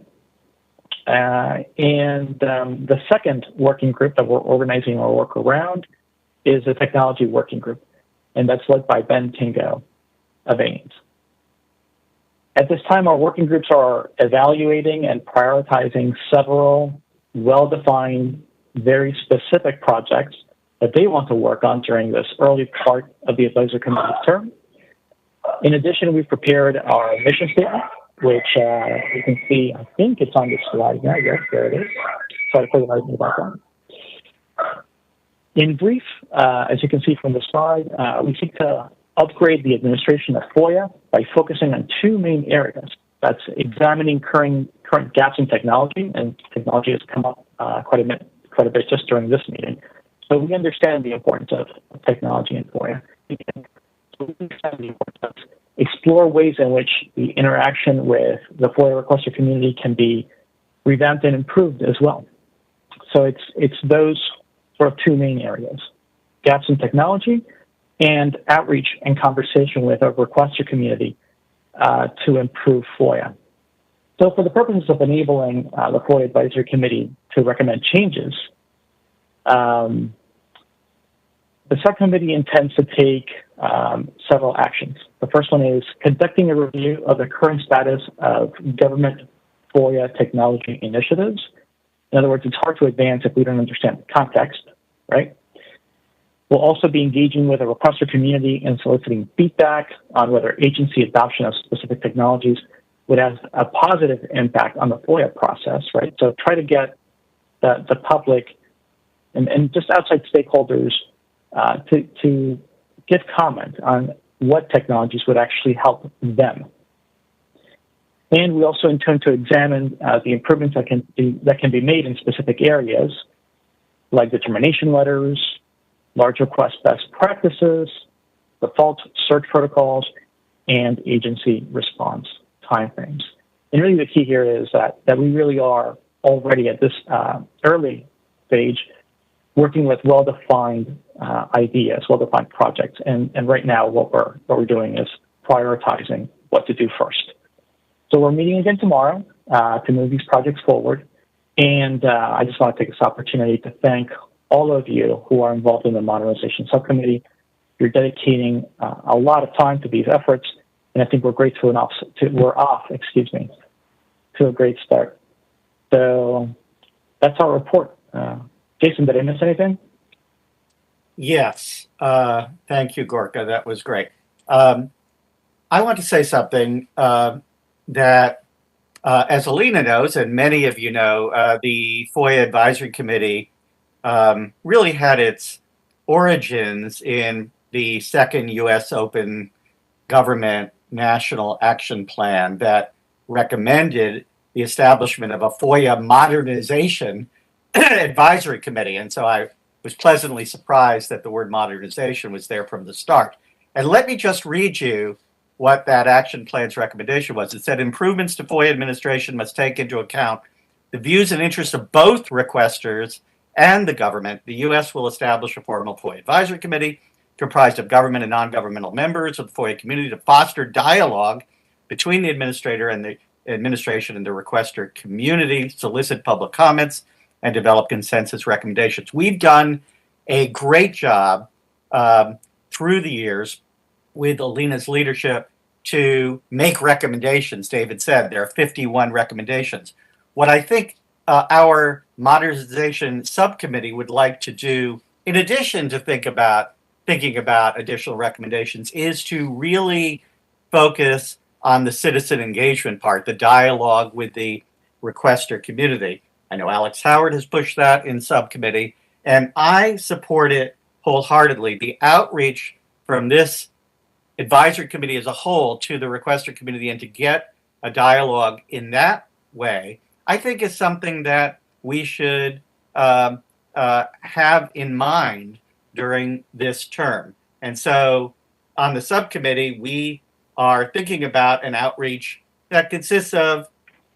The second working group that we're organizing our work around is a technology working group, and that's led by Ben Tingo of Ames. At this time, our working groups are evaluating and prioritizing several well-defined, very specific projects that they want to work on during this early part of the advisory committee's term. In addition, we've prepared our mission statement, which you can see, I think it's on the slide now. Yes, there it is. Sorry for the noise in the background. In brief, as you can see from the slide, we seek to upgrade the administration of FOIA by focusing on 2 main areas. That's examining current gaps in technology, and technology has come up quite a bit just during this meeting. So we understand the importance of technology in FOIA. So we understand the importance of explore ways in which the interaction with the FOIA requester community can be revamped and improved as well. So it's those sort of 2 main areas: gaps in technology and outreach and conversation with our requester community to improve FOIA. So for the purposes of enabling the FOIA Advisory Committee to recommend changes, the subcommittee intends to take several actions. The first one is conducting a review of the current status of government FOIA technology initiatives. In other words, it's hard to advance if we don't understand the context, right? We'll also be engaging with the requester community and soliciting feedback on whether agency adoption of specific technologies would have a positive impact on the FOIA process, right? So try to get the public and just outside stakeholders to give comment on what technologies would actually help them. And we also intend to examine the improvements that can be made in specific areas, like determination letters, large request best practices, default search protocols, and agency response timeframes. And really the key here is that we really are already at this early stage working with well-defined ideas, well-defined projects. And right now what we're doing is prioritizing what to do first. So we're meeting again tomorrow to move these projects forward. And I just want to take this opportunity to thank all of you who are involved in the modernization subcommittee. You're dedicating a lot of time to these efforts, and I think we're off to a great start. So that's our report. Jason, did I miss anything? Yes. Thank you, Gorka. That was great. I want to say something that, as Alina knows, and many of you know, the FOIA Advisory Committee really had its origins in the second U.S. Open Government National Action Plan that recommended the establishment of a FOIA Modernization Advisory Committee. And so I was pleasantly surprised that the word modernization was there from the start. And let me just read you what that action plan's recommendation was. It said improvements to FOIA administration must take into account the views and interests of both requesters and the government. The U.S. will establish a formal FOIA Advisory Committee comprised of government and non-governmental members of the FOIA community to foster dialogue between the administrator and the administration and the requester community, solicit public comments, and develop consensus recommendations. We've done a great job through the years with Alina's leadership to make recommendations. David said there are 51 recommendations. What I think our modernization subcommittee would like to do, in addition to think about thinking about additional recommendations is to really focus on the citizen engagement part, the dialogue with the requester community. I know Alex Howard has pushed that in subcommittee, and I support it wholeheartedly. The outreach from this advisory committee as a whole to the requester community and to get a dialogue in that way, I think is something that we should have in mind during this term. And so on the subcommittee, we are thinking about an outreach that consists of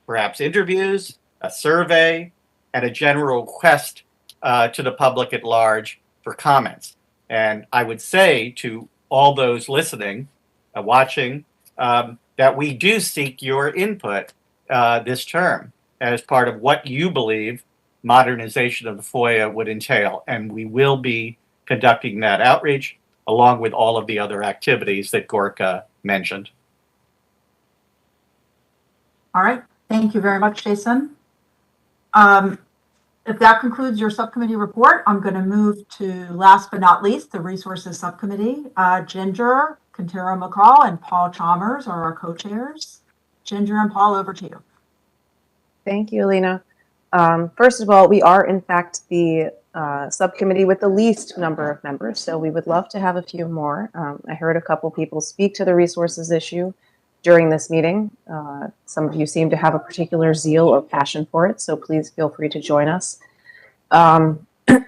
perhaps interviews, a survey, and a general request to the public at large for comments. And I would say to all those listening, watching, that we do seek your input this term as part of what you believe modernization of the FOIA would entail. And we will be conducting that outreach along with all of the other activities that Gorka mentioned. All right. Thank you very much, Jason. If that concludes your subcommittee report, I'm going to move to, last but not least, the Resources Subcommittee. Ginger, Quintero McCall, and Paul Chalmers are our co-chairs. Ginger and Paul, over to you. Thank you, Alina. First of all, we are in fact the subcommittee with the least number of members, so we would love to have a few more. I heard a couple people speak to the resources issue during this meeting. Some of you seem to have a particular zeal or passion for it, so please feel free to join us.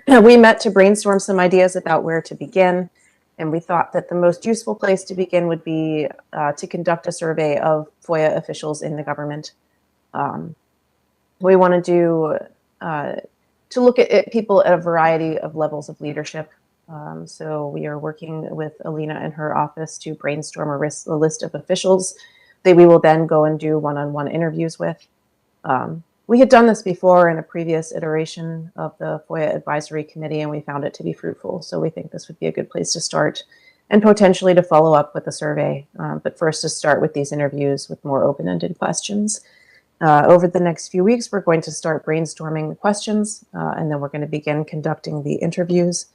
We met to brainstorm some ideas about where to begin, and we thought that the most useful place to begin would be to conduct a survey of FOIA officials in the government. We want to do to look at people at a variety of levels of leadership. So we are working with Alina and her office to brainstorm a list of officials that we will then go and do one-on-one interviews with. We had done this before in a previous iteration of the FOIA Advisory Committee, and we found it to be fruitful. So we think this would be a good place to start and potentially to follow up with a survey. But first to start with these interviews with more open-ended questions. Over the next few weeks, we're going to start brainstorming the questions, and then we're going to begin conducting the interviews.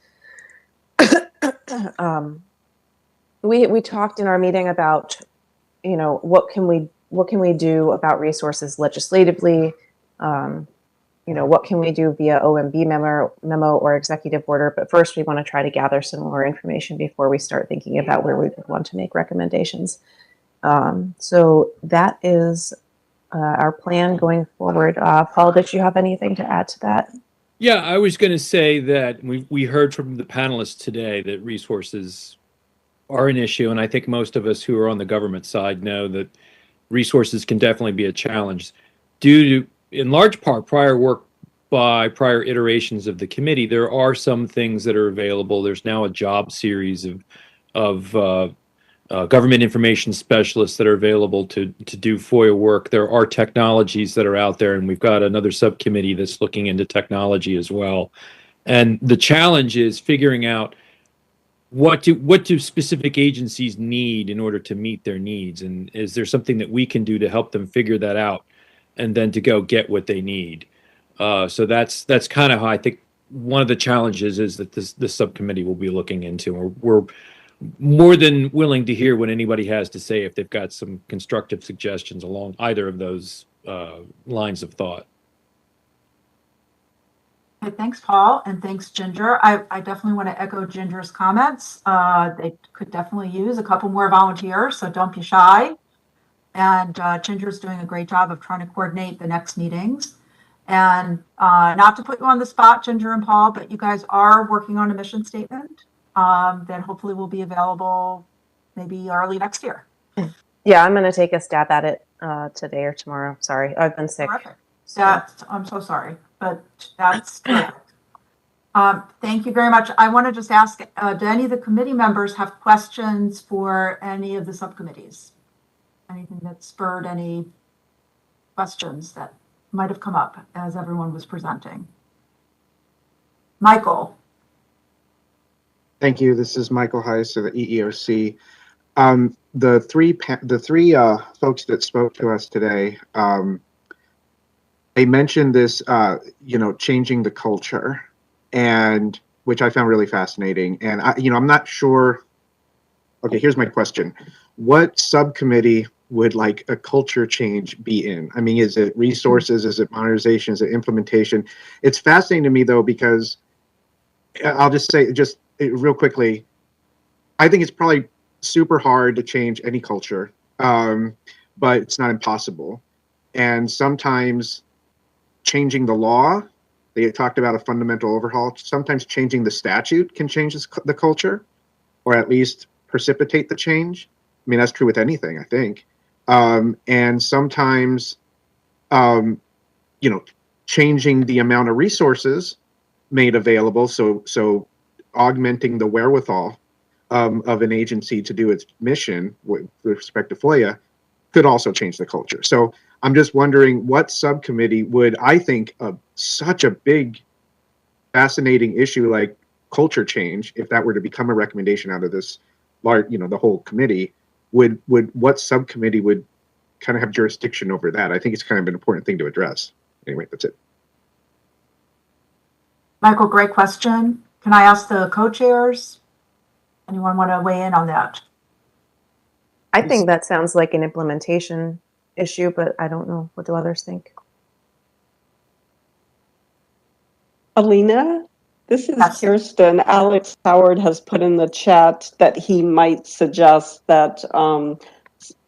We talked in our meeting about, what can we do about resources legislatively? What can we do via OMB memo or executive order? But first, we want to try to gather some more information before we start thinking about where we would want to make recommendations. So that is our plan going forward. Paul, did you have anything to add to that? Yeah, I was going to say that we heard from the panelists today that resources are an issue, and I think most of us who are on the government side know that resources can definitely be a challenge. Due to, in large part, prior work by prior iterations of the committee, there are some things that are available. There's now a job series of government information specialists that are available to do FOIA work. There are technologies that are out there, and we've got another subcommittee that's looking into technology as well. And the challenge is figuring out what do specific agencies need in order to meet their needs, and is there something that we can do to help them figure that out, and then to go get what they need. So that's kind of how I think one of the challenges is that this subcommittee will be looking into. We're more than willing to hear what anybody has to say if they've got some constructive suggestions along either of those lines of thought. Okay, thanks, Paul, and thanks, Ginger. I definitely want to echo Ginger's comments. They could definitely use a couple more volunteers, so don't be shy. And Ginger's doing a great job of trying to coordinate the next meetings. And not to put you on the spot, Ginger and Paul, but you guys are working on a mission statement that hopefully will be available maybe early next year. Yeah, I'm going to take a stab at it today or tomorrow. Sorry, I've been sick. Terrific. I'm so sorry, but that's terrific. Thank you very much. I want to just ask, do any of the committee members have questions for any of the subcommittees? Anything that spurred any questions that might have come up as everyone was presenting? Michael. Thank you. This is Michael Heiss of the EEOC. The three folks that spoke to us today, they mentioned this, changing the culture, and which I found really fascinating. And I'm not sure. Okay, here's my question. What subcommittee would like a culture change be in? I mean, is it resources? Is it modernization? Is it implementation? It's fascinating to me though, because I'll just say real quickly, I think it's probably super hard to change any culture, but it's not impossible. And sometimes changing the law, they talked about a fundamental overhaul. Sometimes changing the statute can change the culture, or at least precipitate the change. I mean, that's true with anything, I think. And sometimes, changing the amount of resources made available, so augmenting the wherewithal of an agency to do its mission with respect to FOIA could also change the culture. So I'm just wondering what subcommittee would, I think, such a big, fascinating issue like culture change, if that were to become a recommendation out of this large, the whole committee, would what subcommittee would kind of have jurisdiction over that? I think it's kind of an important thing to address. Anyway, that's it. Michael, great question. Can I ask the co-chairs? Anyone want to weigh in on that? I think that sounds like an implementation issue, but I don't know. What do others think? Alina, this is Kirsten. Alex Howard has put in the chat that he might suggest that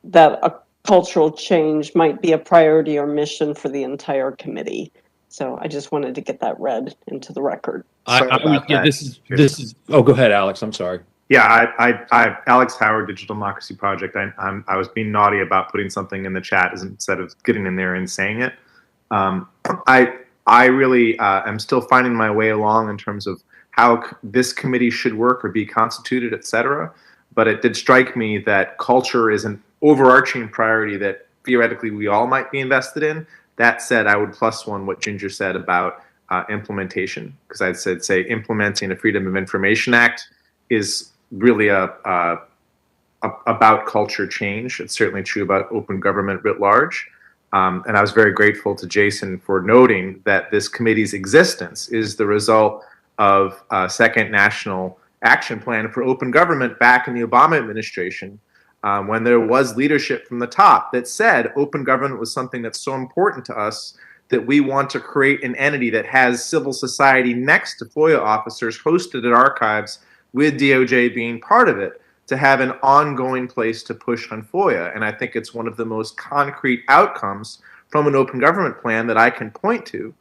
that a cultural change might be a priority or mission for the entire committee. So I just wanted to get that read into the record. This is. Oh, go ahead, Alex. I'm sorry. Yeah, I Alex Howard, Digital Democracy Project. I was being naughty about putting something in the chat instead of getting in there and saying it. I really am still finding my way along in terms of how this committee should work or be constituted, et cetera. But it did strike me that culture is an overarching priority that theoretically we all might be invested in. That said, I would plus one what Ginger said about implementation, because I'd say implementing a Freedom of Information Act is really about culture change. It's certainly true about open government writ large. And I was very grateful to Jason for noting that this committee's existence is the result of a second national action plan for open government back in the Obama administration, when there was leadership from the top that said open government was something that's so important to us that we want to create an entity that has civil society next to FOIA officers hosted at archives, with DOJ being part of it, to have an ongoing place to push on FOIA. And I think it's one of the most concrete outcomes from an open government plan that I can point to.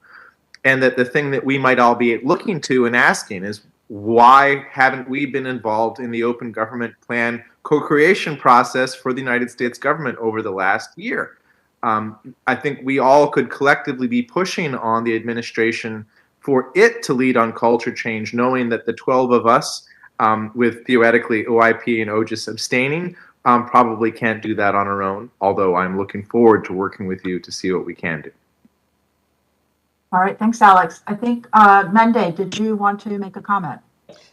And that the thing that we might all be looking to and asking is, why haven't we been involved in the open government plan co-creation process for the United States government over the last year? I think we all could collectively be pushing on the administration for it to lead on culture change, knowing that the 12 of us, with theoretically OIP and OGIS abstaining, probably can't do that on our own, although I'm looking forward to working with you to see what we can do. All right, thanks, Alex. I think, Mende, did you want to make a comment?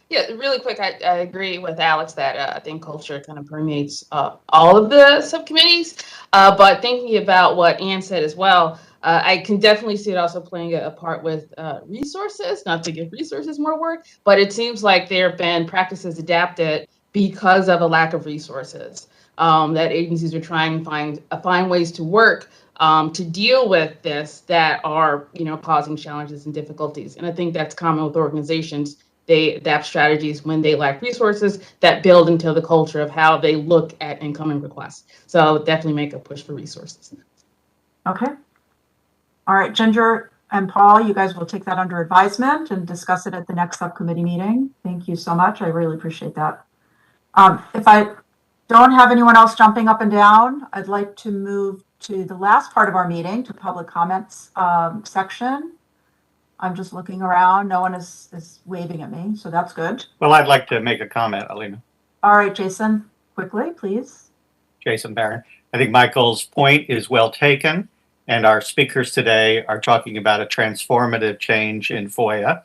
Yeah, really quick, I agree with Alex that I think culture kind of permeates all of the subcommittees. But thinking about what Ann said as well, I can definitely see it also playing a part with resources, not to give resources more work, but it seems like there have been practices adapted because of a lack of resources, that agencies are trying to find ways to work to deal with this that are, causing challenges and difficulties. And I think that's common with organizations. They adapt strategies when they lack resources that build into the culture of how they look at incoming requests. So definitely make a push for resources. Okay. All right, Ginger and Paul, you guys will take that under advisement and discuss it at the next subcommittee meeting. Thank you so much. I really appreciate that. If I don't have anyone else jumping up and down, I'd like to move to the last part of our meeting, to public comments section. I'm just looking around. No one is waving at me, so that's good. Well, I'd like to make a comment, Alina. All right, Jason, quickly, please. Jason Barron. I think Michael's point is well taken, and our speakers today are talking about a transformative change in FOIA.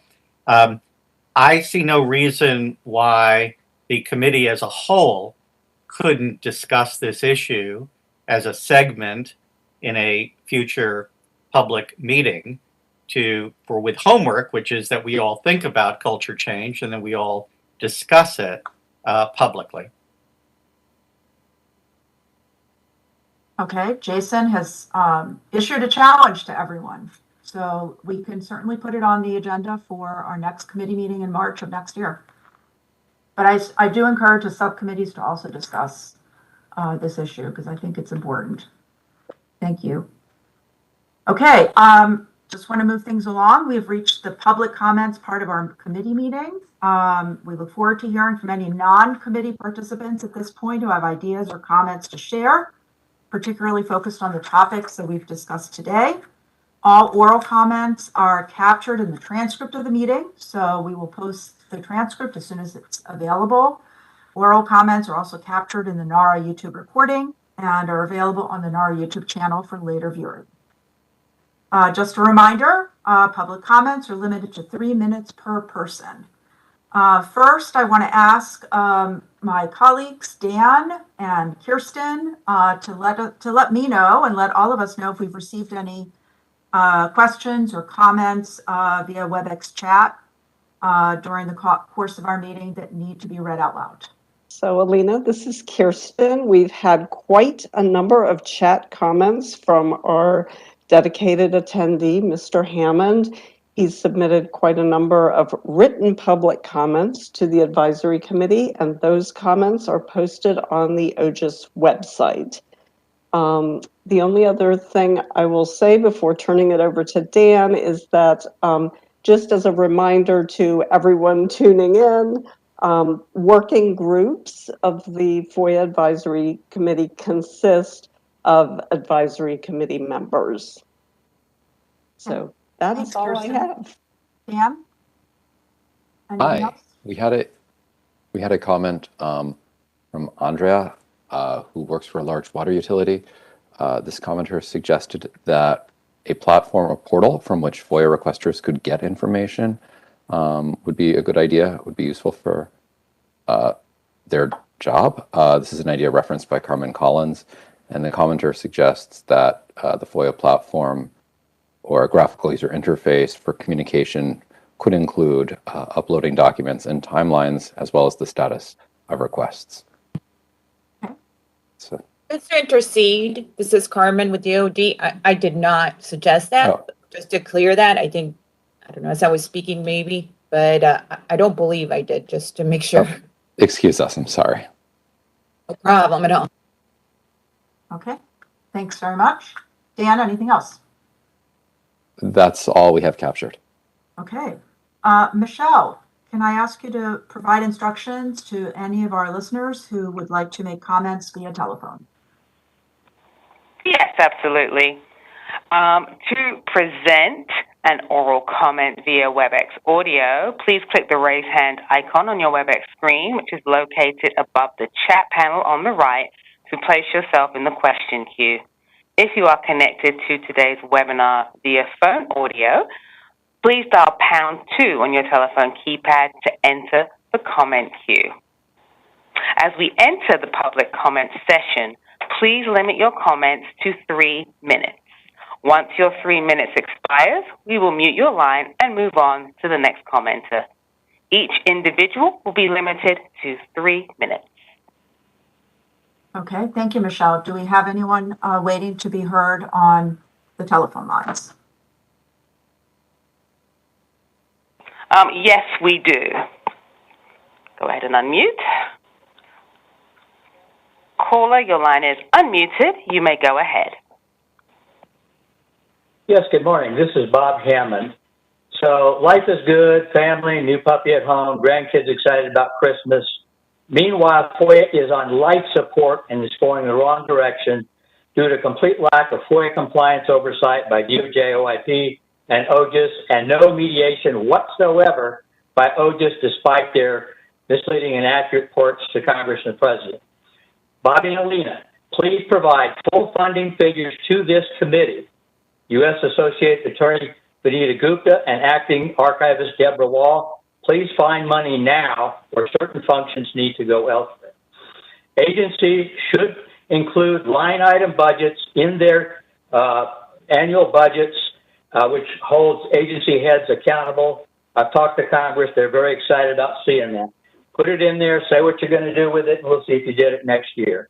I see no reason why the committee as a whole couldn't discuss this issue as a segment in a future public meeting with homework, which is that we all think about culture change and then we all discuss it publicly. Okay, Jason has issued a challenge to everyone. So we can certainly put it on the agenda for our next committee meeting in March of next year. But I do encourage the subcommittees to also discuss this issue because I think it's important. Thank you. Okay, just want to move things along. We have reached the public comments part of our committee meeting. We look forward to hearing from any non-committee participants at this point who have ideas or comments to share, particularly focused on the topics that we've discussed today. All oral comments are captured in the transcript of the meeting, so we will post the transcript as soon as it's available. Oral comments are also captured in the NARA YouTube recording and are available on the NARA YouTube channel for later viewing. Just a reminder, public comments are limited to 3 minutes per person. First, I want to ask my colleagues, Dan and Kirsten, to let me know and let all of us know if we've received any questions or comments via WebEx chat during the course of our meeting that need to be read out loud. So, Alina, this is Kirsten. We've had quite a number of chat comments from our dedicated attendee, Mr. Hammond. He's submitted quite a number of written public comments to the advisory committee, and those comments are posted on the OGIS website. The only other thing I will say before turning it over to Dan is that just as a reminder to everyone tuning in, working groups of the FOIA Advisory Committee consist of advisory committee members. So that is all I have. Dan? Anything Hi. else? We had a comment from Andrea, who works for a large water utility. This commenter suggested that a platform or portal from which FOIA requesters could get information would be a good idea, would be useful for their job. This is an idea referenced by Carmen Collins, and the commenter suggests that the FOIA platform or a graphical user interface for communication could include uploading documents and timelines, as well as the status of requests. So, Just to intercede, this is Carmen with DOD. I did not suggest that. Oh. Just to clear that, I don't know, as I was speaking maybe, but I don't believe I did, just to make sure. Oh, excuse us, I'm sorry. No problem at all. Okay, thanks very much. Dan, anything else? That's all we have captured. Okay. Michelle, can I ask you to provide instructions to any of our listeners who would like to make comments via telephone? Yes, absolutely. To present an oral comment via WebEx audio, please click the raise hand icon on your WebEx screen, which is located above the chat panel on the right, to place yourself in the question queue. If you are connected to today's webinar via phone audio, please dial #2 on your telephone keypad to enter the comment queue. As we enter the public comment session, please limit your comments to 3 minutes. Once your 3 minutes expires, we will mute your line and move on to the next commenter. Each individual will be limited to 3 minutes. Okay, thank you, Michelle. Do we have anyone waiting to be heard on the telephone lines? Yes, we do. Go ahead and unmute. Caller, your line is unmuted. You may go ahead. Yes, good morning. This is Bob Hammond. So life is good, family, new puppy at home, grandkids excited about Christmas. Meanwhile, FOIA is on life support and is going the wrong direction due to complete lack of FOIA compliance oversight by DOJ, OIP, and OGIS, and no mediation whatsoever by OGIS despite their misleading and inaccurate reports to Congress and the President. Bobby and Alina, please provide full funding figures to this committee. U.S. Associate Attorney Vanita Gupta and Acting Archivist Deborah Wall, please find money now where certain functions need to go elsewhere. Agencies should include line item budgets in their annual budgets which holds agency heads accountable. I've talked to Congress. They're very excited about seeing that. Put it in there, say what you're going to do with it, and we'll see if you get it next year.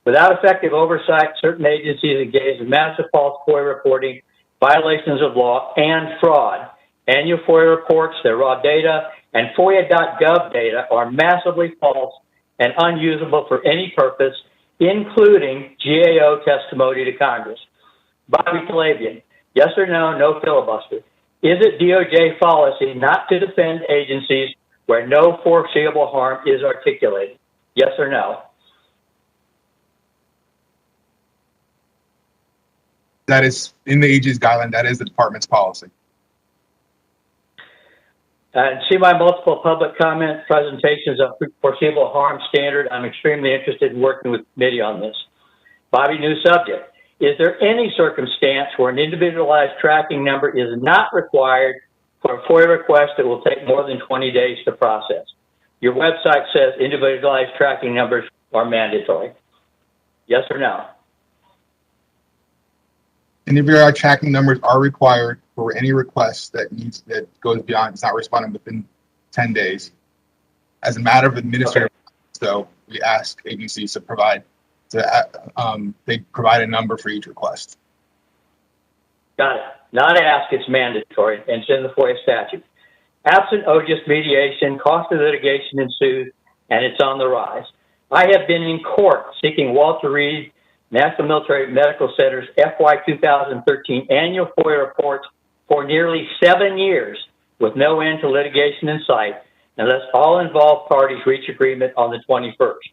Without effective oversight, certain agencies engage in massive false FOIA reporting, violations of law, and fraud. Annual FOIA reports, their raw data, and FOIA.gov data are massively false and unusable for any purpose, including GAO testimony to Congress. Bobby Calabian, yes or no, no filibuster. Is it DOJ policy not to defend agencies where no foreseeable harm is articulated? Yes or no? That is in the AG's guideline. That is the department's policy. See my multiple public comment presentations of foreseeable harm standard. I'm extremely interested in working with the committee on this. Bobby, new subject. Is there any circumstance where an individualized tracking number is not required for a FOIA request that will take more than 20 days to process? Your website says individualized tracking numbers are mandatory. Yes or no? Individual tracking numbers are required for any request that goes beyond, it's not responding within 10 days. As a matter of administrative, so we ask agencies to provide, they provide a number for each request. Got it. Not ask, it's mandatory, and it's in the FOIA statute. Absent OGIS mediation, costly litigation ensues, and it's on the rise. I have been in court seeking Walter Reed National Military Medical Center's FY 2013 annual FOIA reports for nearly 7 years with no end to litigation in sight unless all involved parties reach agreement on the 21st.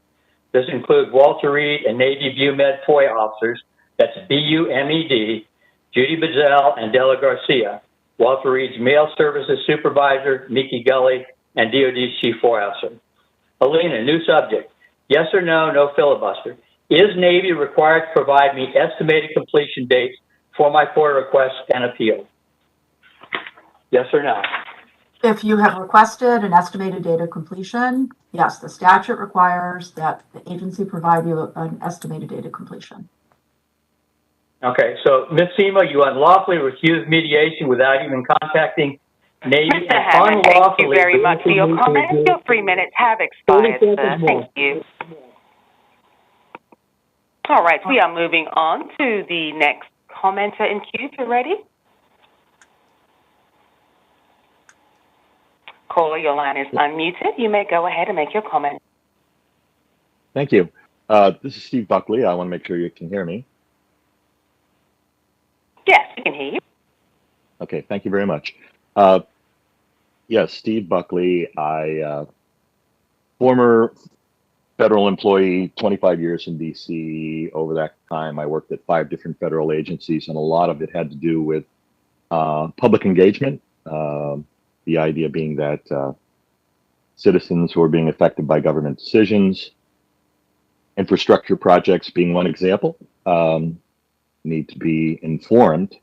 This includes Walter Reed and Navy BUMED FOIA officers, that's BUMED, Judy Bazell and Della Garcia, Walter Reed's Mail Services Supervisor, Mickey Gully, and DOD's Chief FOIA Officer. Alina, new subject. Yes or no, no filibuster. Is Navy required to provide me estimated completion dates for my FOIA requests and appeals? Yes or no? If you have requested an estimated date of completion, yes, the statute requires that the agency provide you an estimated date of completion. Okay, so Ms. Sema, you unlawfully refused mediation without even contacting Navy. Mr. Hammond, thank you very much for your comments. Your 3 minutes have expired, sir. Thank you. All right, we are moving on to the next commenter in queue. If you're ready. Caller, your line is unmuted. You may go ahead and make your comment. Thank you. This is Steve Buckley. I want to make sure you can hear me. Yes, we can hear you. Okay, thank you very much. Yes, Steve Buckley. Former federal employee, 25 years in DC. Over that time, I worked at 5 different federal agencies, and a lot of it had to do with public engagement. The idea being that citizens who are being affected by government decisions, infrastructure projects being one example, need to be informed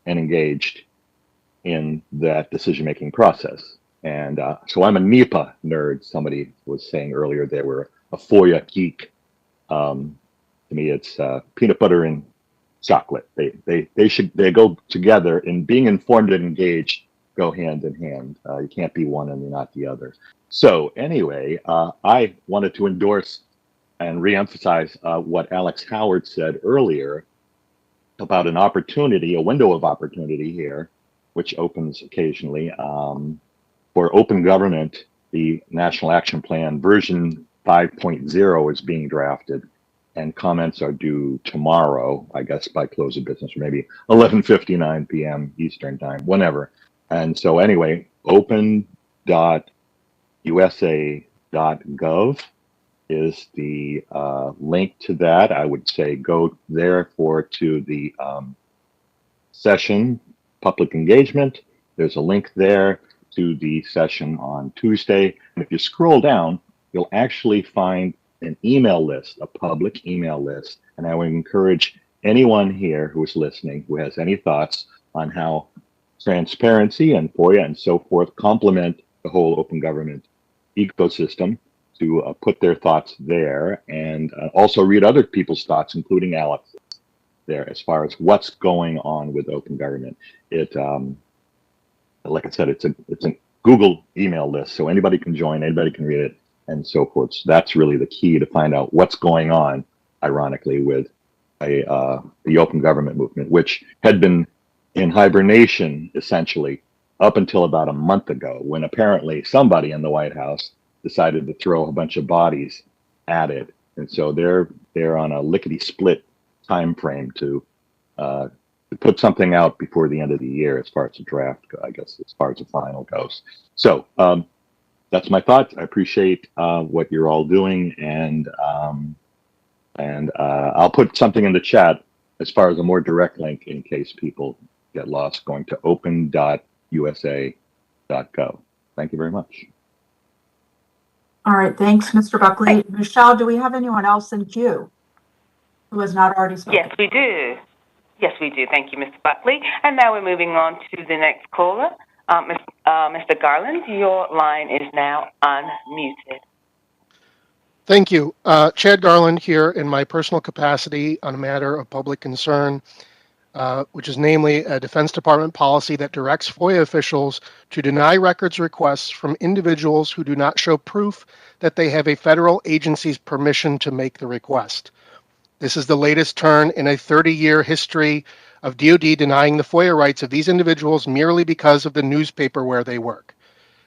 and engaged in that decision-making process. And so I'm a NEPA nerd. Somebody was saying earlier they were a FOIA geek. To me, it's peanut butter and chocolate. They go together, and being informed and engaged go hand in hand. You can't be one and not the other. So anyway, I wanted to endorse and reemphasize what Alex Howard said earlier about an opportunity, a window of opportunity here, which opens occasionally for open government. The National Action Plan version 5.0 is being drafted, and comments are due tomorrow, I guess by close of business, or maybe 11:59 p.m. Eastern time, whenever. And so anyway, open.usa.gov is the link to that. I would say go there to the session, public engagement. There's a link there to the session on Tuesday. And if you scroll down, you'll actually find an email list, a public email list. And I would encourage anyone here who is listening, who has any thoughts on how transparency and FOIA and so forth complement the whole open government ecosystem, to put their thoughts there, and also read other people's thoughts, including Alex's. there as far as what's going on with open government. It, like I said, it's a Google email list, so anybody can join, anybody can read it, and so forth. So that's really the key to find out what's going on, ironically, with the open government movement, which had been in hibernation essentially up until about a month ago, when apparently somebody in the White House decided to throw a bunch of bodies at it, and so they're on a lickety split time frame to put something out before the end of the year, as far as the draft, I guess, as far as the final goes. So that's my thoughts. I appreciate what you're all doing, and I'll put something in the chat as far as a more direct link in case people get lost, going to open.usa.gov. Thank you very much. All right, thanks, Mr. Buckley. Michelle, do we have anyone else in queue who has not already spoken? Yes, we do. Yes, we do. Thank you, Mr. Buckley. And now we're moving on to the next caller. Mr. Garland, your line is now unmuted. Thank you. Chad Garland here in my personal capacity on a matter of public concern, which is namely a Defense Department policy that directs FOIA officials to deny records requests from individuals who do not show proof that they have a federal agency's permission to make the request. This is the latest turn in a 30-year history of DoD denying the FOIA rights of these individuals merely because of the newspaper where they work.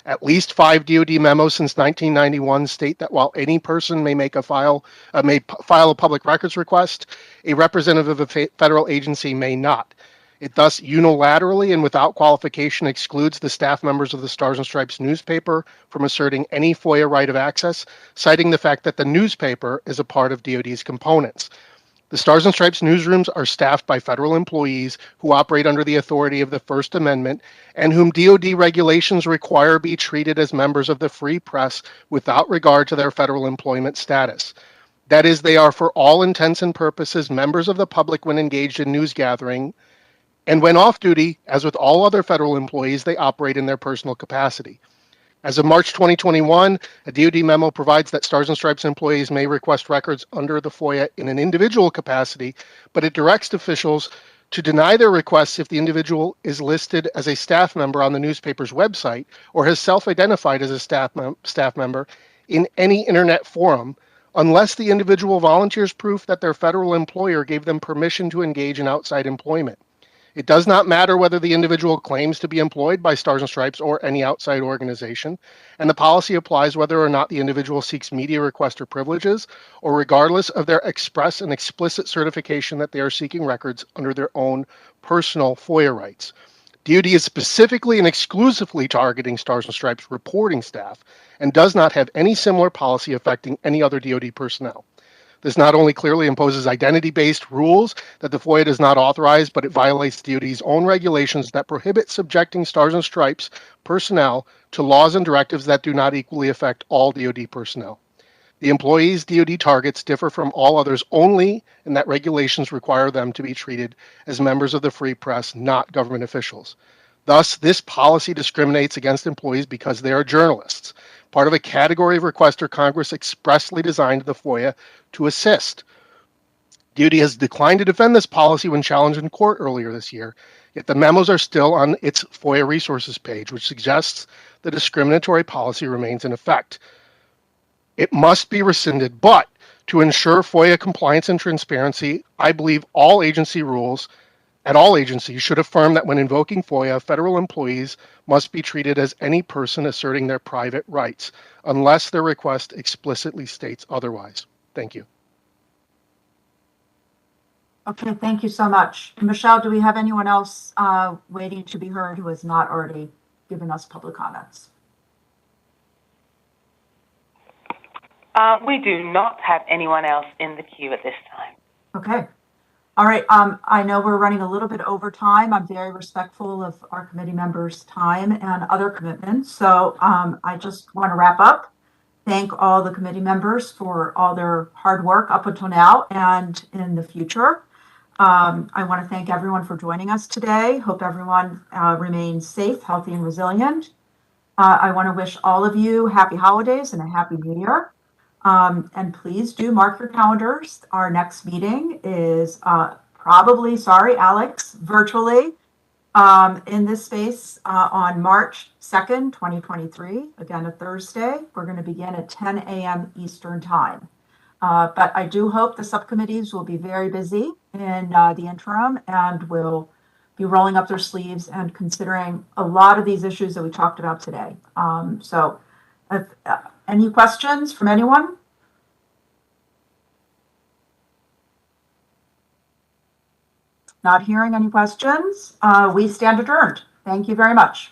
At least 5 DoD memos since 1991 state that while any person may file a public records request, a representative of a federal agency may not. It thus unilaterally and without qualification excludes the staff members of the Stars and Stripes newspaper from asserting any FOIA right of access, citing the fact that the newspaper is a part of DoD's components. The Stars and Stripes newsrooms are staffed by federal employees who operate under the authority of the First Amendment and whom DoD regulations require be treated as members of the free press without regard to their federal employment status. That is, they are for all intents and purposes members of the public when engaged in news gathering, and when off duty, as with all other federal employees, they operate in their personal capacity. As of March 2021, a DoD memo provides that Stars and Stripes employees may request records under the FOIA in an individual capacity, but it directs officials to deny their requests if the individual is listed as a staff member on the newspaper's website or has self-identified as a staff member in any internet forum, unless the individual volunteers proof that their federal employer gave them permission to engage in outside employment. It does not matter whether the individual claims to be employed by Stars and Stripes or any outside organization, and the policy applies whether or not the individual seeks media request or privileges, or regardless of their express and explicit certification that they are seeking records under their own personal FOIA rights. DoD is specifically and exclusively targeting Stars and Stripes reporting staff and does not have any similar policy affecting any other DoD personnel. This not only clearly imposes identity-based rules that the FOIA does not authorize, but it violates DoD's own regulations that prohibit subjecting Stars and Stripes personnel to laws and directives that do not equally affect all DoD personnel. The employees DoD targets differ from all others only in that regulations require them to be treated as members of the free press, not government officials. Thus, this policy discriminates against employees because they are journalists, part of a category of requester Congress expressly designed the FOIA to assist. DoD has declined to defend this policy when challenged in court earlier this year, yet the memos are still on its FOIA resources page, which suggests the discriminatory policy remains in effect. It must be rescinded, but to ensure FOIA compliance and transparency, I believe all agency rules at all agencies should affirm that when invoking FOIA, federal employees must be treated as any person asserting their private rights, unless their request explicitly states otherwise. Thank you. Okay, thank you so much. Michelle, do we have anyone else waiting to be heard who has not already given us public comments? We do not have anyone else in the queue at this time. Okay. All right. I know we're running a little bit over time. I'm very respectful of our committee members' time and other commitments. So I just want to wrap up. Thank all the committee members for all their hard work up until now and in the future. I want to thank everyone for joining us today. Hope everyone remains safe, healthy, and resilient. I want to wish all of you happy holidays and a happy new year. And please do mark your calendars. Our next meeting is probably, sorry, Alex, virtually in this space on March 2nd, 2023, again, a Thursday. We're going to begin at 10 a.m. Eastern Time. But I do hope the subcommittees will be very busy in the interim and will be rolling up their sleeves and considering a lot of these issues that we talked about today. So if, any questions from anyone? Not hearing any questions. We stand adjourned. Thank you very much.